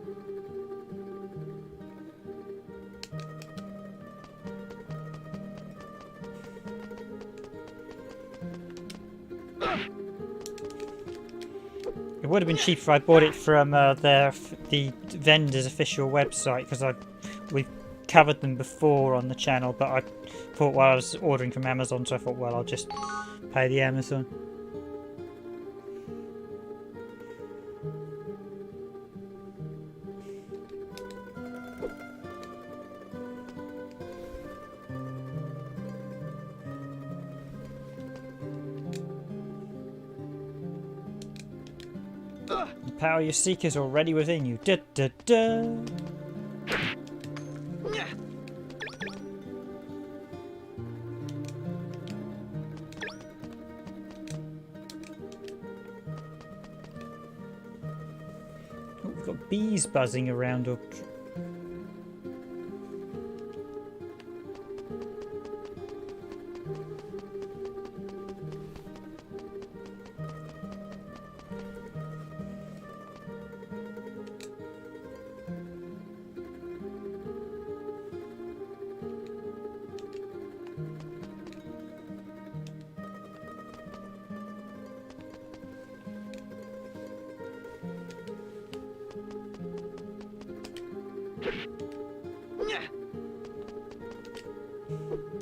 [SPEAKER 5] It would have been cheaper if I bought it from the vendor's official website, because we've covered them before on the channel, but I thought while I was ordering from Amazon, so I thought, well, I'll just pay the Amazon. The power you seek is already within you. Da, da, da. Oh, we've got bees buzzing around.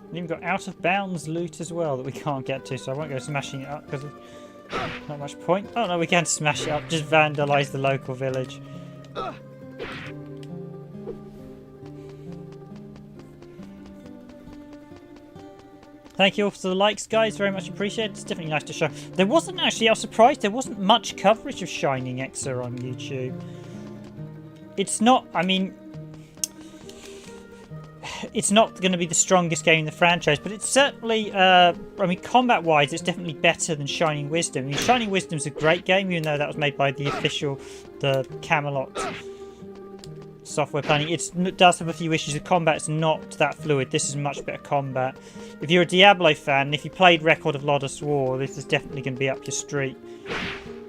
[SPEAKER 5] And even got out of bounds loot as well that we can't get to, so I won't go smashing it up because not much point. Oh no, we can smash it up, just vandalise the local village. Thank you all for the likes, guys. Very much appreciated. It's definitely nice to show. There wasn't actually, I was surprised, there wasn't much coverage of Shining EXA on YouTube. It's not, I mean, it's not going to be the strongest game in the franchise, but it's certainly, I mean, combat-wise, it's definitely better than Shining Wisdom. I mean, Shining Wisdom's a great game, even though that was made by the official, the Camelot software planning. It does have a few issues. The combat's not that fluid. This is much better combat. If you're a Diablo fan, and if you played Record of Lodoss War, this is definitely going to be up your street.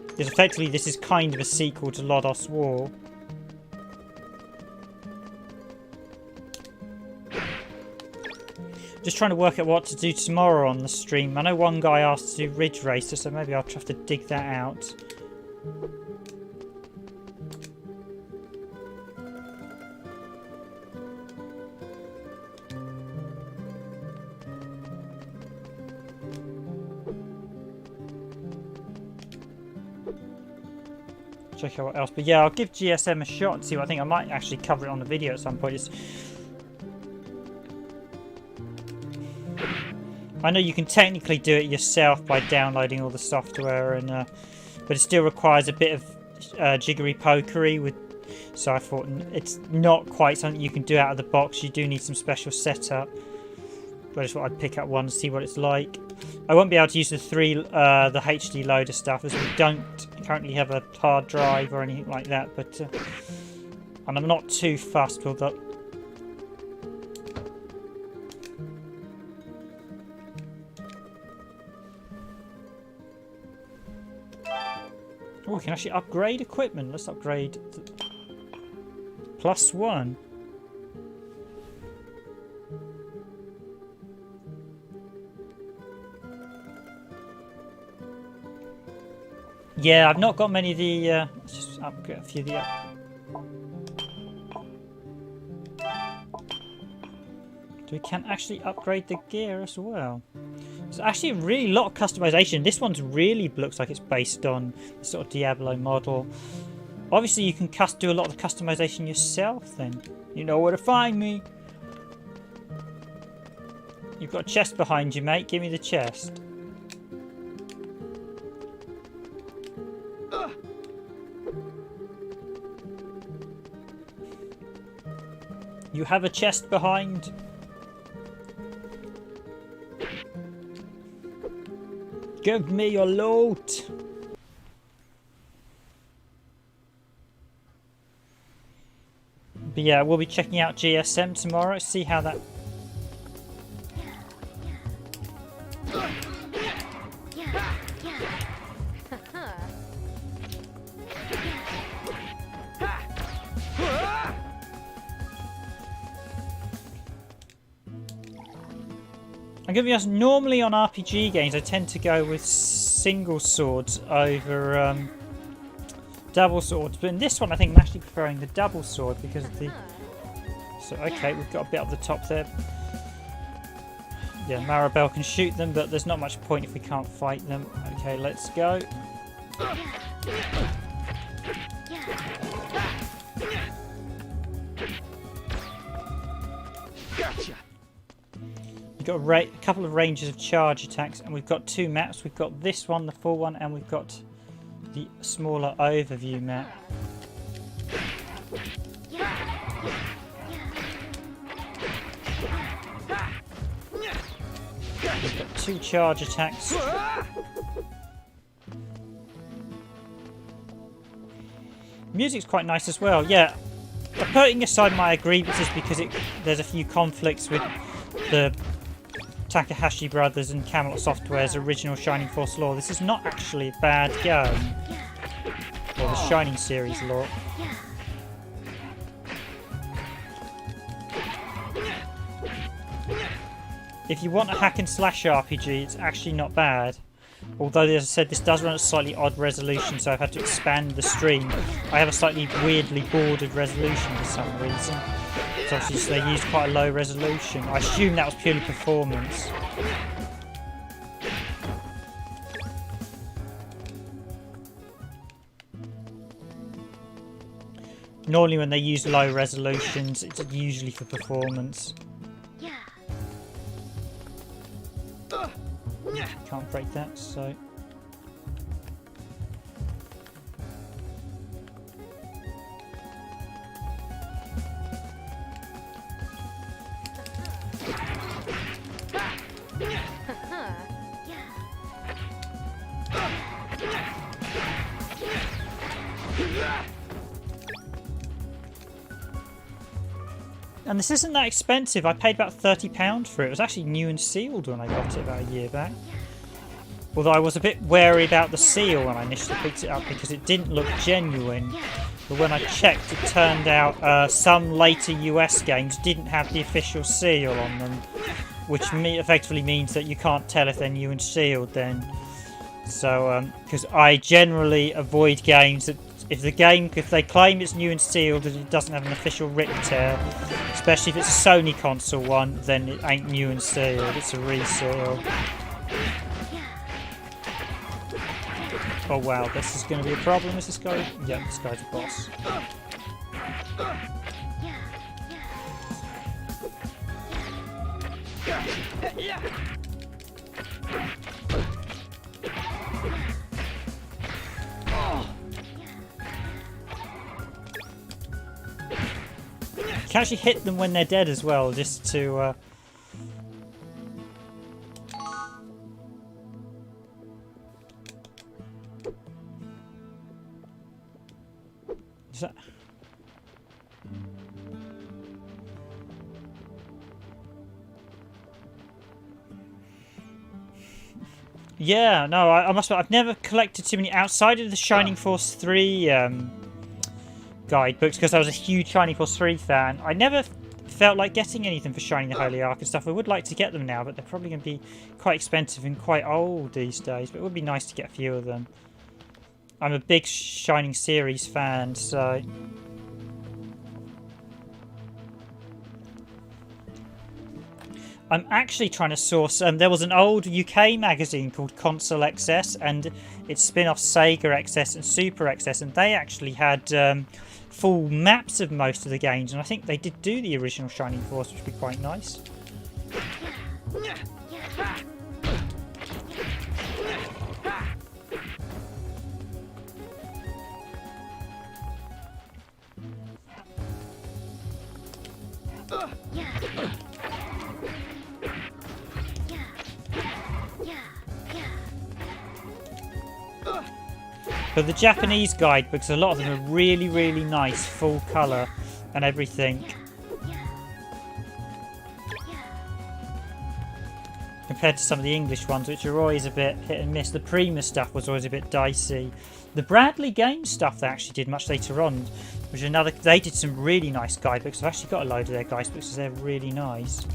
[SPEAKER 5] Because effectively, this is kind of a sequel to Lodoss War. Just trying to work out what to do tomorrow on the stream. I know one guy asked to do Ridge Racer, so maybe I'll try to dig that out. Check out what else. But yeah, I'll give GSM a shot and see what I think. I might actually cover it on the video at some point. I know you can technically do it yourself by downloading all the software, and but it still requires a bit of jiggery pokery with. So I thought it's not quite something you can do out of the box. You do need some special setup. But I just thought I'd pick up one to see what it's like. I won't be able to use the HD loader stuff, as we don't currently have a hard drive or anything like that. But and I'm not too fussed with that. Oh, we can actually upgrade equipment. Let's upgrade +1. Yeah, I've not got many of the. Let's just upgrade a few of the. We can actually upgrade the gear as well. There's actually really a lot of customization. This one's really looks like it's based on the sort of Diablo model. Obviously, you can do a lot of the customization yourself. Then you know where to find me. You've got a chest behind you, mate. Give me the chest. You have a chest behind. Give me your loot. But yeah, we'll be checking out GSM tomorrow. See how that. I'm giving us normally on RPG games I tend to go with single swords over double swords, but in this one I think I'm actually preferring the double sword because of the. So okay, we've got a bit up the top there. Yeah, Maribel can shoot them, but there's not much point if we can't fight them. Okay, let's go.
[SPEAKER 1] Gotcha.
[SPEAKER 5] We've got a couple of ranges of charge attacks, and we've got two maps. We've got this one, the full one, and we've got the smaller overview map. We've got two charge attacks. Music's quite nice as well, yeah. Putting aside my grievances because there's a few conflicts with the Takahashi Brothers and Camelot Software's original Shining Force lore, this is not actually a bad game. Or the Shining series lore. If you want a hack and slash RPG, it's actually not bad. Although, as I said, this does run at a slightly odd resolution, so I've had to expand the stream. I have a slightly weirdly bordered resolution for some reason. So obviously they used quite a low resolution. I assume that was purely performance. Normally when they use low resolutions, it's usually for performance. Can't break that, so... And this isn't that expensive. I paid about £30 for it. It was actually new and sealed when I got it about a year back. Although I was a bit wary about the seal when I initially picked it up because it didn't look genuine. But when I checked, it turned out some later US games didn't have the official seal on them, which effectively means that you can't tell if they're new and sealed then. So, because I generally avoid games that if they claim it's new and sealed and it doesn't have an official rip tear, especially if it's a Sony console one, then it ain't new and sealed, it's a reseal. Oh wow, this is going to be a problem, is this guy? Yeah, this guy's a boss. You can actually hit them when they're dead as well, just to... Is that... Yeah, no, I must admit, I've never collected too many outside of the Shining Force 3 guidebooks because I was a huge Shining Force 3 fan. I never felt like getting anything for Shining the Holy Ark and stuff. I would like to get them now, but they're probably going to be quite expensive and quite old these days. But it would be nice to get a few of them. I'm a big Shining series fan, so... I'm actually trying to source... there was an old UK magazine called Console XS and its spin-off Sega XS and Super XS, and they actually had full maps of most of the games, and I think they did do the original Shining Force, which would be quite nice. But the Japanese guidebooks, a lot of them are really, really nice, full colour and everything. Compared to some of the English ones, which are always a bit hit and miss. The Prima stuff was always a bit dicey. The Bradley Games stuff they actually did much later on, which is another. They did some really nice guidebooks. I've actually got a load of their guidebooks because they're really nice.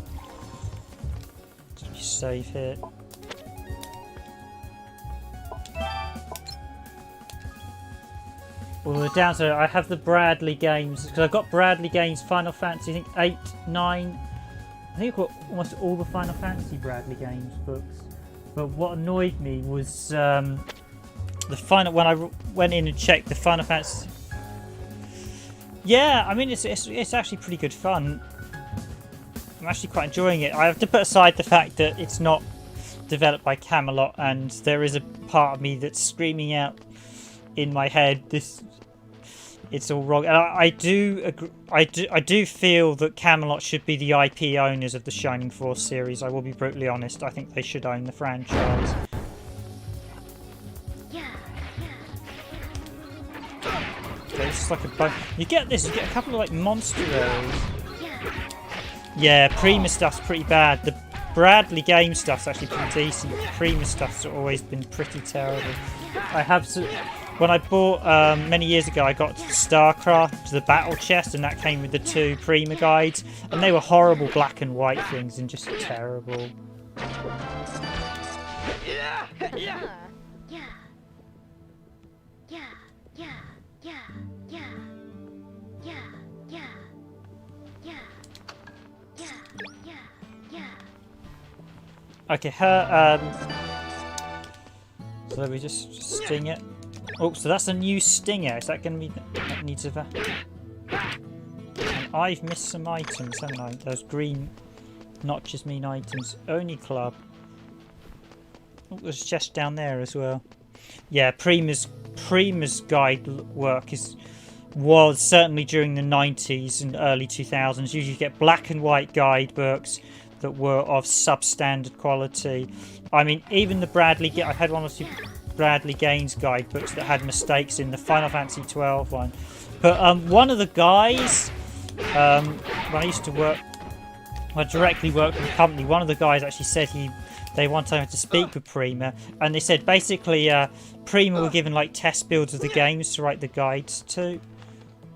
[SPEAKER 5] Let me save here. Well, the downside, I have the Bradley Games because I've got Bradley Games Final Fantasy. I think 8, 9. I think I've got almost all the Final Fantasy Bradley Games books. But what annoyed me was the final when I went in and checked the Final Fantasy. Yeah, I mean it's actually pretty good fun. I'm actually quite enjoying it. I have to put aside the fact that it's not developed by Camelot, and there is a part of me that's screaming out in my head, it's all wrong. And I do agree, I do feel that Camelot should be the IP owners of the Shining Force series. I will be brutally honest. I think they should own the franchise. Okay, it's like a you get a couple of like monster areas. Yeah, Prima stuff's pretty bad. The Bradley Game stuff's actually pretty decent. The Prima stuff's always been pretty terrible. I have when I bought many years ago, I got StarCraft, the battle chest, and that came with the 2 Prima guides, and they were horrible black and white things and just terrible. Okay, her so let me just sting it. Oh, so that's a new stinger. Is that going to be... That needs a... And I've missed some items, haven't I? Those green notches mean items. Only club. Oh, there's a chest down there as well. Yeah, Prima's guide work was certainly during the 90s and early 2000s. Usually you get black and white guidebooks that were of substandard quality. I mean, even the Bradley... I had one or two Bradley Gaines guidebooks that had mistakes in the Final Fantasy 12 one. But one of the guys, when I used to work... I directly worked with the company, one of the guys actually said they one time had to speak with Prima, and they said basically Prima were given like test builds of the games to write the guides to.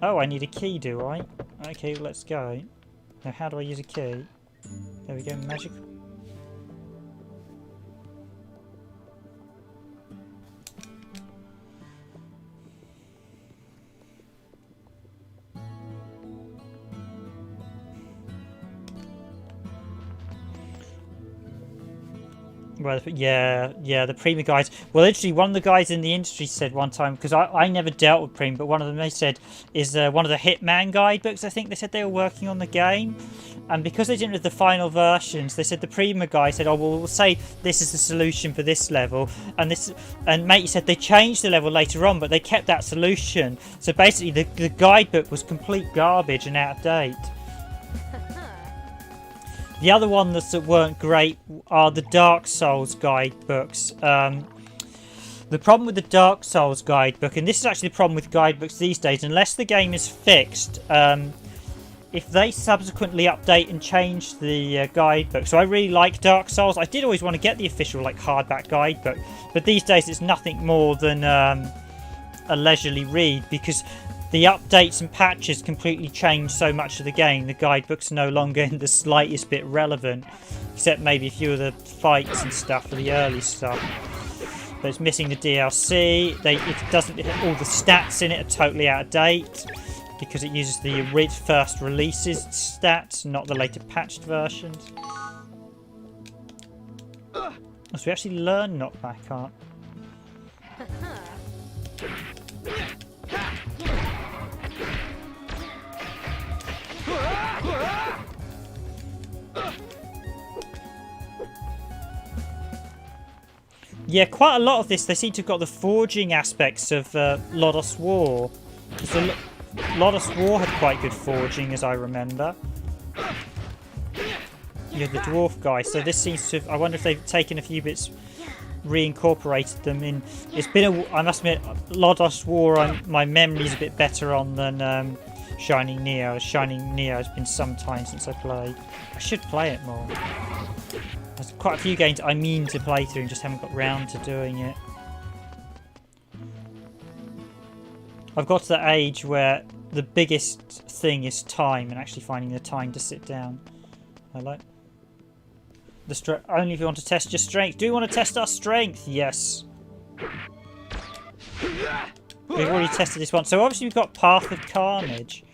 [SPEAKER 5] Oh, I need a key, do I? Okay, let's go. Now, how do I use a key? There we go, magic. Well, yeah, the Prima guys. Well, literally, one of the guys in the industry said one time, because I never dealt with Prima, but one of them they said is one of the Hitman guidebooks. I think they said they were working on the game, and because they didn't have the final versions, they said the Prima guy said, "Oh, well, we'll say this is the solution for this level," and Matey said they changed the level later on, but they kept that solution. So basically, the guidebook was complete garbage and out of date. The other one that weren't great are the Dark Souls guidebooks. The problem with the Dark Souls guidebook, and this is actually the problem with guidebooks these days, unless the game is fixed, if they subsequently update and change the guidebook. So I really like Dark Souls. I did always want to get the official like hardback guidebook, but these days it's nothing more than a leisurely read, because the updates and patches completely change so much of the game. The guidebook's no longer in the slightest bit relevant, except maybe a few of the fights and stuff for the early stuff. But it's missing the DLC. It doesn't. All the stats in it are totally out of date because it uses the first releases stats, not the later patched versions. So we actually learn knockback art. Yeah, quite a lot of this, they seem to have got the forging aspects of Lodos War. Lodos War had quite good forging, as I remember. You're the dwarf guy, so this seems to have, I wonder if they've taken a few bits, reincorporated them in. It's been I must admit, Lodos War, my memory's a bit better on than Shining Neo. Shining Neo has been some time since I played. I should play it more. There's quite a few games I mean to play through and just haven't got round to doing it. I've got to that age where the biggest thing is time and actually finding the time to sit down. Hello? Only if you want to test your strength. Do you want to test our strength? Yes. We've already tested this one. So obviously we've got Path of Carnage.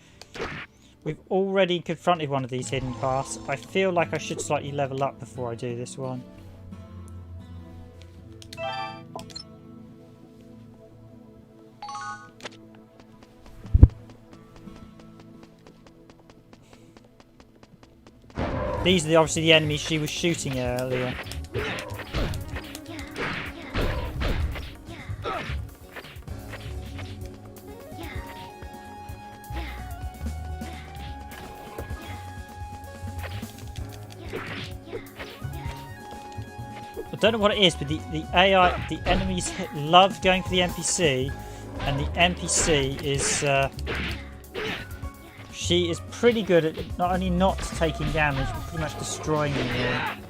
[SPEAKER 5] We've already confronted one of these hidden paths. I feel like I should slightly level up before I do this one. These are obviously the enemies she was shooting earlier. I don't know what it is, but the AI, the enemies love going for the NPC, and the NPC is she is pretty good at not only not taking damage, but pretty much destroying them all.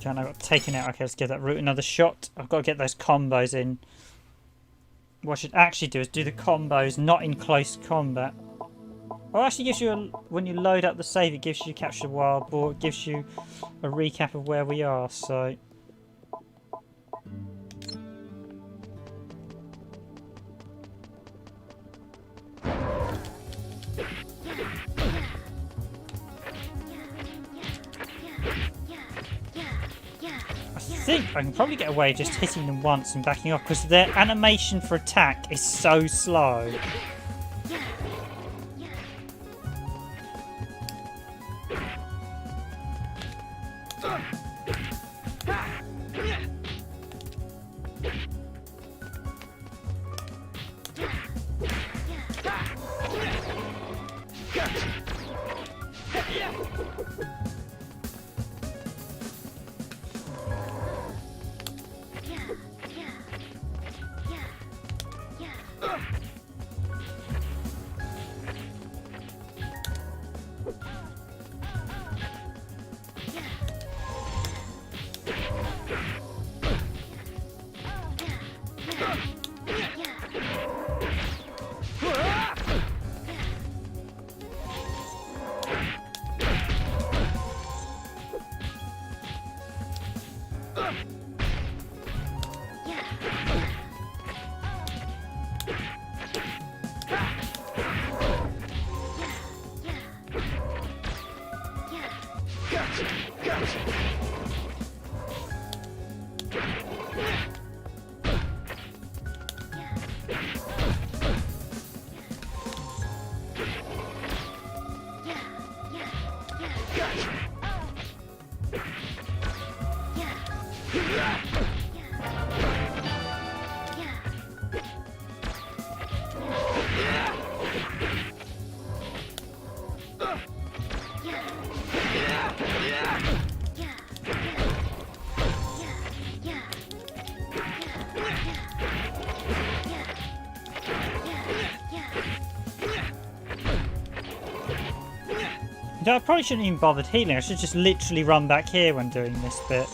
[SPEAKER 5] I got taken out. Okay, let's give that route another shot. I've got to get those combos in. What I should actually do is do the combos not in close combat. Oh, it actually gives you when you load up the save, it gives you capture wild boar. It gives you a recap of where we are. So. I think I can probably get away just hitting them once and backing off because their animation for attack is so slow. I probably shouldn't even bothered healing. I should just literally run back here when doing this bit.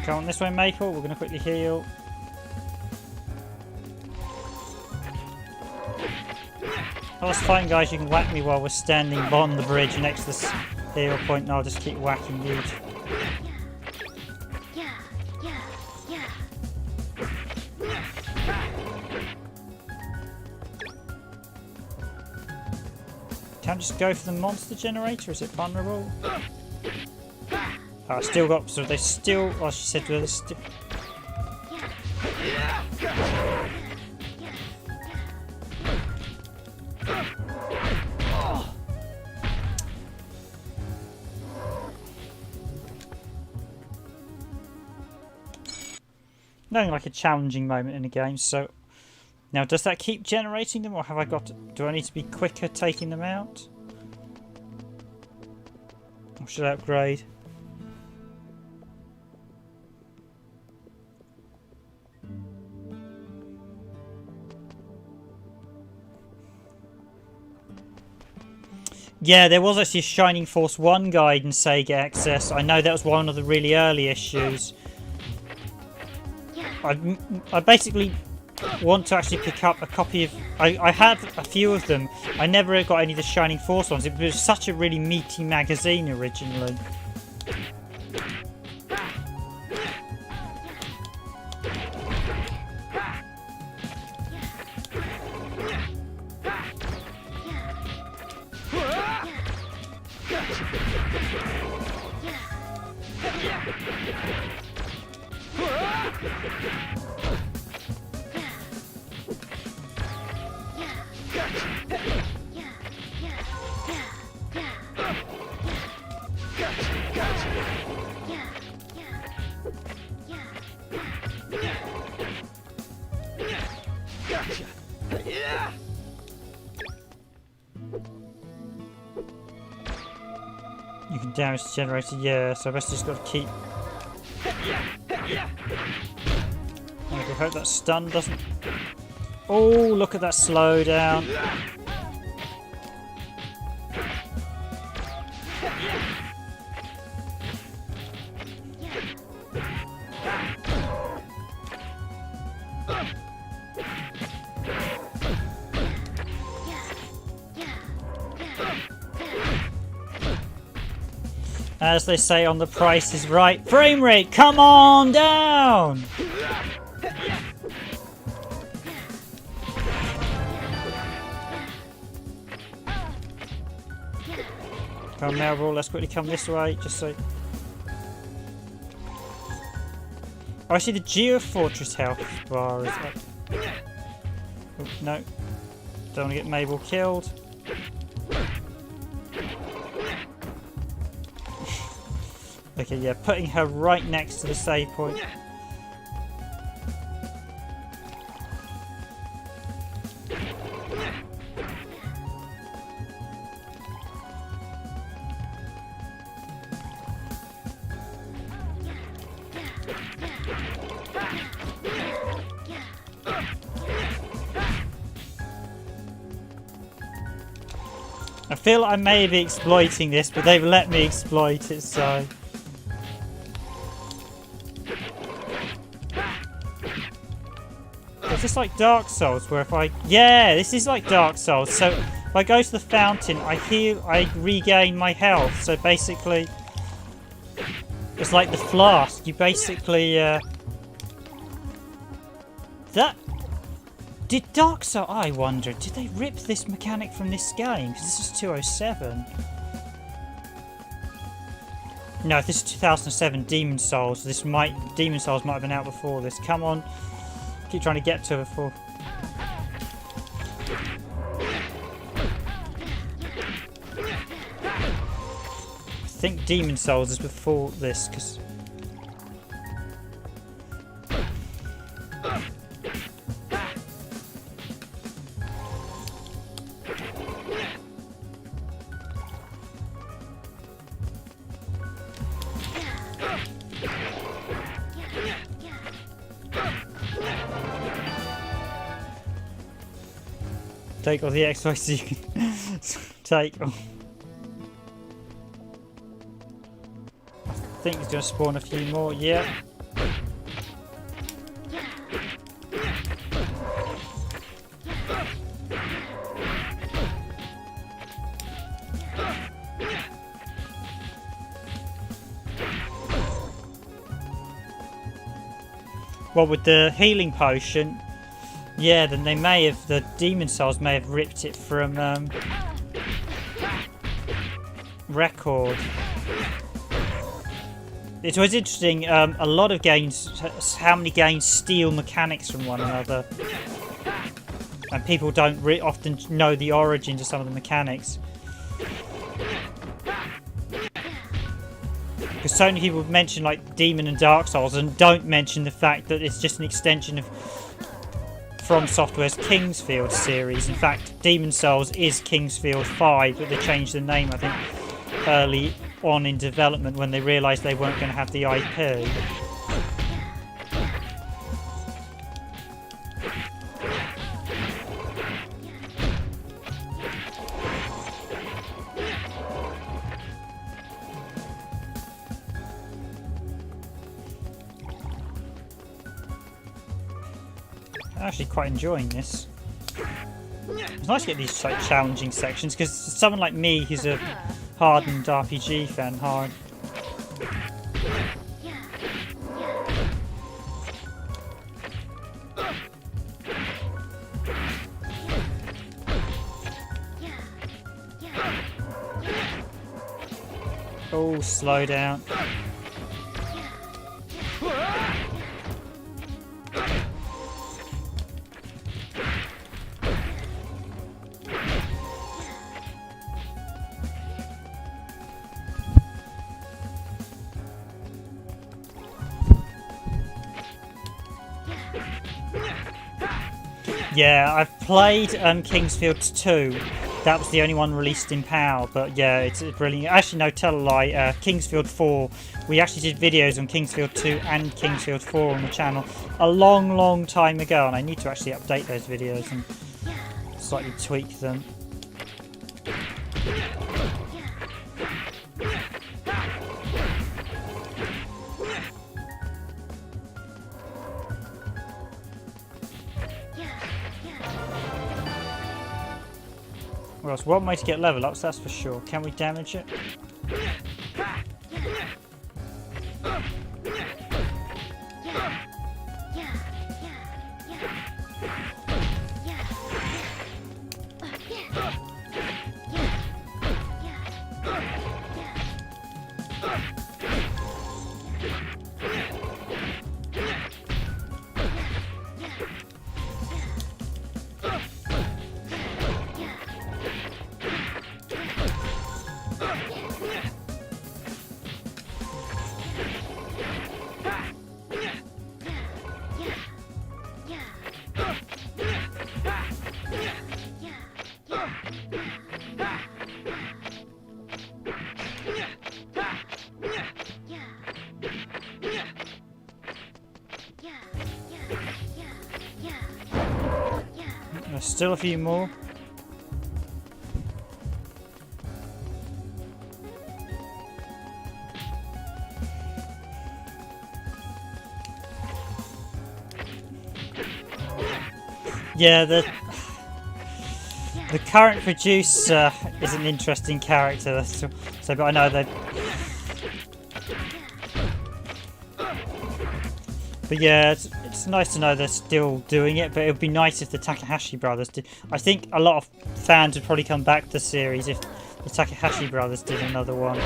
[SPEAKER 5] Come on this way, Maple. We're going to quickly heal. Oh, that's fine, guys. You can whack me while we're standing on the bridge next to this hero point, and I'll just keep whacking you. Can't just go for the monster generator? Is it vulnerable? Oh, I still got. So they still. Oh, she said they're still. Nothing like a challenging moment in the game. So now, does that keep generating them, or have I got? Do I need to be quicker taking them out? Or should I upgrade? Yeah, there was actually a Shining Force 1 guide in SEGA Access. I know that was one of the really early issues. I basically want to actually pick up a copy of... I have a few of them. I never got any of the Shining Force ones. It was such a really meaty magazine originally. You can damage the generator, yeah, so I best just got to keep... I hope that stun doesn't... Oh, look at that slowdown. As they say on The Price is Right, frame rate, come on down! Come on, Melville, let's quickly come this way, just so... Oh, I see the Geofortress health bar is up. Oh, no. Don't want to get Mabel killed. Okay, yeah, putting her right next to the save point. I feel I may be exploiting this, but they've let me exploit it, so... Is this like Dark Souls, where if I... Yeah, this is like Dark Souls. So if I go to the fountain, I regain my health. So basically, it's like the flask. You basically... That... Did Dark Souls... I wonder, did they rip this mechanic from this game? Because this is 207. No, this is 2007 Demon Souls. Demon Souls might have been out before this. Come on. Keep trying to get to her before. I think Demon Souls is before this, because... Take all the Xbox you can take. I think he's going to spawn a few more, yeah. Well, with the healing potion, yeah, then they may have, the Demon Souls may have ripped it from, record. It's always interesting, a lot of games, how many games steal mechanics from one another. And people don't often know the origins of some of the mechanics. Because so many people mention like Demon and Dark Souls and don't mention the fact that it's just an extension of From Software's Kingsfield series. In fact, Demon Souls is Kingsfield 5, but they changed the name, I think, early on in development when they realised they weren't going to have the IP. I'm actually quite enjoying this. It's nice to get these like challenging sections because someone like me who's a hardened RPG fan, Oh, slow down. Yeah, I've played Kingsfield 2. That was the only one released in PAL, but yeah, it's brilliant. Actually, no, tell a lie. Kingsfield 4, we actually did videos on Kingsfield 2 and Kingsfield 4 on the channel a long, long time ago, and I need to actually update those videos and slightly tweak them. Well, it's one way to get level ups, that's for sure. Can we damage it? There's still a few more. Yeah, the current producer is an interesting character. So, but I know that. But yeah, it's nice to know they're still doing it. But it would be nice if the Takahashi brothers did. I think a lot of fans would probably come back to the series if the Takahashi brothers did another one.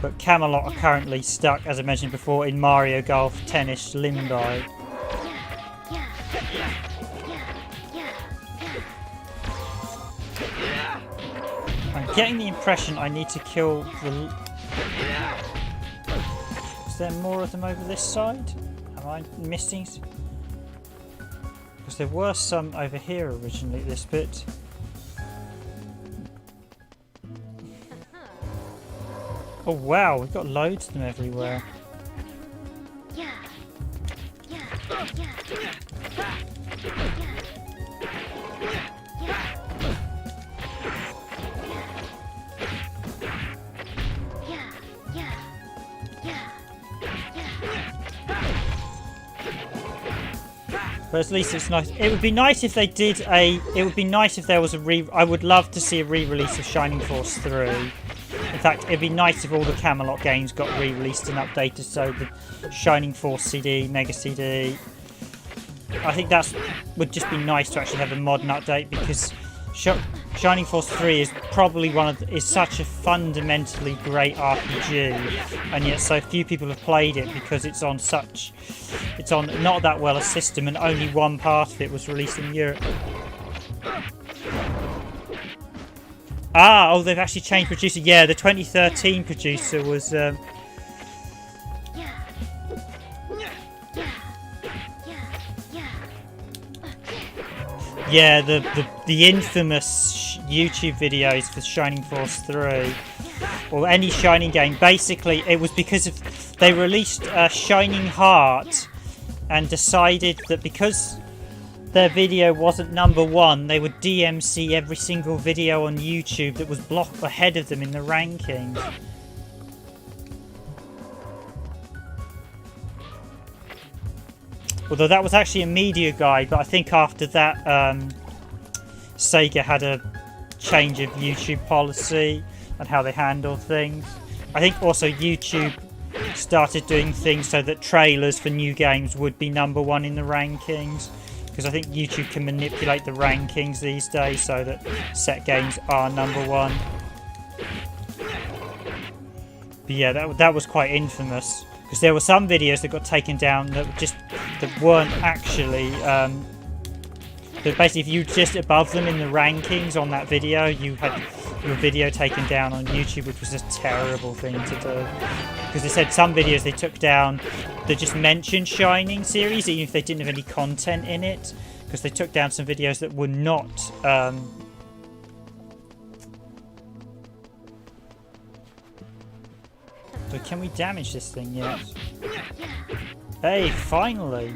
[SPEAKER 5] But Camelot are currently stuck, as I mentioned before, in Mario Golf Tennis limbo. I'm getting the impression I need to kill the... Is there more of them over this side? Am I missing? Because there were some over here originally, this bit. Oh wow, we've got loads of them everywhere. But at least it's nice. It would be nice if they did a... It would be nice if there was a I would love to see a re-release of Shining Force 3. In fact, it'd be nice if all the Camelot games got re-released and updated. So the Shining Force CD, Mega CD. I think that would just be nice to actually have a modern update, because Shining Force 3 is probably is such a fundamentally great RPG, and yet so few people have played it because it's on not that well a system, and only one part of it was released in Europe. Oh, they've actually changed producer. Yeah, the 2013 producer was. Yeah, the infamous YouTube videos for Shining Force 3, or any Shining game. Basically, it was because they released Shining Heart and decided that because their video wasn't #1, they would DMC every single video on YouTube that was blocked ahead of them in the rankings. Although that was actually a media guide, but I think after that, SEGA had a change of YouTube policy and how they handle things. I think also YouTube started doing things so that trailers for new games would be #1 in the rankings. Because I think YouTube can manipulate the rankings these days so that set games are #1. But yeah, that was quite infamous. Because there were some videos that got taken down that weren't actually that basically if you were just above them in the rankings on that video, you had your video taken down on YouTube, which was a terrible thing to do. Because they said some videos they took down that just mentioned Shining series, even if they didn't have any content in it. Because they took down some videos that were not So can we damage this thing yet? Hey, finally!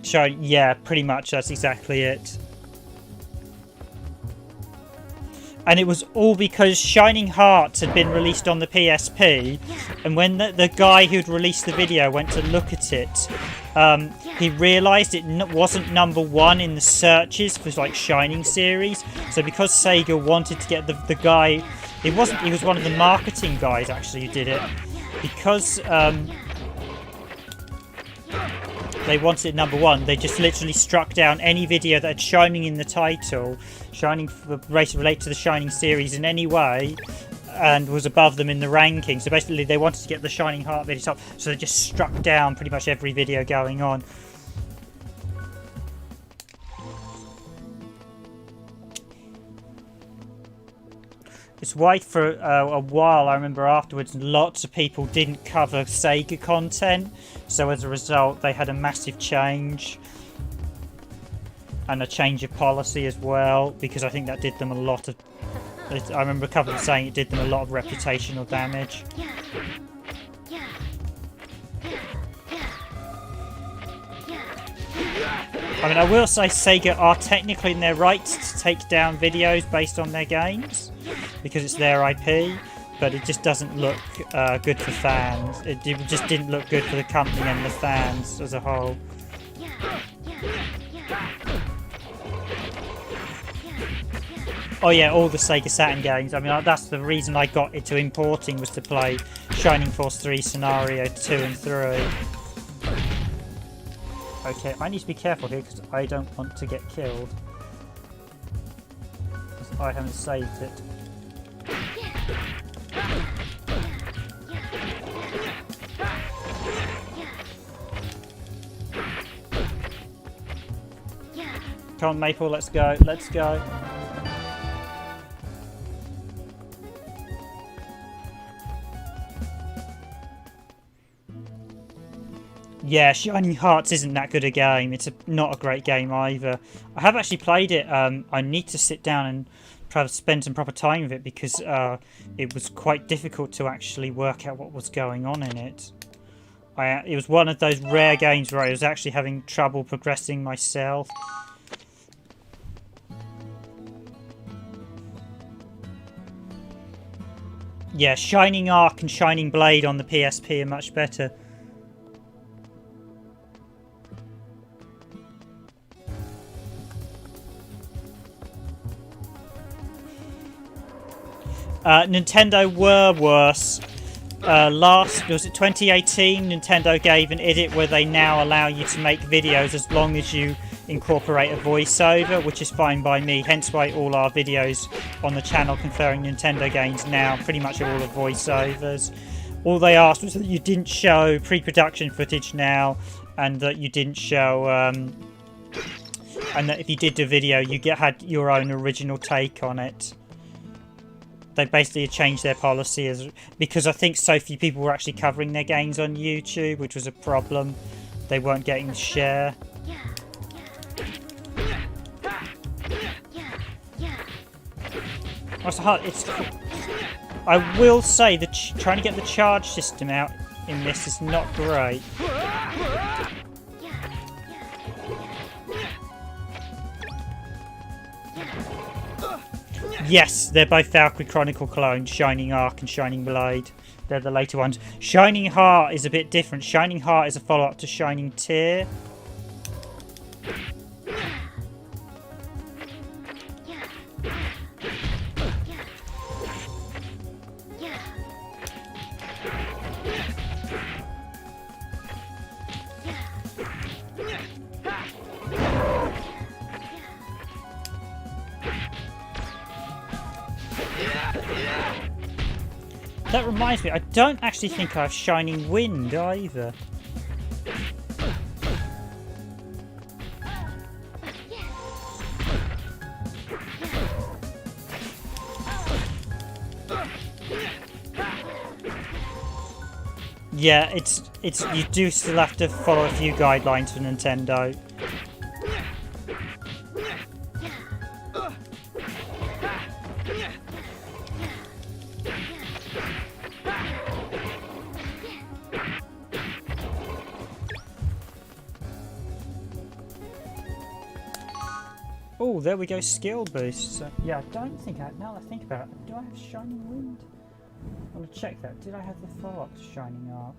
[SPEAKER 5] So, yeah, pretty much that's exactly it. And it was all because Shining Hearts had been released on the PSP, and when the guy who'd released the video went to look at it, he realised it wasn't #1 in the searches for like Shining series. So because SEGA wanted to get the guy, he was one of the marketing guys actually who did it, because they wanted it #1. They just literally struck down any video that had Shining in the title, Shining related to the Shining series in any way, and was above them in the ranking. So basically, they wanted to get the Shining Heart video up, so they just struck down pretty much every video going on. It's why for a while, I remember afterwards, lots of people didn't cover SEGA content. So as a result, they had a massive change. And a change of policy as well. Because I think that did them a lot of... I remember a couple of saying it did them a lot of reputational damage. I mean, I will say SEGA are technically in their rights to take down videos based on their games. Because it's their IP, but it just doesn't look good for fans. It just didn't look good for the company and the fans as a whole. Oh yeah, all the Sega Saturn games. I mean, that's the reason I got into importing, was to play Shining Force 3 Scenario 2 and 3. Okay, I need to be careful here because I don't want to get killed. Because I haven't saved it. Come on, Maple, let's go. Let's go. Yeah, Shining Hearts isn't that good a game. It's not a great game either. I have actually played it. I need to sit down and try to spend some proper time with it because it was quite difficult to actually work out what was going on in it. It was one of those rare games where I was actually having trouble progressing myself. Yeah, Shining Arc and Shining Blade on the PSP are much better. Nintendo were worse. Was it 2018? Nintendo gave an edit where they now allow you to make videos as long as you incorporate a voiceover, which is fine by me. Hence why all our videos on the channel conferring Nintendo games now pretty much are all the voiceovers. All they asked was that you didn't show pre-production footage now, and that you didn't show, and that if you did the video, you had your own original take on it. They basically changed their policy because I think so few people were actually covering their games on YouTube, which was a problem. They weren't getting the share. I will say that trying to get the charge system out in this is not great. Yes, they're both Valkyrie Chronicle clones, Shining Arc and Shining Blade. They're the later ones. Shining Heart is a bit different. Shining Heart is a follow-up to Shining Tear. That reminds me, I don't actually think I have Shining Wind either. Yeah, it's you do still have to follow a few guidelines for Nintendo. Oh, there we go, skill boost. So, yeah, I don't think now that I think about it, do I have Shining Wind? I want to check that. Did I have the follow-up to Shining Arc?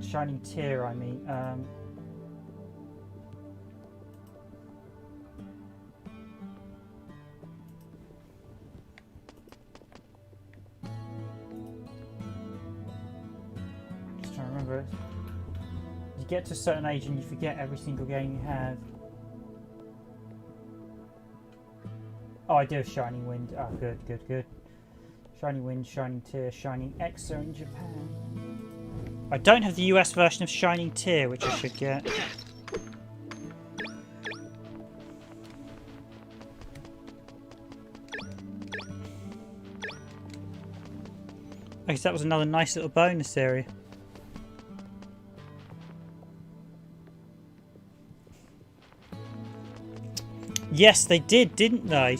[SPEAKER 5] Shining Tear, I mean. Just trying to remember. You get to a certain age and you forget every single game you have. Oh, I do have Shining Wind. Oh, good, good, good. Shining Wind, Shining Tear, Shining EXA in Japan. I don't have the US version of Shining Tear, which I should get. I guess that was another nice little bonus area. Yes, they did, didn't they?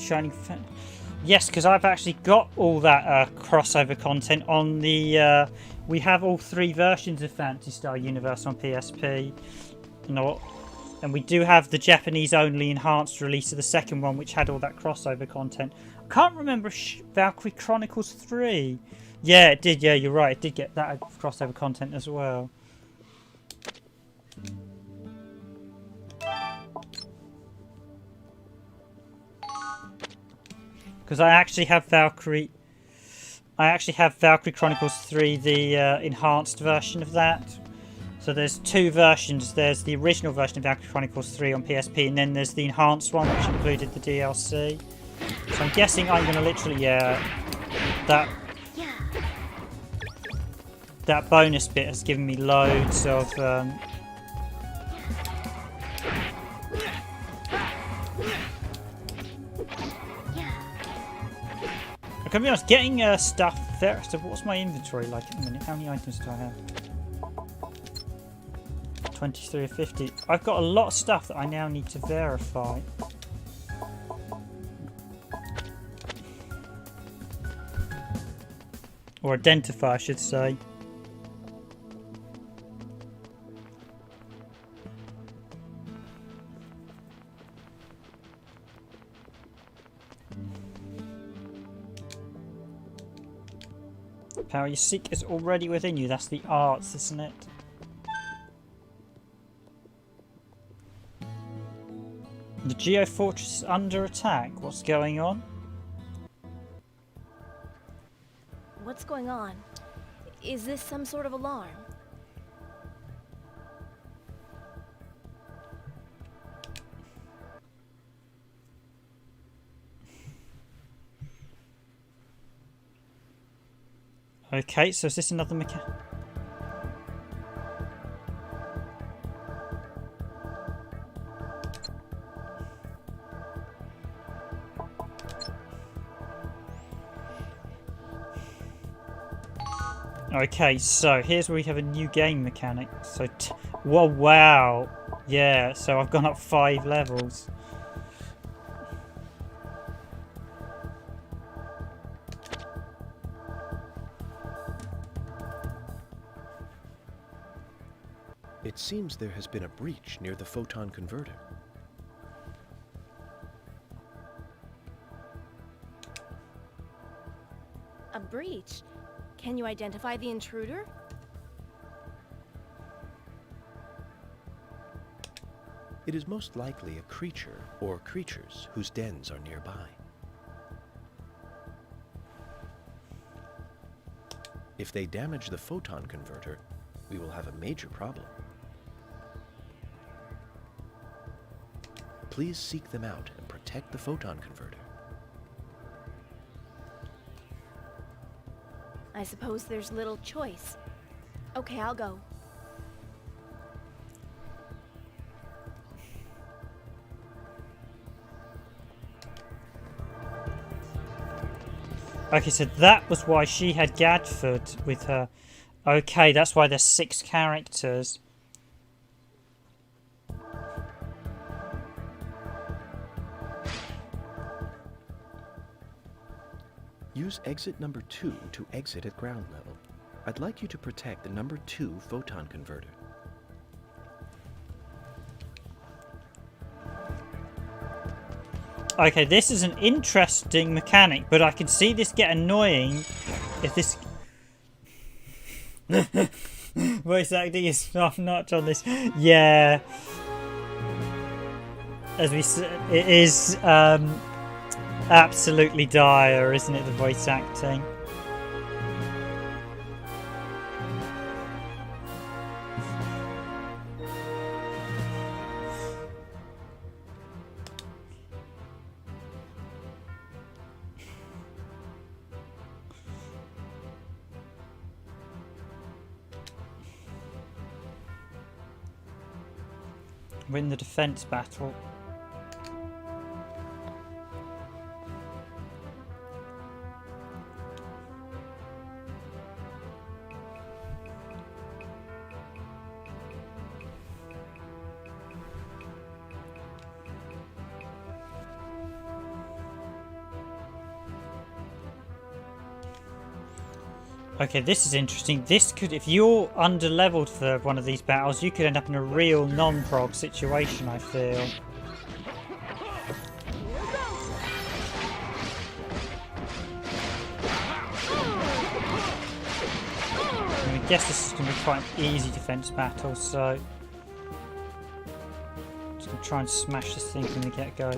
[SPEAKER 5] Yes, because I've actually got all that crossover content on the... we have all 3 versions of Phantasy Star Universe on PSP. And we do have the Japanese-only enhanced release of the second one, which had all that crossover content. I can't remember Valkyrie Chronicles 3. Yeah, it did. Yeah, you're right. It did get that crossover content as well. Because I actually have Valkyrie Chronicles 3, the enhanced version of that. So there's 2 versions. There's the original version of Valkyrie Chronicles 3 on PSP, and then there's the enhanced one, which included the DLC. So I'm guessing I'm going to literally, that bonus bit has given me loads of... I can be honest, getting stuff there. So what's my inventory like at the minute? How many items do I have? 23 or 50. I've got a lot of stuff that I now need to verify. Or identify, I should say. Power you seek is already within you. That's the arts, isn't it? The Geo Fortress is under attack. What's going on?
[SPEAKER 8] what's going on? Is this some sort of alarm?
[SPEAKER 5] Okay, so is this another mechanic? Okay, so here's where we have a new game mechanic. So, whoa, wow. Yeah, so I've gone up 5 levels.
[SPEAKER 10] It seems there has been a breach near the photon converter.
[SPEAKER 8] A breach? Can you identify the intruder?
[SPEAKER 10] It is most likely a creature or creatures whose dens are nearby. If they damage the photon converter, we will have a major problem. Please seek them out and protect the photon converter.
[SPEAKER 8] I suppose there's little choice. Okay, I'll go.
[SPEAKER 5] Okay, so that was why she had Gadford with her. Okay, that's why there's 6 characters.
[SPEAKER 10] Use exit number 2 to exit at ground level. I'd like you to protect the number 2 photon converter.
[SPEAKER 5] Okay, this is an interesting mechanic, but I can see this get annoying if this... Voice acting is top notch on this. Yeah. As we said, it is absolutely dire, isn't it, the voice acting? Win the defense battle. Okay, this is interesting. This could, if you're under-leveled for one of these battles, you could end up in a real non-prog situation, I feel. I guess this is going to be quite an easy defense battle, so... just going to try and smash this thing from the get-go.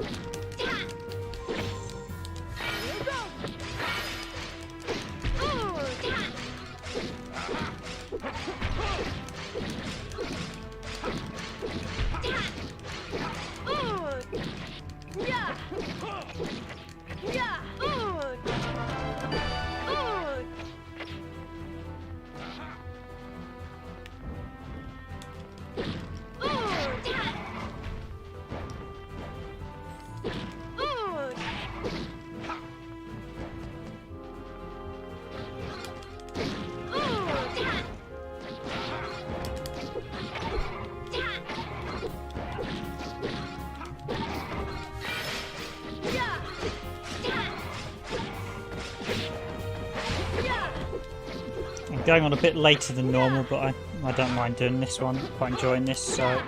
[SPEAKER 5] Going on a bit later than normal, but I don't mind doing this one. Quite enjoying this, so...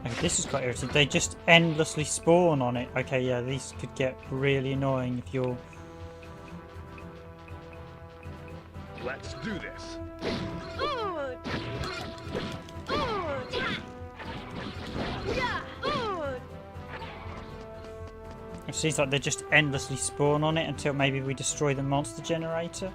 [SPEAKER 5] Okay, this is quite irritating. They just endlessly spawn on it. Okay, yeah, these could get really annoying if you're...
[SPEAKER 3] Let's do this.
[SPEAKER 5] It seems like they just endlessly spawn on it until maybe we destroy the monster generator.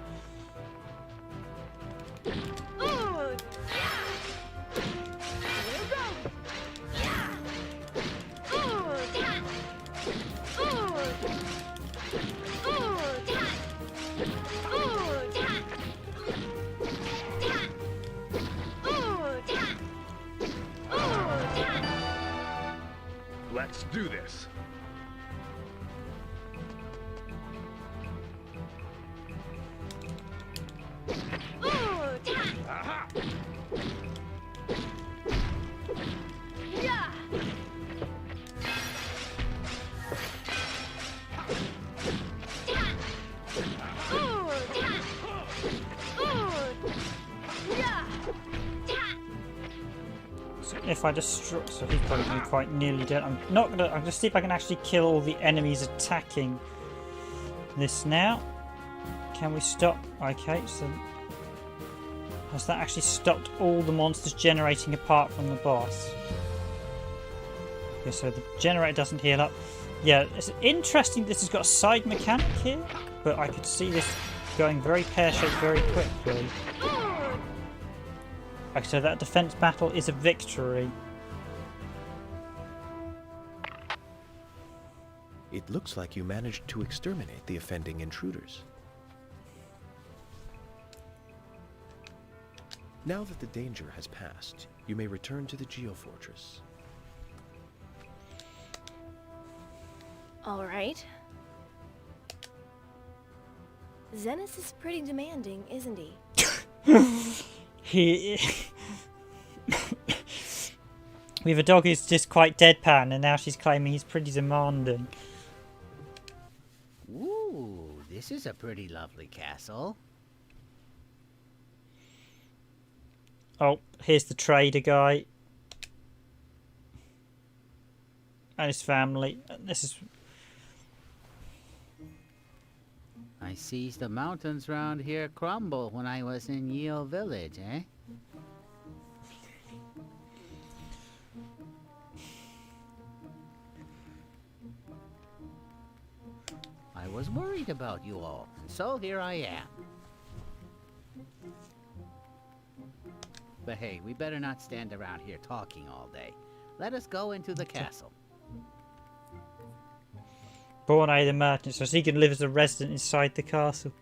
[SPEAKER 3] Let's do this. Aha!
[SPEAKER 5] So if I destroy, so he's probably quite nearly dead. I'm gonna see if I can actually kill all the enemies attacking this now. Can we stop? Okay, so has that actually stopped all the monsters generating apart from the boss? Okay, so the generator doesn't heal up. Yeah, it's interesting this has got a side mechanic here, but I could see this going very pear-shaped very quickly. Okay, so that defense battle is a victory.
[SPEAKER 10] It looks like you managed to exterminate the offending intruders. Now that the danger has passed, you may return to the Geofortress.
[SPEAKER 8] All right. Zenith is pretty demanding, isn't he?
[SPEAKER 5] We have a dog who's just quite deadpan, and now she's claiming he's pretty demanding.
[SPEAKER 6] Ooh, this is a pretty lovely castle.
[SPEAKER 5] Oh, here's the trader guy. And his family. This is...
[SPEAKER 6] I sees the mountains round here crumble when I was in Yale Village, eh? I was worried about you all, so here I am. But hey, we better not stand around here talking all day. Let us go into the castle.
[SPEAKER 5] Born the merchant, so he can live as a resident inside the castle.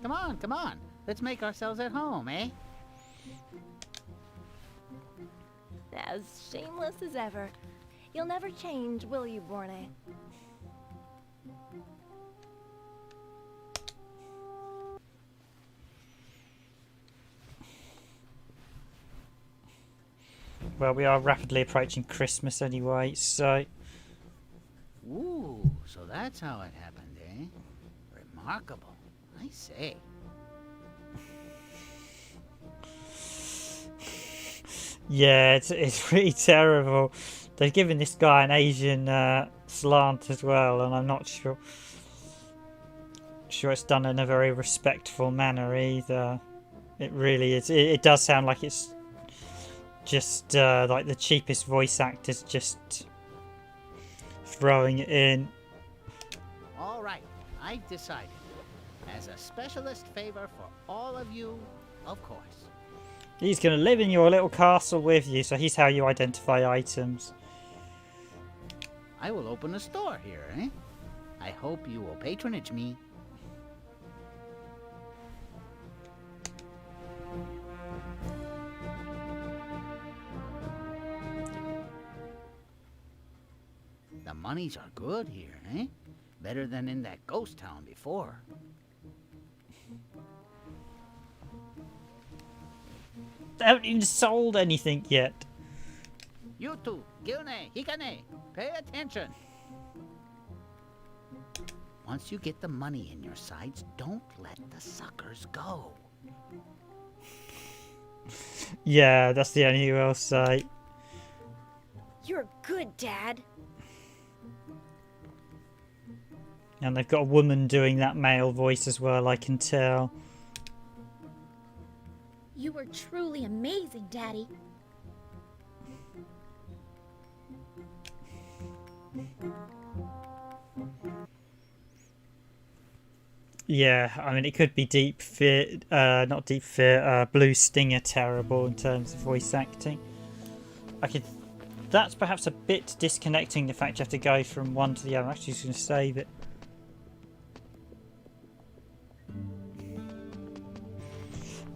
[SPEAKER 6] Come on, come on. Let's make ourselves at home, eh?
[SPEAKER 8] As shameless as ever. You'll never change, will you, Borne?
[SPEAKER 5] Well, we are rapidly approaching Christmas anyway, so...
[SPEAKER 6] Ooh, so that's how it happened, eh? Remarkable, I say.
[SPEAKER 5] Yeah, it's pretty terrible. They've given this guy an Asian slant as well, and I'm not sure it's done in a very respectful manner either. It really is. It does sound like it's just like the cheapest voice actors just throwing it in.
[SPEAKER 6] All right, I've decided. As a specialist favor for all of you, of course.
[SPEAKER 5] He's going to live in your little castle with you, so he's how you identify items.
[SPEAKER 6] I will open a store here, eh? I hope you will patronage me. The monies are good here, eh? Better than in that ghost town before.
[SPEAKER 5] They haven't even sold anything yet.
[SPEAKER 6] You two, Gilne, Hikane, pay attention. Once you get the money in your sights, don't let the suckers go.
[SPEAKER 5] Yeah, that's the only thing I'll say.
[SPEAKER 8] You're good, Dad.
[SPEAKER 5] And they've got a woman doing that male voice as well, I can tell.
[SPEAKER 7] You were truly amazing, Daddy.
[SPEAKER 5] Yeah, I mean, it could be Deep Fear, not Deep Fear, Blue Stinger terrible in terms of voice acting. That's perhaps a bit disconnecting, the fact you have to go from one to the other. I'm actually just going to save it.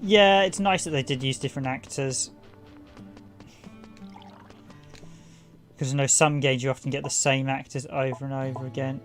[SPEAKER 5] Yeah, it's nice that they did use different actors. Because I know some games you often get the same actors over and over again.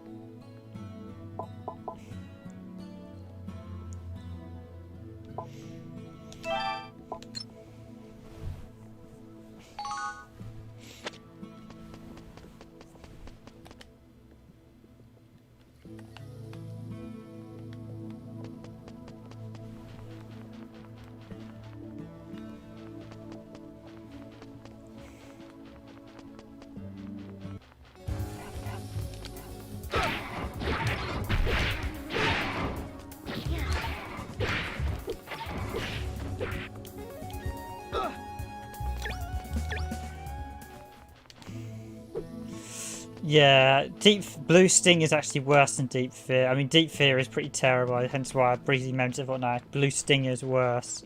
[SPEAKER 5] Yeah, Blue Sting is actually worse than Deep Fear. I mean, Deep Fear is pretty terrible, hence why I briefly mentioned it. No, Blue Stinger is worse.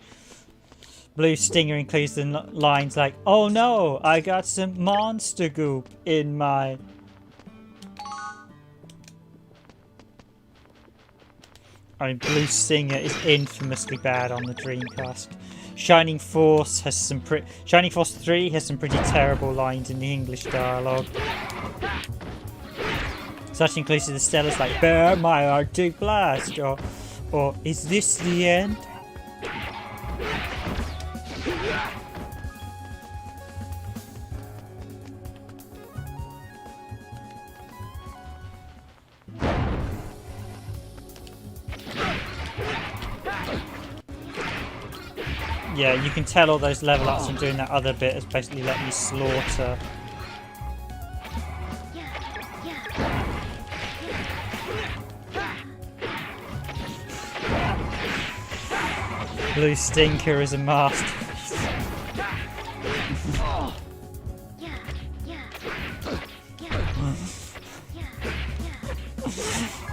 [SPEAKER 5] Blue Stinger includes the lines like, "Oh no, I got some monster goop in my..." I mean, Blue Stinger is infamously bad on the Dreamcast. Shining Force has some Shining Force 3 has some pretty terrible lines in the English dialogue. Such inclusive the Stella's like, "Bear my Arctic blast," or "Is this the end?" Yeah, you can tell all those level ups from doing that other bit has basically let you slaughter. Blue Stinker is a masterpiece.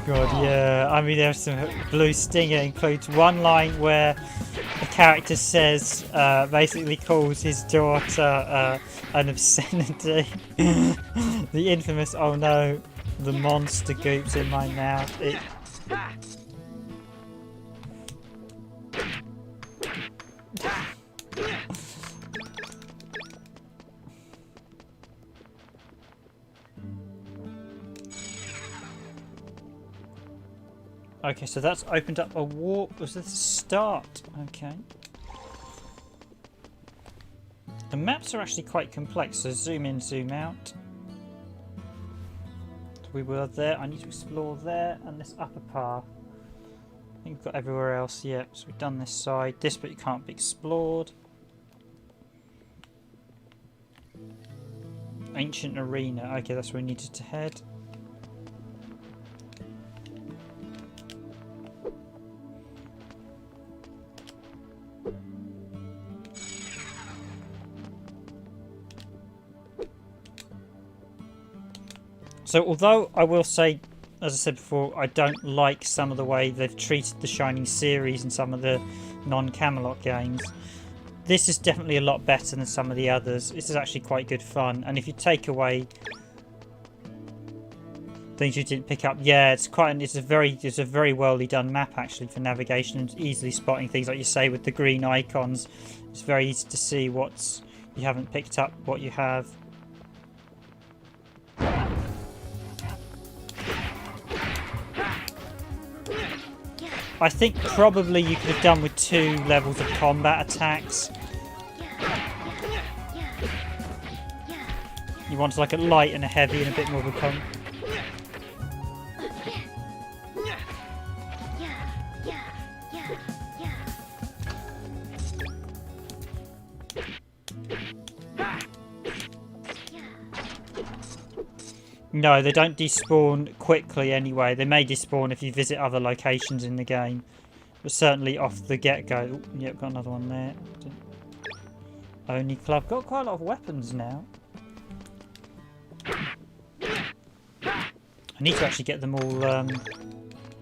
[SPEAKER 5] God, yeah. I mean, there's some Blue Stinger includes one line where the character says, basically calls his daughter an obscenity. The infamous, "Oh no, the monster goop's in my mouth." Okay, so that's opened up a warp. Was this a start? Okay. The maps are actually quite complex, so zoom in, zoom out. We were there. I need to explore there and this upper path. I think we've got everywhere else. Yep, so we've done this side. This bit can't be explored. Ancient Arena. Okay, that's where we needed to head. So although I will say, as I said before, I don't like some of the way they've treated the Shining series and some of the non-Camelot games, this is definitely a lot better than some of the others. This is actually quite good fun, and if you take away things you didn't pick up, yeah, it's a very well done map actually for navigation and easily spotting things, like you say with the green icons. It's very easy to see what's you haven't picked up, what you have. I think probably you could have done with 2 levels of combat attacks. You wanted like a light and a heavy and a bit more of a combat. No, they don't despawn quickly anyway. They may despawn if you visit other locations in the game. But certainly off the get-go. Yep, got another one there. Only club. Got quite a lot of weapons now. I need to actually get them all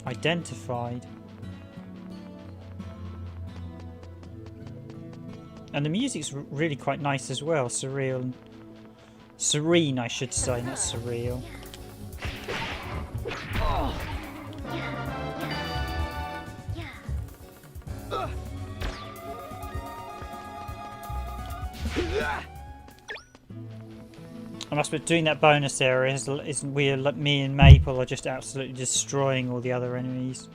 [SPEAKER 5] identified. And the music's really quite nice as well. Surreal. Serene, I should say, not surreal. I must admit, doing that bonus area is weird. Me and Maple are just absolutely destroying all the other enemies.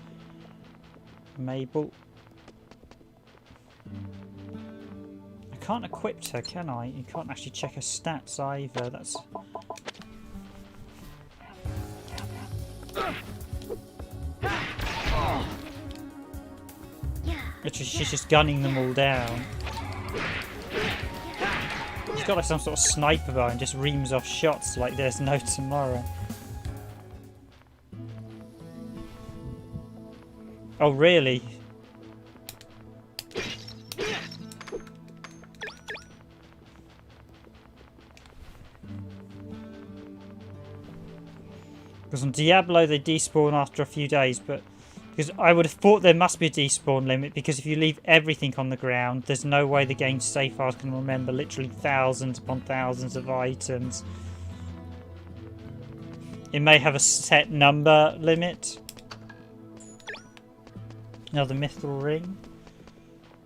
[SPEAKER 5] Maple. I can't equip her, can I? You can't actually check her stats either. That's... Literally, she's just gunning them all down. She's got like some sort of sniper bow and just reams off shots like there's no tomorrow. Oh, really? Because on Diablo they despawn after a few days, but because I would have thought there must be a despawn limit, because if you leave everything on the ground, there's no way the game's save files can remember literally thousands upon thousands of items. It may have a set number limit. Another mithril ring.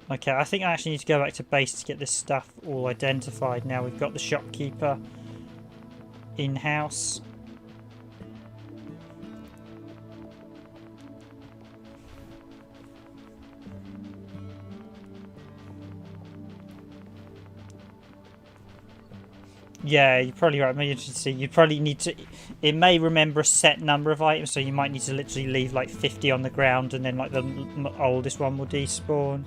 [SPEAKER 5] Okay, I think I actually need to go back to base to get this stuff all identified now. We've got the shopkeeper in-house. Yeah, you're probably right. Maybe you should see. You probably need to. It may remember a set number of items, so you might need to literally leave like 50 on the ground, and then like the oldest one will despawn.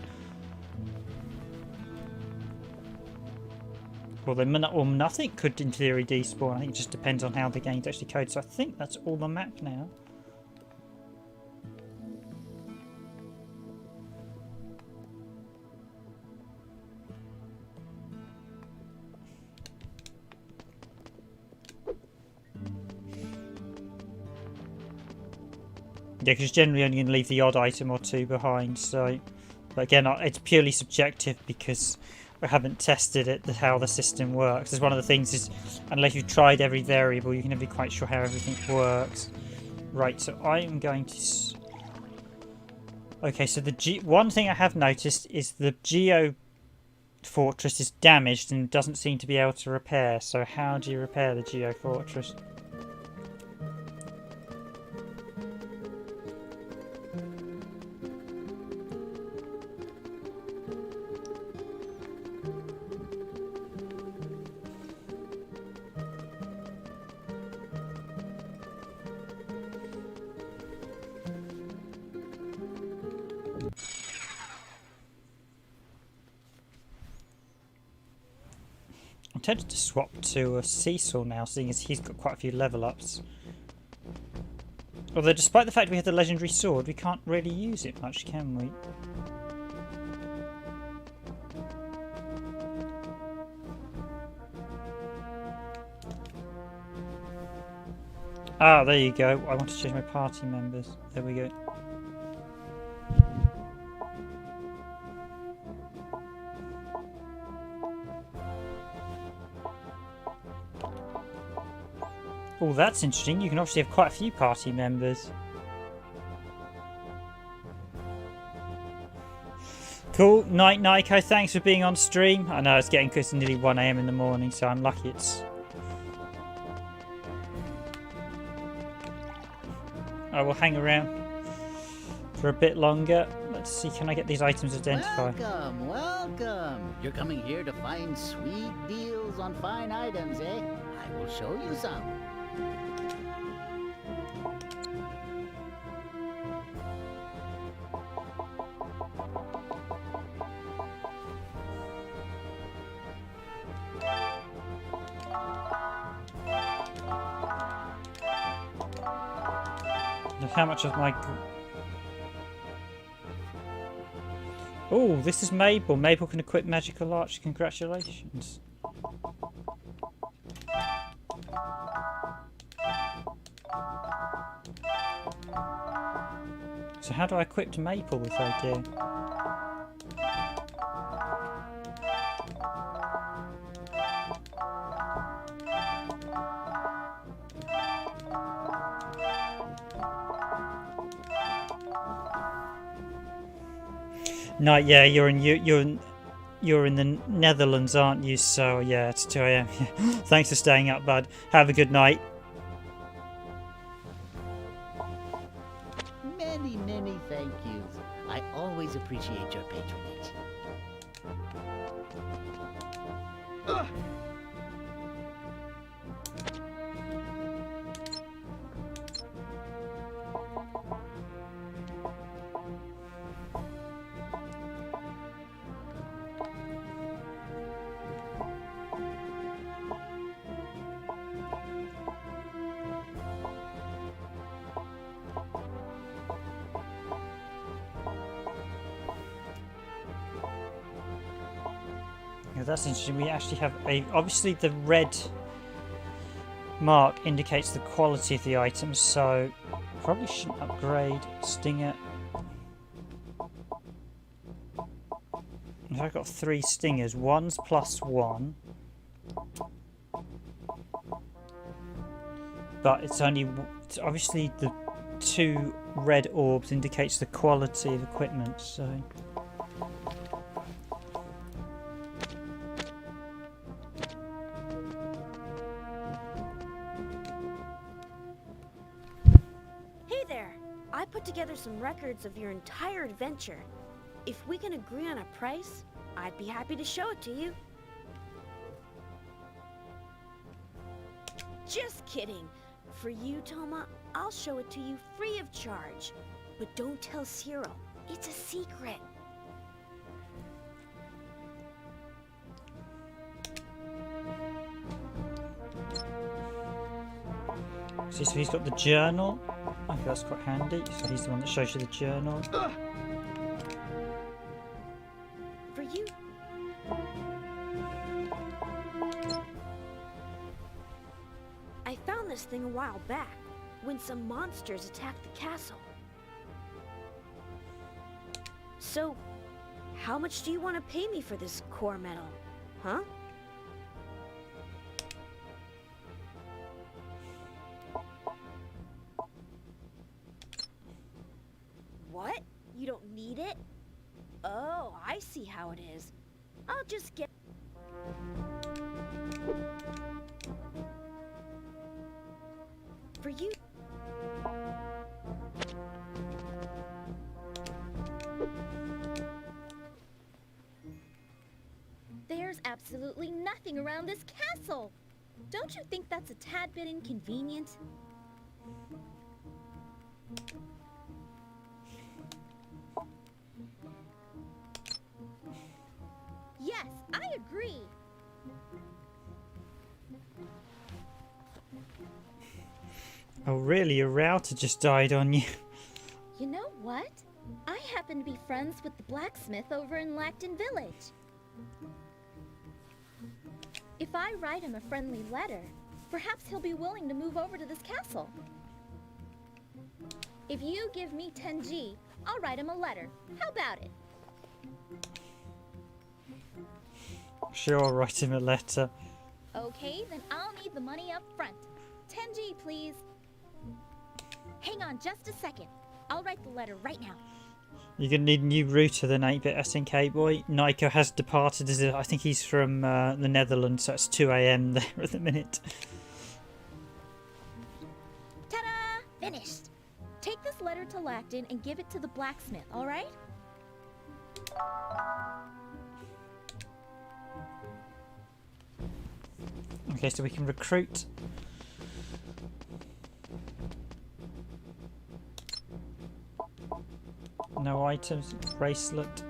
[SPEAKER 5] Well, then, or nothing could in theory despawn. I think it just depends on how the game's actually coded. So I think that's all the map now. Yeah, because generally only going to leave the odd item or two behind, so... But again, it's purely subjective because I haven't tested it, how the system works. As one of the things is, unless you've tried every variable, you can never be quite sure how everything works. Right, so I'm going to... Okay, so one thing I have noticed is the Geo Fortress is damaged and doesn't seem to be able to repair. So how do you repair the Geo Fortress? I'm tempted to swap to a Seesaw now, seeing as he's got quite a few level ups. Although despite the fact we have the legendary sword, we can't really use it much, can we? Ah, there you go. I want to change my party members. There we go. Oh, that's interesting. You can obviously have quite a few party members. Cool. Night, Nico. Thanks for being on stream. I know it's getting close to nearly 1 AM in the morning, so I'm lucky it's... I will hang around for a bit longer. Let's see, can I get these items identified?
[SPEAKER 6] Welcome, welcome. You're coming here to find sweet deals on fine items, eh? I will show you some.
[SPEAKER 5] how much of my... Oh, this is Mabel. Mabel can equip magical arch. Congratulations. So how do I equip Maple with idea? No, yeah, you're in the Netherlands, aren't you? So yeah, it's 2 AM. Thanks for staying up, bud. Have a good night.
[SPEAKER 6] Many, many thank yous. I always appreciate your patronage.
[SPEAKER 5] Yeah, that's interesting. We actually have a... Obviously the red mark indicates the quality of the items, so probably shouldn't upgrade Stinger. I've got 3 Stingers. One's +1. But it's only... Obviously the 2 red orbs indicates the quality of equipment, so...
[SPEAKER 8] Together some records of your entire adventure. If we can agree on a price, I'd be happy to show it to you. Just kidding. For you, Toma, I'll show it to you free of charge. But don't tell Cyril. It's a secret.
[SPEAKER 5] See, so he's got the journal. I think that's quite handy. So he's the one that shows you the journal.
[SPEAKER 8] For you. I found this thing a while back, when some monsters attacked the castle. So, how much do you want to pay me for this core metal? Huh? What? You don't need it? Oh, I see how it is. I'll just get... For you...
[SPEAKER 7] There's absolutely nothing around this castle! Don't you think that's a tad bit inconvenient? Yes, I agree!
[SPEAKER 5] Oh really, your router just died on you.
[SPEAKER 7] You know what? I happen to be friends with the blacksmith over in Lacton Village. If I write him a friendly letter, perhaps he'll be willing to move over to this castle. If you give me 10G, I'll write him a letter. How about it?
[SPEAKER 5] Sure, I'll write him a letter.
[SPEAKER 7] Okay, then I'll need the money up front. 10G, please. Hang on just a second. I'll write the letter right now.
[SPEAKER 5] You're going to need a new router then, 8-bit SNK boy. Nico has departed. I think he's from the Netherlands, so it's 2 AM there at the minute.
[SPEAKER 7] Ta-da! Finished. Take this letter to Lacton and give it to the blacksmith, alright?
[SPEAKER 5] Okay, so we can recruit. No items, bracelet.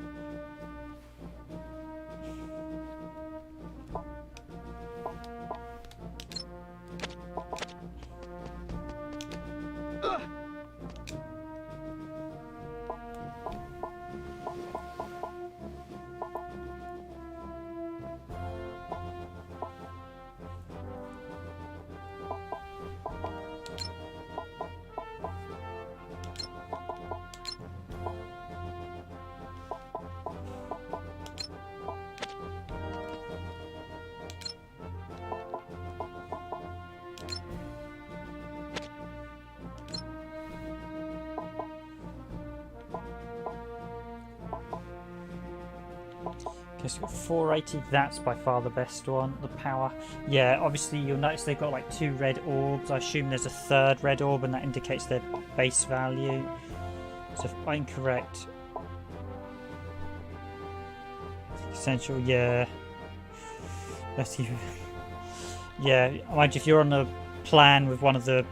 [SPEAKER 5] Okay, so we've got 480. That's by far the best one. The power. Yeah, obviously you'll notice they've got like 2 red orbs. I assume there's a 3rd red orb, and that indicates their base value. So if I'm correct, essential. Yeah. Let's see. Yeah, mind you, if you're on a plan with one of the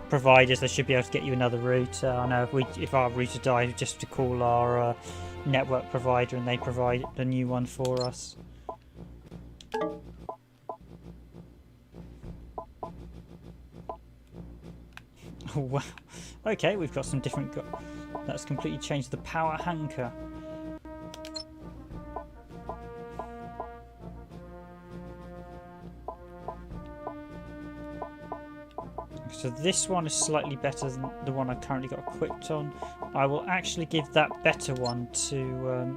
[SPEAKER 5] providers, they should be able to get you another router. I know if our router dies, just to call our network provider and they provide a new one for us. Oh wow. Okay, we've got some different... That's completely changed the power hanker. So this one is slightly better than the one I've currently got equipped on. I will actually give that better one to...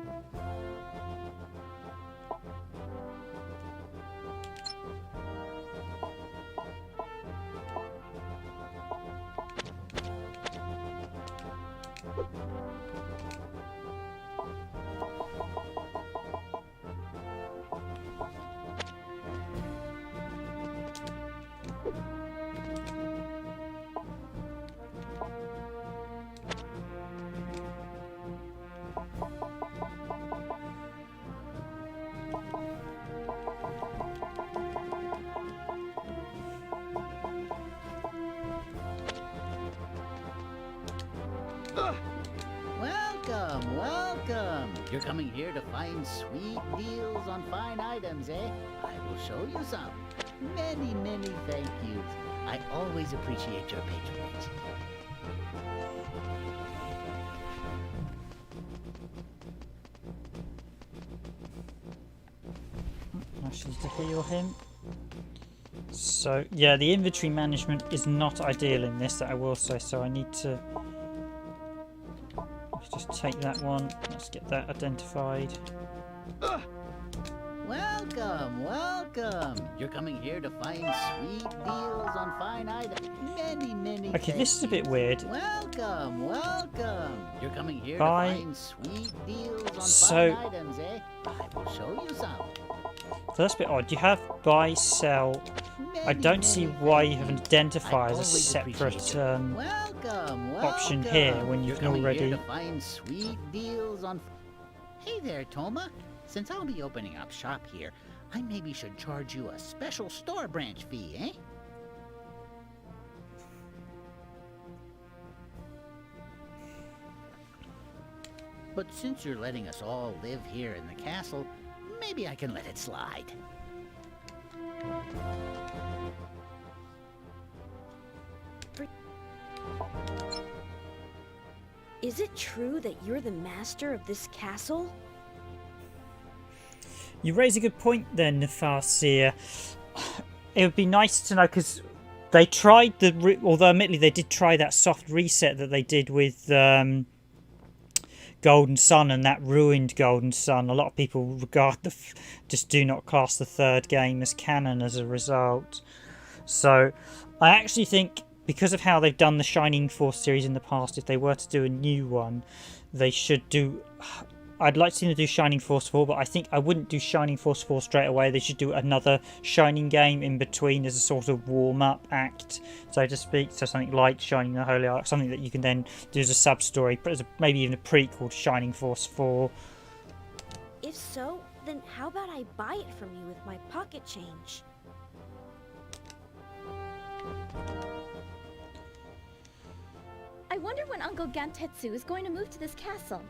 [SPEAKER 6] Welcome, welcome. You're coming here to find sweet deals on fine items, eh? I will show you some. Many, many thank yous. I always appreciate your patronage.
[SPEAKER 5] Actually, to heal him. So, yeah, the inventory management is not ideal in this, that I will say, so I need to... Let's just take that one. Let's get that identified.
[SPEAKER 6] Welcome, welcome. You're coming here to find sweet deals on fine items. Many, many
[SPEAKER 5] Okay, this is a bit weird.
[SPEAKER 6] Welcome, welcome. You're coming here to
[SPEAKER 5] Buy.
[SPEAKER 6] find sweet deals on
[SPEAKER 5] So-
[SPEAKER 6] fine items, eh? I will show you some.
[SPEAKER 5] So that's a bit odd. You have buy, sell. I don't see why you have an identifier as a separate
[SPEAKER 6] Welcome,
[SPEAKER 5] option
[SPEAKER 6] welcome.
[SPEAKER 5] here when you
[SPEAKER 6] You're
[SPEAKER 5] can
[SPEAKER 6] coming
[SPEAKER 5] already...
[SPEAKER 6] here to find sweet deals on... Hey there, Toma. Since I'll be opening up shop here, I maybe should charge you a special store branch fee, eh? But since you're letting us all live here in the castle, maybe I can let it slide.
[SPEAKER 4] Is it true that you're the master of this castle?
[SPEAKER 5] You raise a good point there, Nefarsia. It would be nice to know, because they tried the... Although, admittedly, they did try that soft reset that they did with Golden Sun, and that ruined Golden Sun. A lot of people regard just do not class the 3rd game as canon as a result. So, I actually think, because of how they've done the Shining Force series in the past, if they were to do a new one, they should do... I'd like to see them do Shining Force 4, but I think I wouldn't do Shining Force 4 straight away. They should do another Shining game in between as a sort of warm-up act, so to speak. So something like Shining the Holy Ark, something that you can then do as a sub-story, maybe even a prequel to Shining Force 4.
[SPEAKER 4] If so, then how about I buy it from you with my pocket change?
[SPEAKER 7] I wonder when Uncle Gantetsu is going to move to this castle.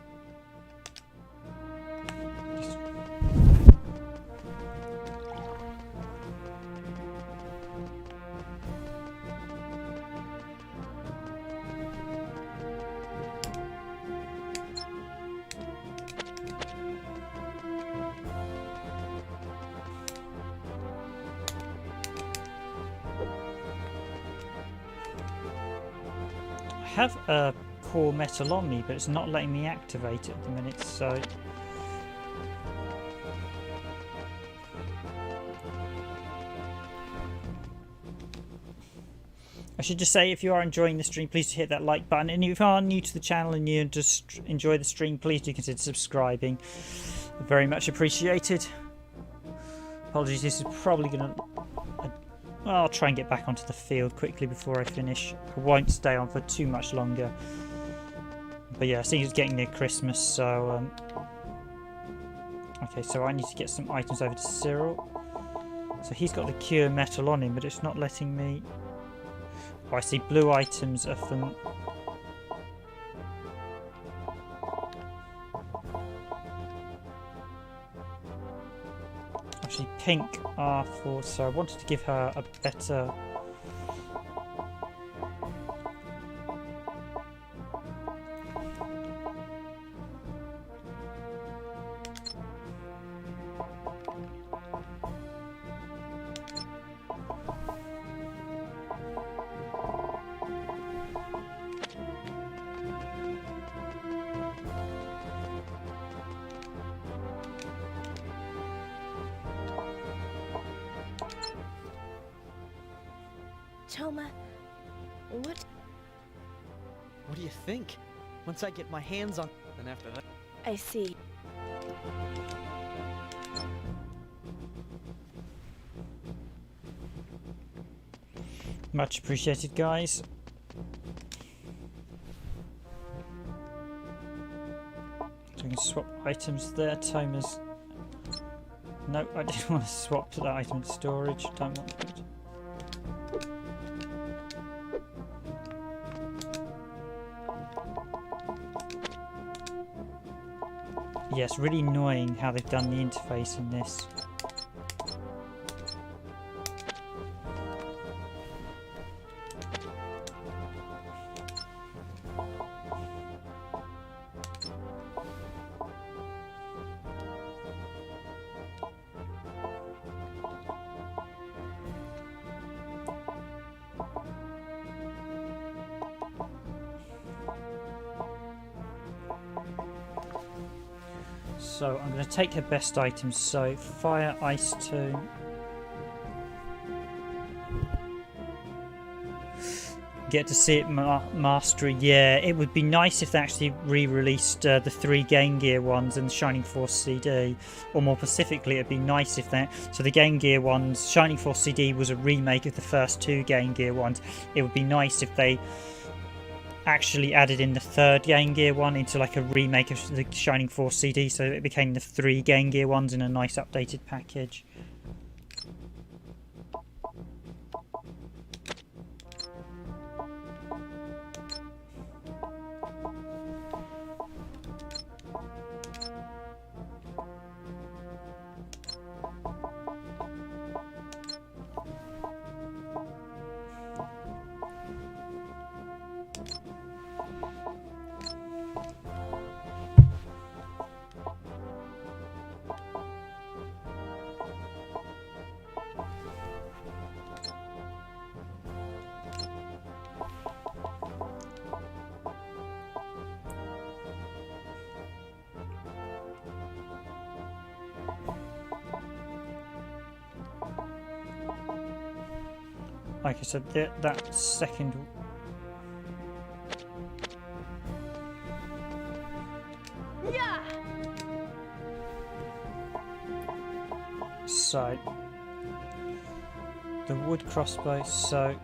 [SPEAKER 5] I have a core metal on me, but it's not letting me activate it at the minute, so... I should just say, if you are enjoying the stream, please hit that like button. And if you are new to the channel and you just enjoy the stream, please do consider subscribing. Very much appreciated. Apologies, this is probably going to... I'll try and get back onto the field quickly before I finish. I won't stay on for too much longer. But yeah, I think it's getting near Christmas, so... Okay, so I need to get some items over to Cyril. So he's got the cure metal on him, but it's not letting me... Oh, I see blue items are from... Actually, pink are for... So I wanted to give her a better...
[SPEAKER 8] Toma, what?
[SPEAKER 2] What do you think? Once I get my hands on... Then after that...
[SPEAKER 8] I see.
[SPEAKER 5] Much appreciated, guys. So I can swap items there. Toma's... No, I didn't want to swap to that item in storage. Don't want it. Yes, really annoying how they've done the interface in this. So I'm going to take her best items. So fire, ice tomb. Get to see it mastery. Yeah, it would be nice if they actually re-released the 3 Game Gear ones and the Shining Force CD, or more specifically, it'd be nice if that. So the Game Gear ones, Shining Force CD was a remake of the first 2 Game Gear ones. It would be nice if they actually added in the 3rd Game Gear one into like a remake of the Shining Force CD, so it became the 3 Game Gear ones in a nice updated package. Like I said, that second...
[SPEAKER 8] Yeah.
[SPEAKER 5] So, the wood crossbow, so...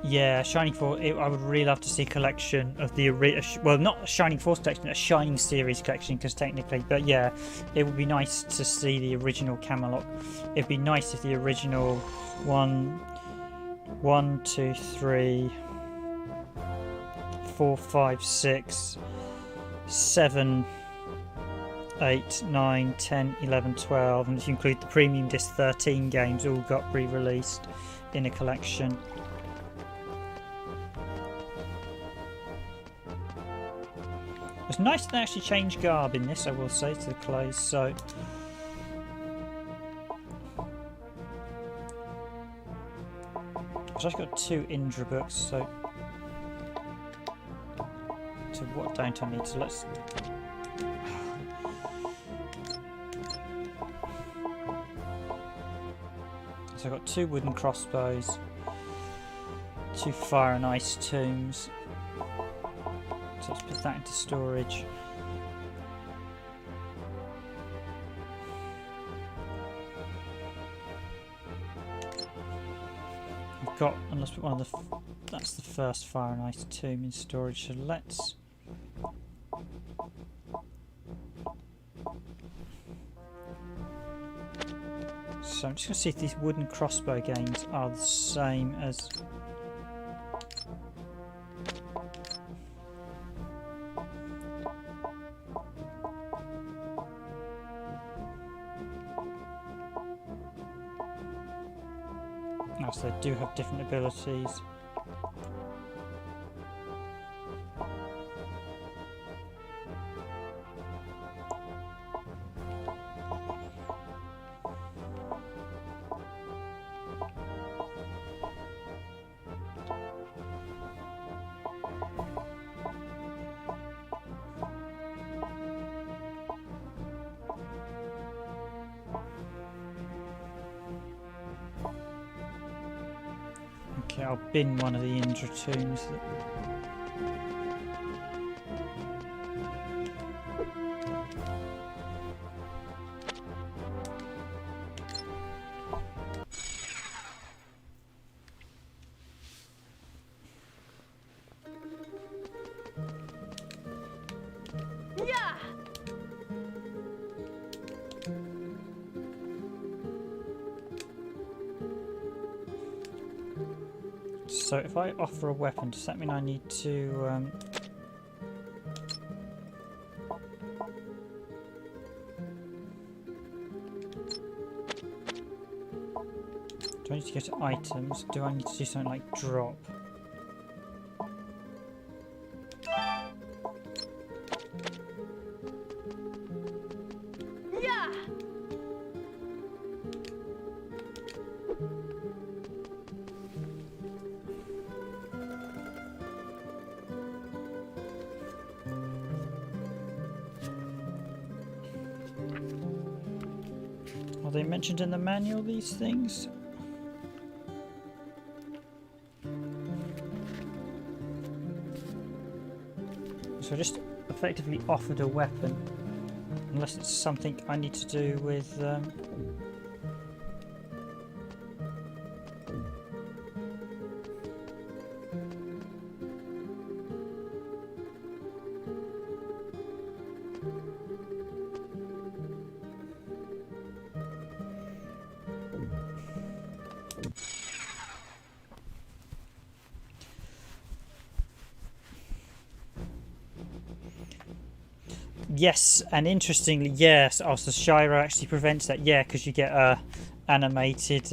[SPEAKER 5] Yeah, Shining Force. I would really love to see a collection of the well, not a Shining Force collection, a Shining series collection, because technically, but yeah, it would be nice to see the original Camelot. It'd be nice if the original 1, 2, 3, 4, 5, 6, 7, 8, 9, 10, 11, 12, and if you include the premium disc, 13 games all got re-released in a collection. It's nice to actually change garb in this, I will say, to the clothes. So So I've got 2 Indra books, so what don't I need? So let's. So I've got 2 wooden crossbows, 2 fire and ice tombs. So let's put that into storage. I've got, and let's put one of the. That's the first fire and ice tomb in storage. So let's. So I'm just going to see if these wooden crossbow games are the same as... Oh, so they do have different abilities. Okay, I'll bin one of the Indra tombs. So if I offer a weapon, does that mean I need to... Do I need to go to items? Do I need to do something like drop? Are they mentioned in the manual, these things? So I just effectively offered a weapon, unless it's something I need to do with... Yes, and interestingly, yes. Oh, so Shiro actually prevents that. Yeah, because you get animated.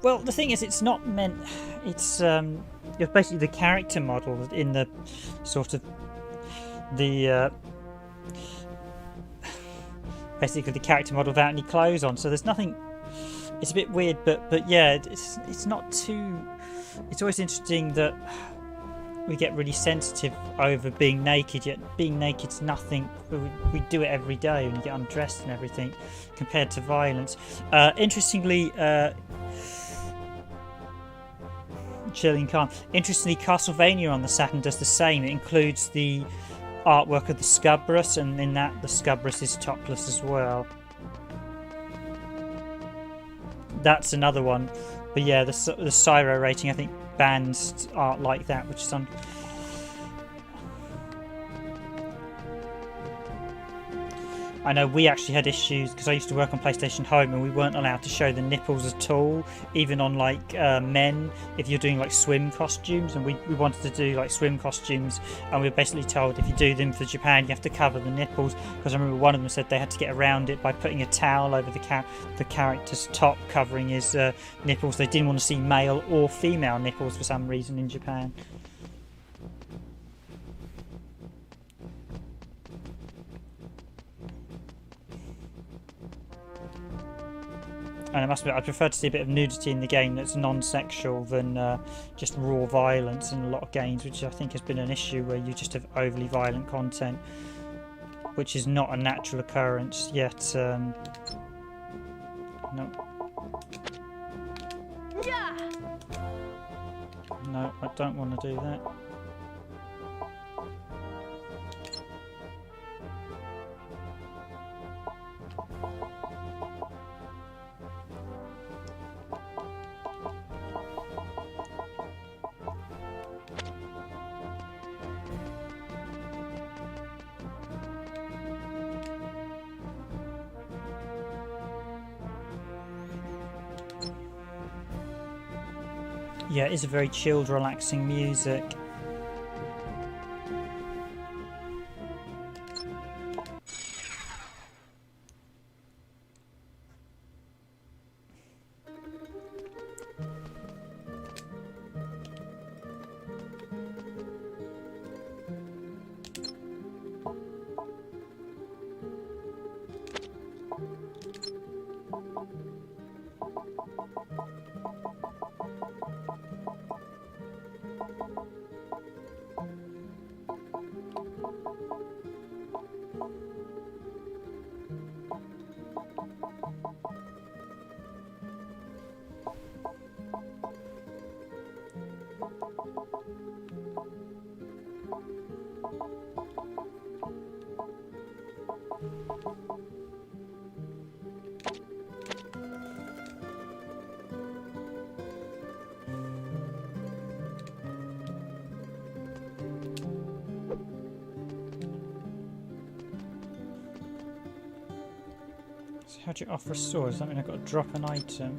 [SPEAKER 5] Well, the thing is, it's not meant. It's basically the character model in the sort of the basically the character model without any clothes on. So there's nothing. It's a bit weird, but yeah, it's not too. It's always interesting that we get really sensitive over being naked, yet being naked's nothing. We do it every day when you get undressed and everything, compared to violence. Interestingly, chilling calm. Interestingly, Castlevania on the Saturn does the same. It includes the artwork of the Scubrus, and in that the Scubrus is topless as well. That's another one. But yeah, the Cyro rating, I think, bans art like that, which is on. I know we actually had issues because I used to work on PlayStation Home and we weren't allowed to show the nipples at all, even on like men, if you're doing like swim costumes, and we wanted to do like swim costumes, and we were basically told if you do them for Japan you have to cover the nipples, because I remember one of them said they had to get around it by putting a towel over the character's top covering his nipples. They didn't want to see male or female nipples for some reason in Japan. And I must admit, I prefer to see a bit of nudity in the game that's non-sexual than just raw violence in a lot of games, which I think has been an issue where you just have overly violent content, which is not a natural occurrence, yet no. No, I don't want to do that. Yeah, it is a very chilled, relaxing music. So how do you offer a sword? Does that mean I've got to drop an item?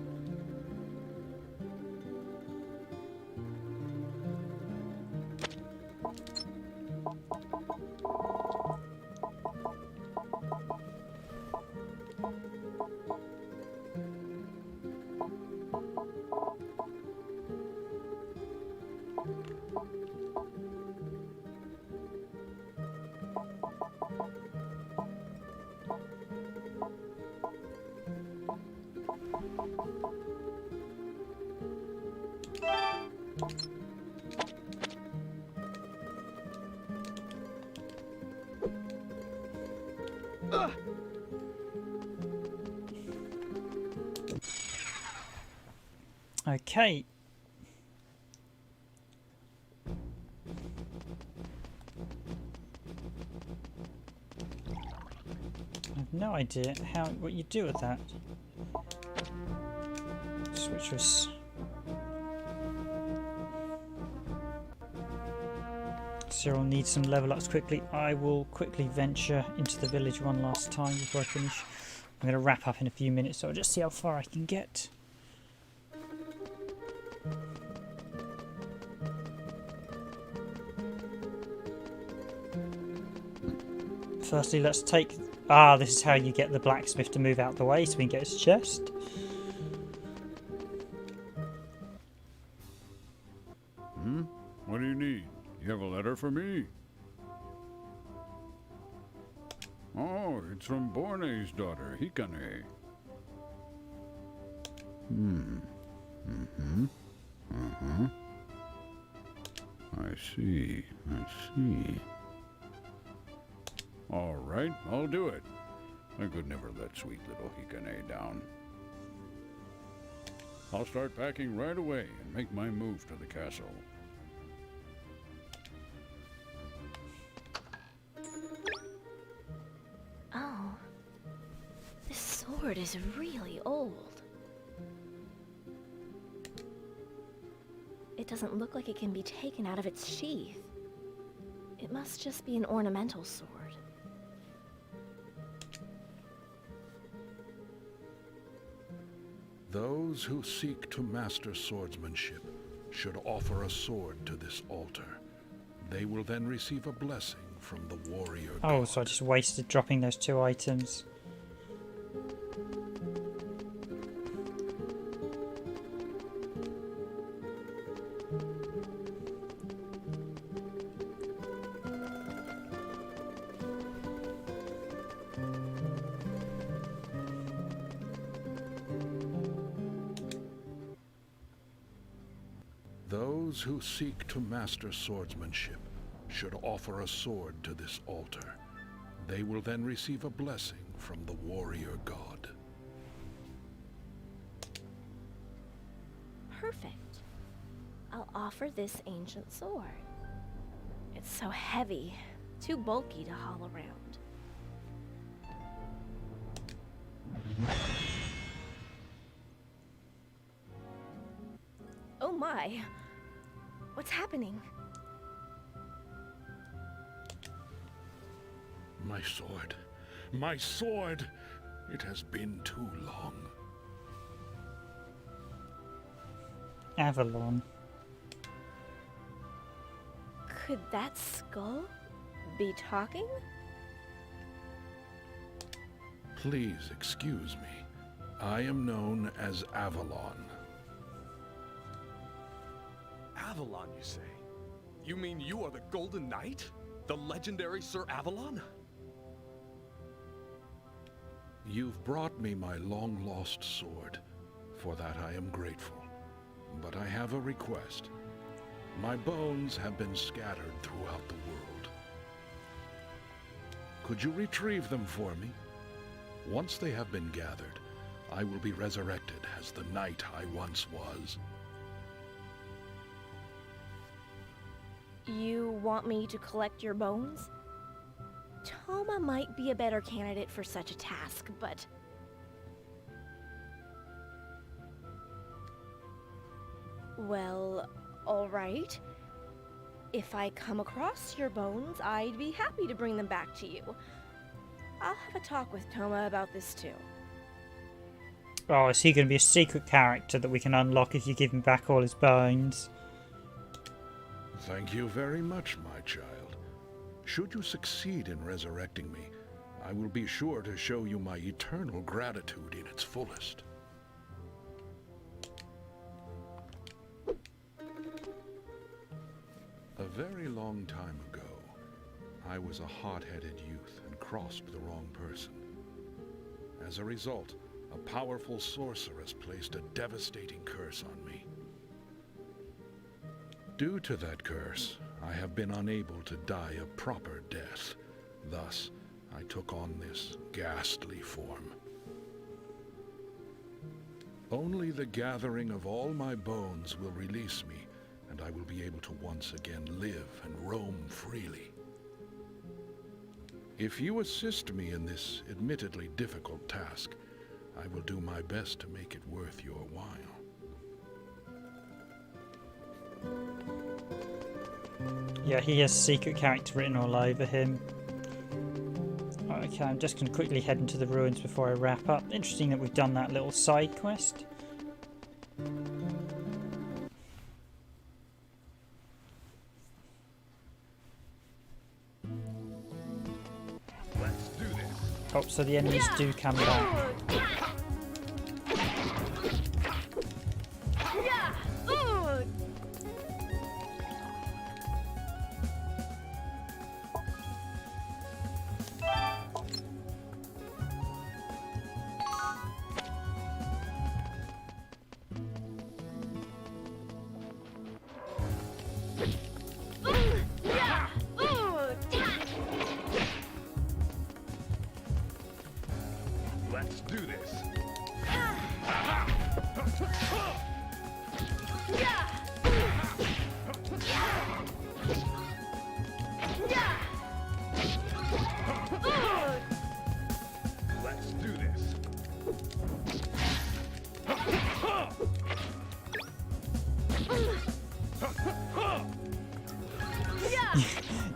[SPEAKER 5] Okay. I have no idea what you do with that. Which was Cyril needs some level ups quickly. I will quickly venture into the village one last time before I finish. I'm going to wrap up in a few minutes, so I'll just see how far I can get. Firstly, let's take... Ah, this is how you get the blacksmith to move out the way so we can get his chest.
[SPEAKER 12] What do you need? You have a letter for me? Oh, it's from Borne's daughter, Hikane. I see. All right, I'll do it. I could never let sweet little Hikane down. I'll start packing right away and make my move to the castle.
[SPEAKER 8] Oh. This sword is really old. It doesn't look like it can be taken out of its sheath. It must just be an ornamental sword.
[SPEAKER 11] Those who seek to master swordsmanship should offer a sword to this altar. They will then receive a blessing from the warrior god.
[SPEAKER 5] Oh, so I just wasted dropping those 2 items.
[SPEAKER 11] Those who seek to master swordsmanship should offer a sword to this altar. They will then receive a blessing from the warrior god.
[SPEAKER 8] Perfect. I'll offer this ancient sword. It's so heavy, too bulky to haul around. Oh my! What's happening?
[SPEAKER 11] My sword. My sword! It has been too long.
[SPEAKER 5] Avalon.
[SPEAKER 8] Could that skull be talking?
[SPEAKER 11] Please excuse me. I am known as Avalon.
[SPEAKER 3] Avalon, you say? You mean you are the Golden Knight? The legendary Sir Avalon?
[SPEAKER 11] You've brought me my long-lost sword. For that I am grateful. But I have a request. My bones have been scattered throughout the world. Could you retrieve them for me? Once they have been gathered, I will be resurrected as the knight I once was.
[SPEAKER 8] You want me to collect your bones? Toma might be a better candidate for such a task, but... Well, alright. If I come across your bones, I'd be happy to bring them back to you. I'll have a talk with Toma about this too.
[SPEAKER 5] Oh, is he going to be a secret character that we can unlock if you give him back all his bones?
[SPEAKER 11] Thank you very much, my child. Should you succeed in resurrecting me, I will be sure to show you my eternal gratitude in its fullest. A very long time ago, I was a hot-headed youth and crossed the wrong person. As a result, a powerful sorceress placed a devastating curse on me. Due to that curse, I have been unable to die a proper death. Thus, I took on this ghastly form. Only the gathering of all my bones will release me, and I will be able to once again live and roam freely. If you assist me in this admittedly difficult task, I will do my best to make it worth your while.
[SPEAKER 5] Yeah, he has secret character written all over him. Okay, I'm just going to quickly head into the ruins before I wrap up. Interesting that we've done that little side quest.
[SPEAKER 3] Let's do this.
[SPEAKER 5] Oh, so the enemies do come back.
[SPEAKER 3] Let's do this. Let's do this.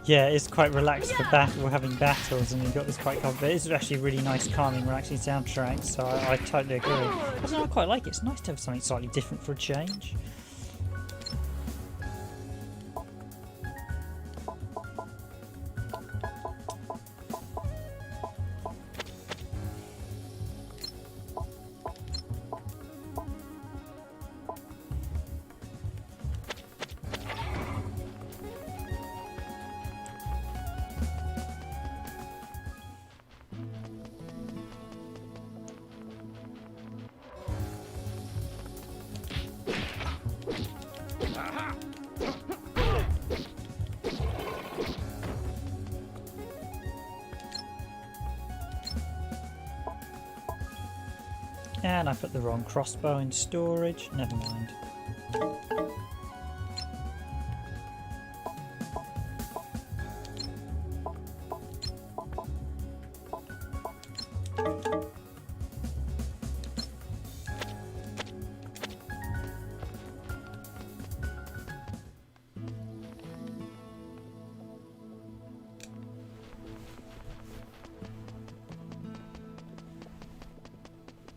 [SPEAKER 5] Yeah, it's quite relaxed for battle, having battles, and you've got this quite calm. But it's actually a really nice, calming, relaxing soundtrack, so I totally agree. I don't know, I quite like it. It's nice to have something slightly different for a change. And I put the wrong crossbow in storage. Never mind.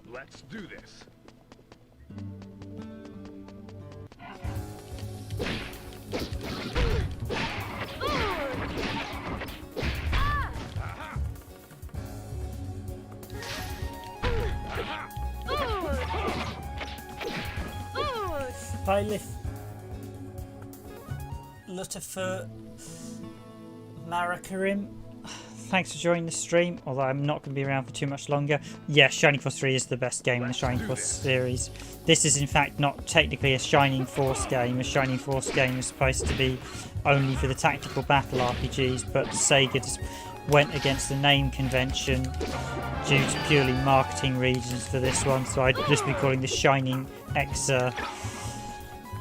[SPEAKER 3] Let's do this.
[SPEAKER 5] Hi, Lutifer Marikarim. Thanks for joining the stream, although I'm not going to be around for too much longer. Yes, Shining Force 3 is the best game in the Shining Force series. This is in fact not technically a Shining Force game. A Shining Force game is supposed to be only for the tactical battle RPGs, but Sega just went against the name convention due to purely marketing reasons for this one, so I'd just be calling this Shining EXA.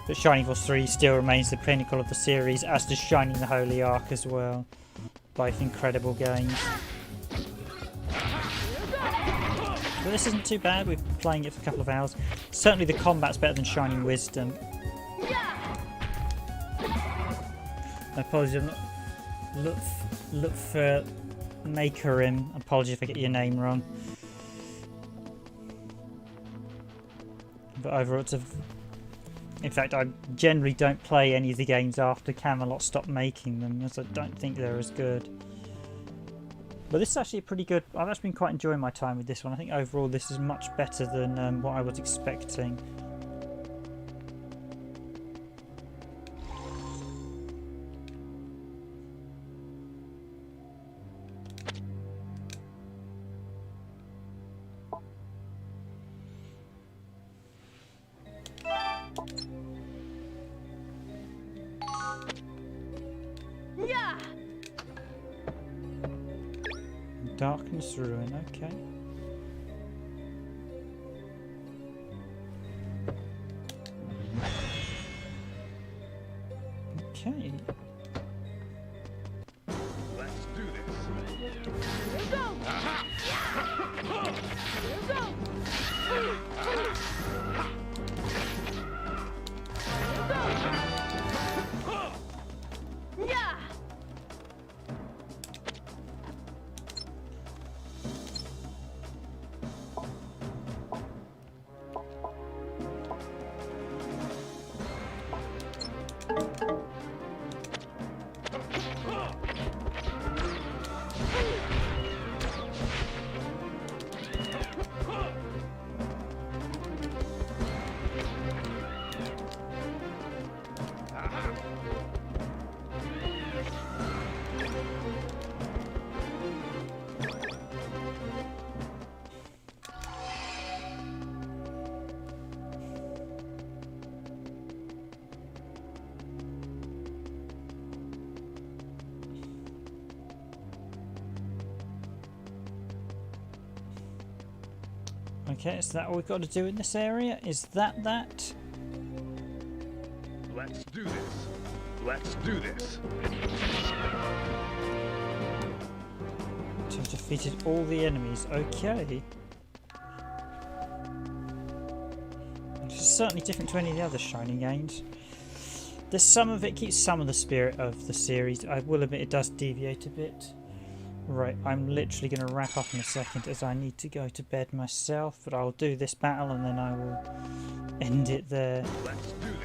[SPEAKER 5] But Shining Force 3 still remains the pinnacle of the series, as does Shining the Holy Ark as well. Both incredible games. But this isn't too bad, we've been playing it for a couple of hours. Certainly the combat's better than Shining Wisdom. Apologies, look for Makerim. Apologies if I get your name wrong. But overall it's a... In fact, I generally don't play any of the games after Camelot stopped making them, as I don't think they're as good. But this is actually a pretty good... I've actually been quite enjoying my time with this one. I think overall this is much better than what I was expecting. Darkness Ruin, okay. Okay.
[SPEAKER 3] Let's do this.
[SPEAKER 8] Here we go! Here we go! Yeah!
[SPEAKER 5] Okay, is that all we've got to do in this area? Is that?
[SPEAKER 3] Let's do this. Let's do this.
[SPEAKER 5] To have defeated all the enemies. Okay. This is certainly different to any of the other Shining games. There's some of it keeps some of the spirit of the series. I will admit it does deviate a bit. Right, I'm literally going to wrap up in a second as I need to go to bed myself, but I'll do this battle and then I will end it there.
[SPEAKER 3] Let's do this.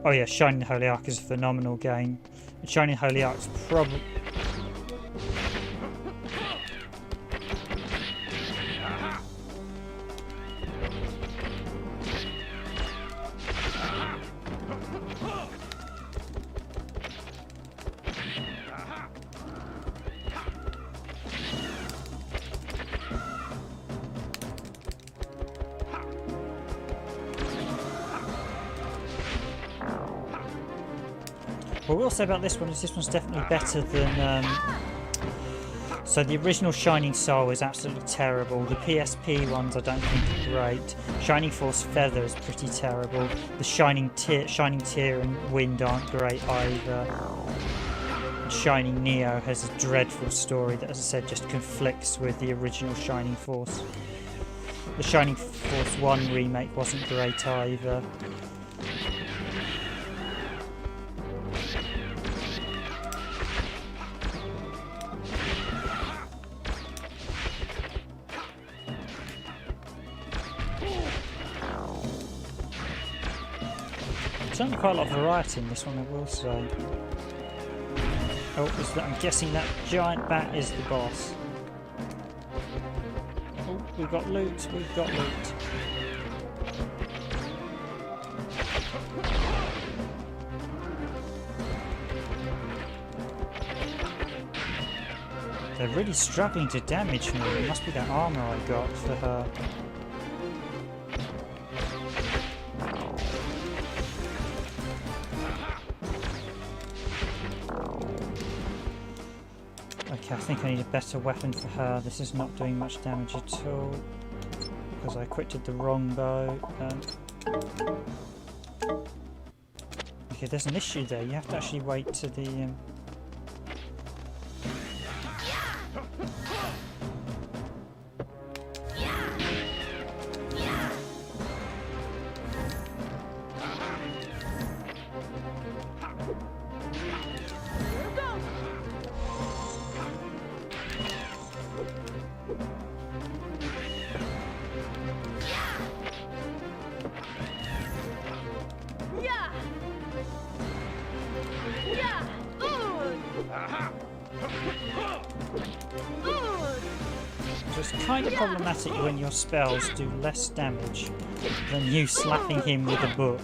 [SPEAKER 5] Oh yeah, Shining the Holy Ark is a phenomenal game. Shining the Holy Ark's probably... What I will say about this one is this one's definitely better than... So the original Shining Soul is absolutely terrible. The PSP ones I don't think are great. Shining Force Feather is pretty terrible. The Shining Tear and Wind aren't great either. And Shining Neo has a dreadful story that, as I said, just conflicts with the original Shining Force. The Shining Force 1 remake wasn't great either. Certainly quite a lot of variety in this one, I will say. Oh, I'm guessing that giant bat is the boss. Oh, we've got loot, we've got loot. They're really struggling to damage me. It must be that armour I got for her. Okay, I think I need a better weapon for her. This is not doing much damage at all because I equipped the wrong bow. Okay, there's an issue there. You have to actually wait to the... So it's kind of problematic when your spells do less damage than you slapping him with a book.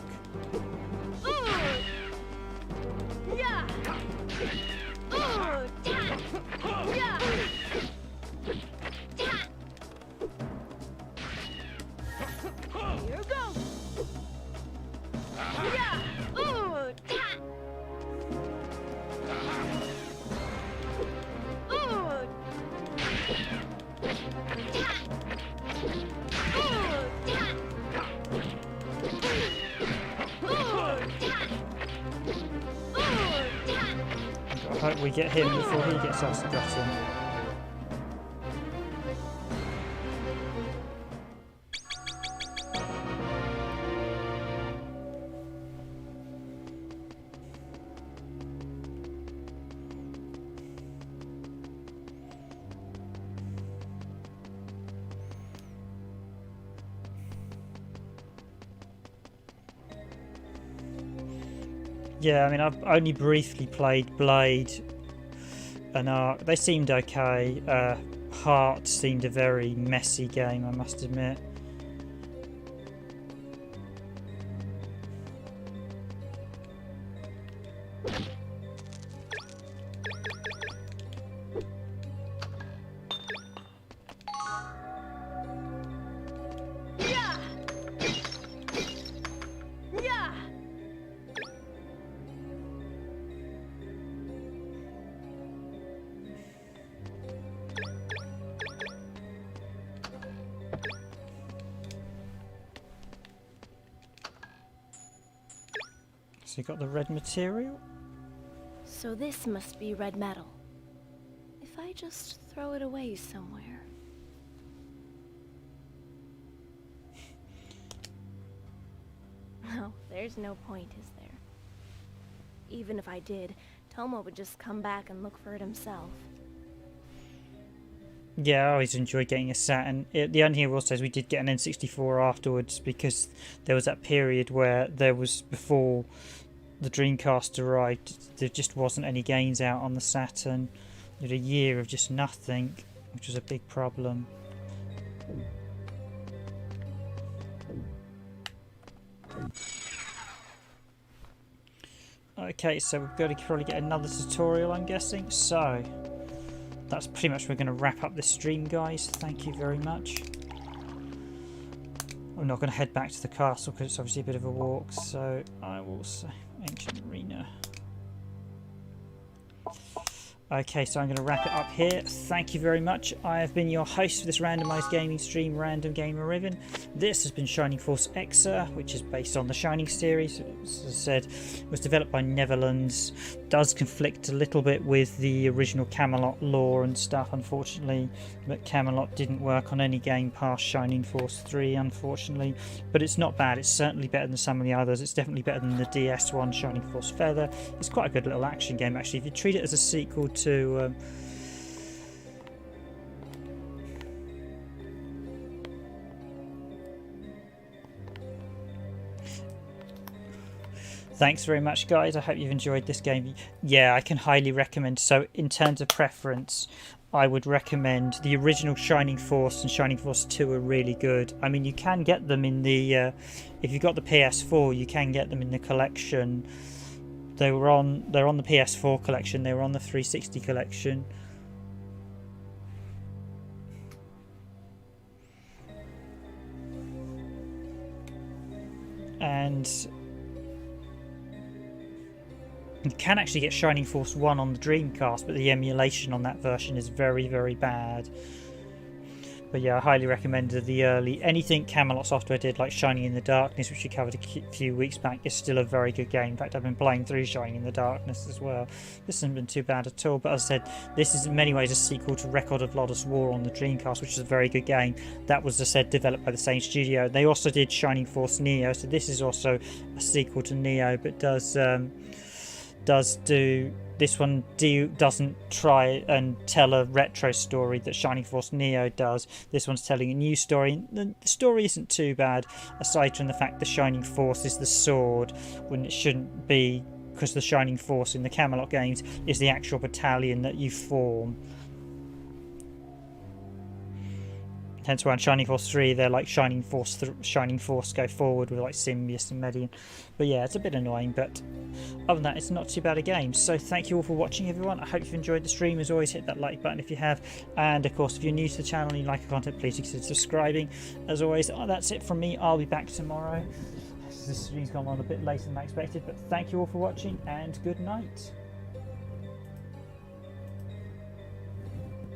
[SPEAKER 5] I hope we get him before he gets us gotten. Yeah, I mean, I've only briefly played Blade and Ark. They seemed okay. Heart seemed a very messy game, I must admit. So you got the red material?
[SPEAKER 8] So this must be red metal. If I just throw it away somewhere. No, there's no point, is there? Even if I did, Tomo would just come back and look for it himself.
[SPEAKER 5] Yeah, I always enjoy getting a Saturn. The only thing I will say is we did get an N64 afterwards because there was that period where there was, before the Dreamcast arrived, there just wasn't any games out on the Saturn. You had a year of just nothing, which was a big problem. Okay, so we've got to probably get another tutorial, I'm guessing. So that's pretty much, we're going to wrap up this stream, guys. Thank you very much. I'm not going to head back to the castle because it's obviously a bit of a walk, so I will say Ancient Arena. Okay, so I'm going to wrap it up here. Thank you very much. I have been your host for this randomised gaming stream, Random Gamer Riven. This has been Shining Force EXA, which is based on the Shining series. As I said, it was developed by Neverland. Does conflict a little bit with the original Camelot lore and stuff, unfortunately. But Camelot didn't work on any game past Shining Force 3, unfortunately. But it's not bad. It's certainly better than some of the others. It's definitely better than the DS one, Shining Force Feather. It's quite a good little action game, actually. If you treat it as a sequel to thanks very much, guys. I hope you've enjoyed this game. Yeah, I can highly recommend. So in terms of preference, I would recommend the original Shining Force and Shining Force 2 are really good. I mean, you can get them in the if you've got the PS4, you can get them in the collection. They're on the PS4 collection. They were on the 360 collection. And you can actually get Shining Force 1 on the Dreamcast, but the emulation on that version is very, very bad. But yeah, I highly recommend the early anything Camelot Software did, like Shining in the Darkness, which we covered a few weeks back, is still a very good game. In fact, I've been playing through Shining in the Darkness as well. This hasn't been too bad at all. But as I said, this is in many ways a sequel to Record of Lodoss War on the Dreamcast, which is a very good game. That was, as I said, developed by the same studio. They also did Shining Force Neo, so this is also a sequel to Neo, but does do. This one doesn't try and tell a retro story that Shining Force Neo does. This one's telling a new story. The story isn't too bad, aside from the fact the Shining Force is the sword, when it shouldn't be, because the Shining Force in the Camelot games is the actual battalion that you form. Hence why in Shining Force 3 they're like Shining Force Go Forward with like Symbius and Median. But yeah, it's a bit annoying, but other than that, it's not too bad a game. So thank you all for watching, everyone. I hope you've enjoyed the stream. As always, hit that like button if you have. And of course, if you're new to the channel and you like the content, please consider subscribing. As always, that's it from me. I'll be back tomorrow. This stream's gone on a bit later than I expected, but thank you all for watching and good night.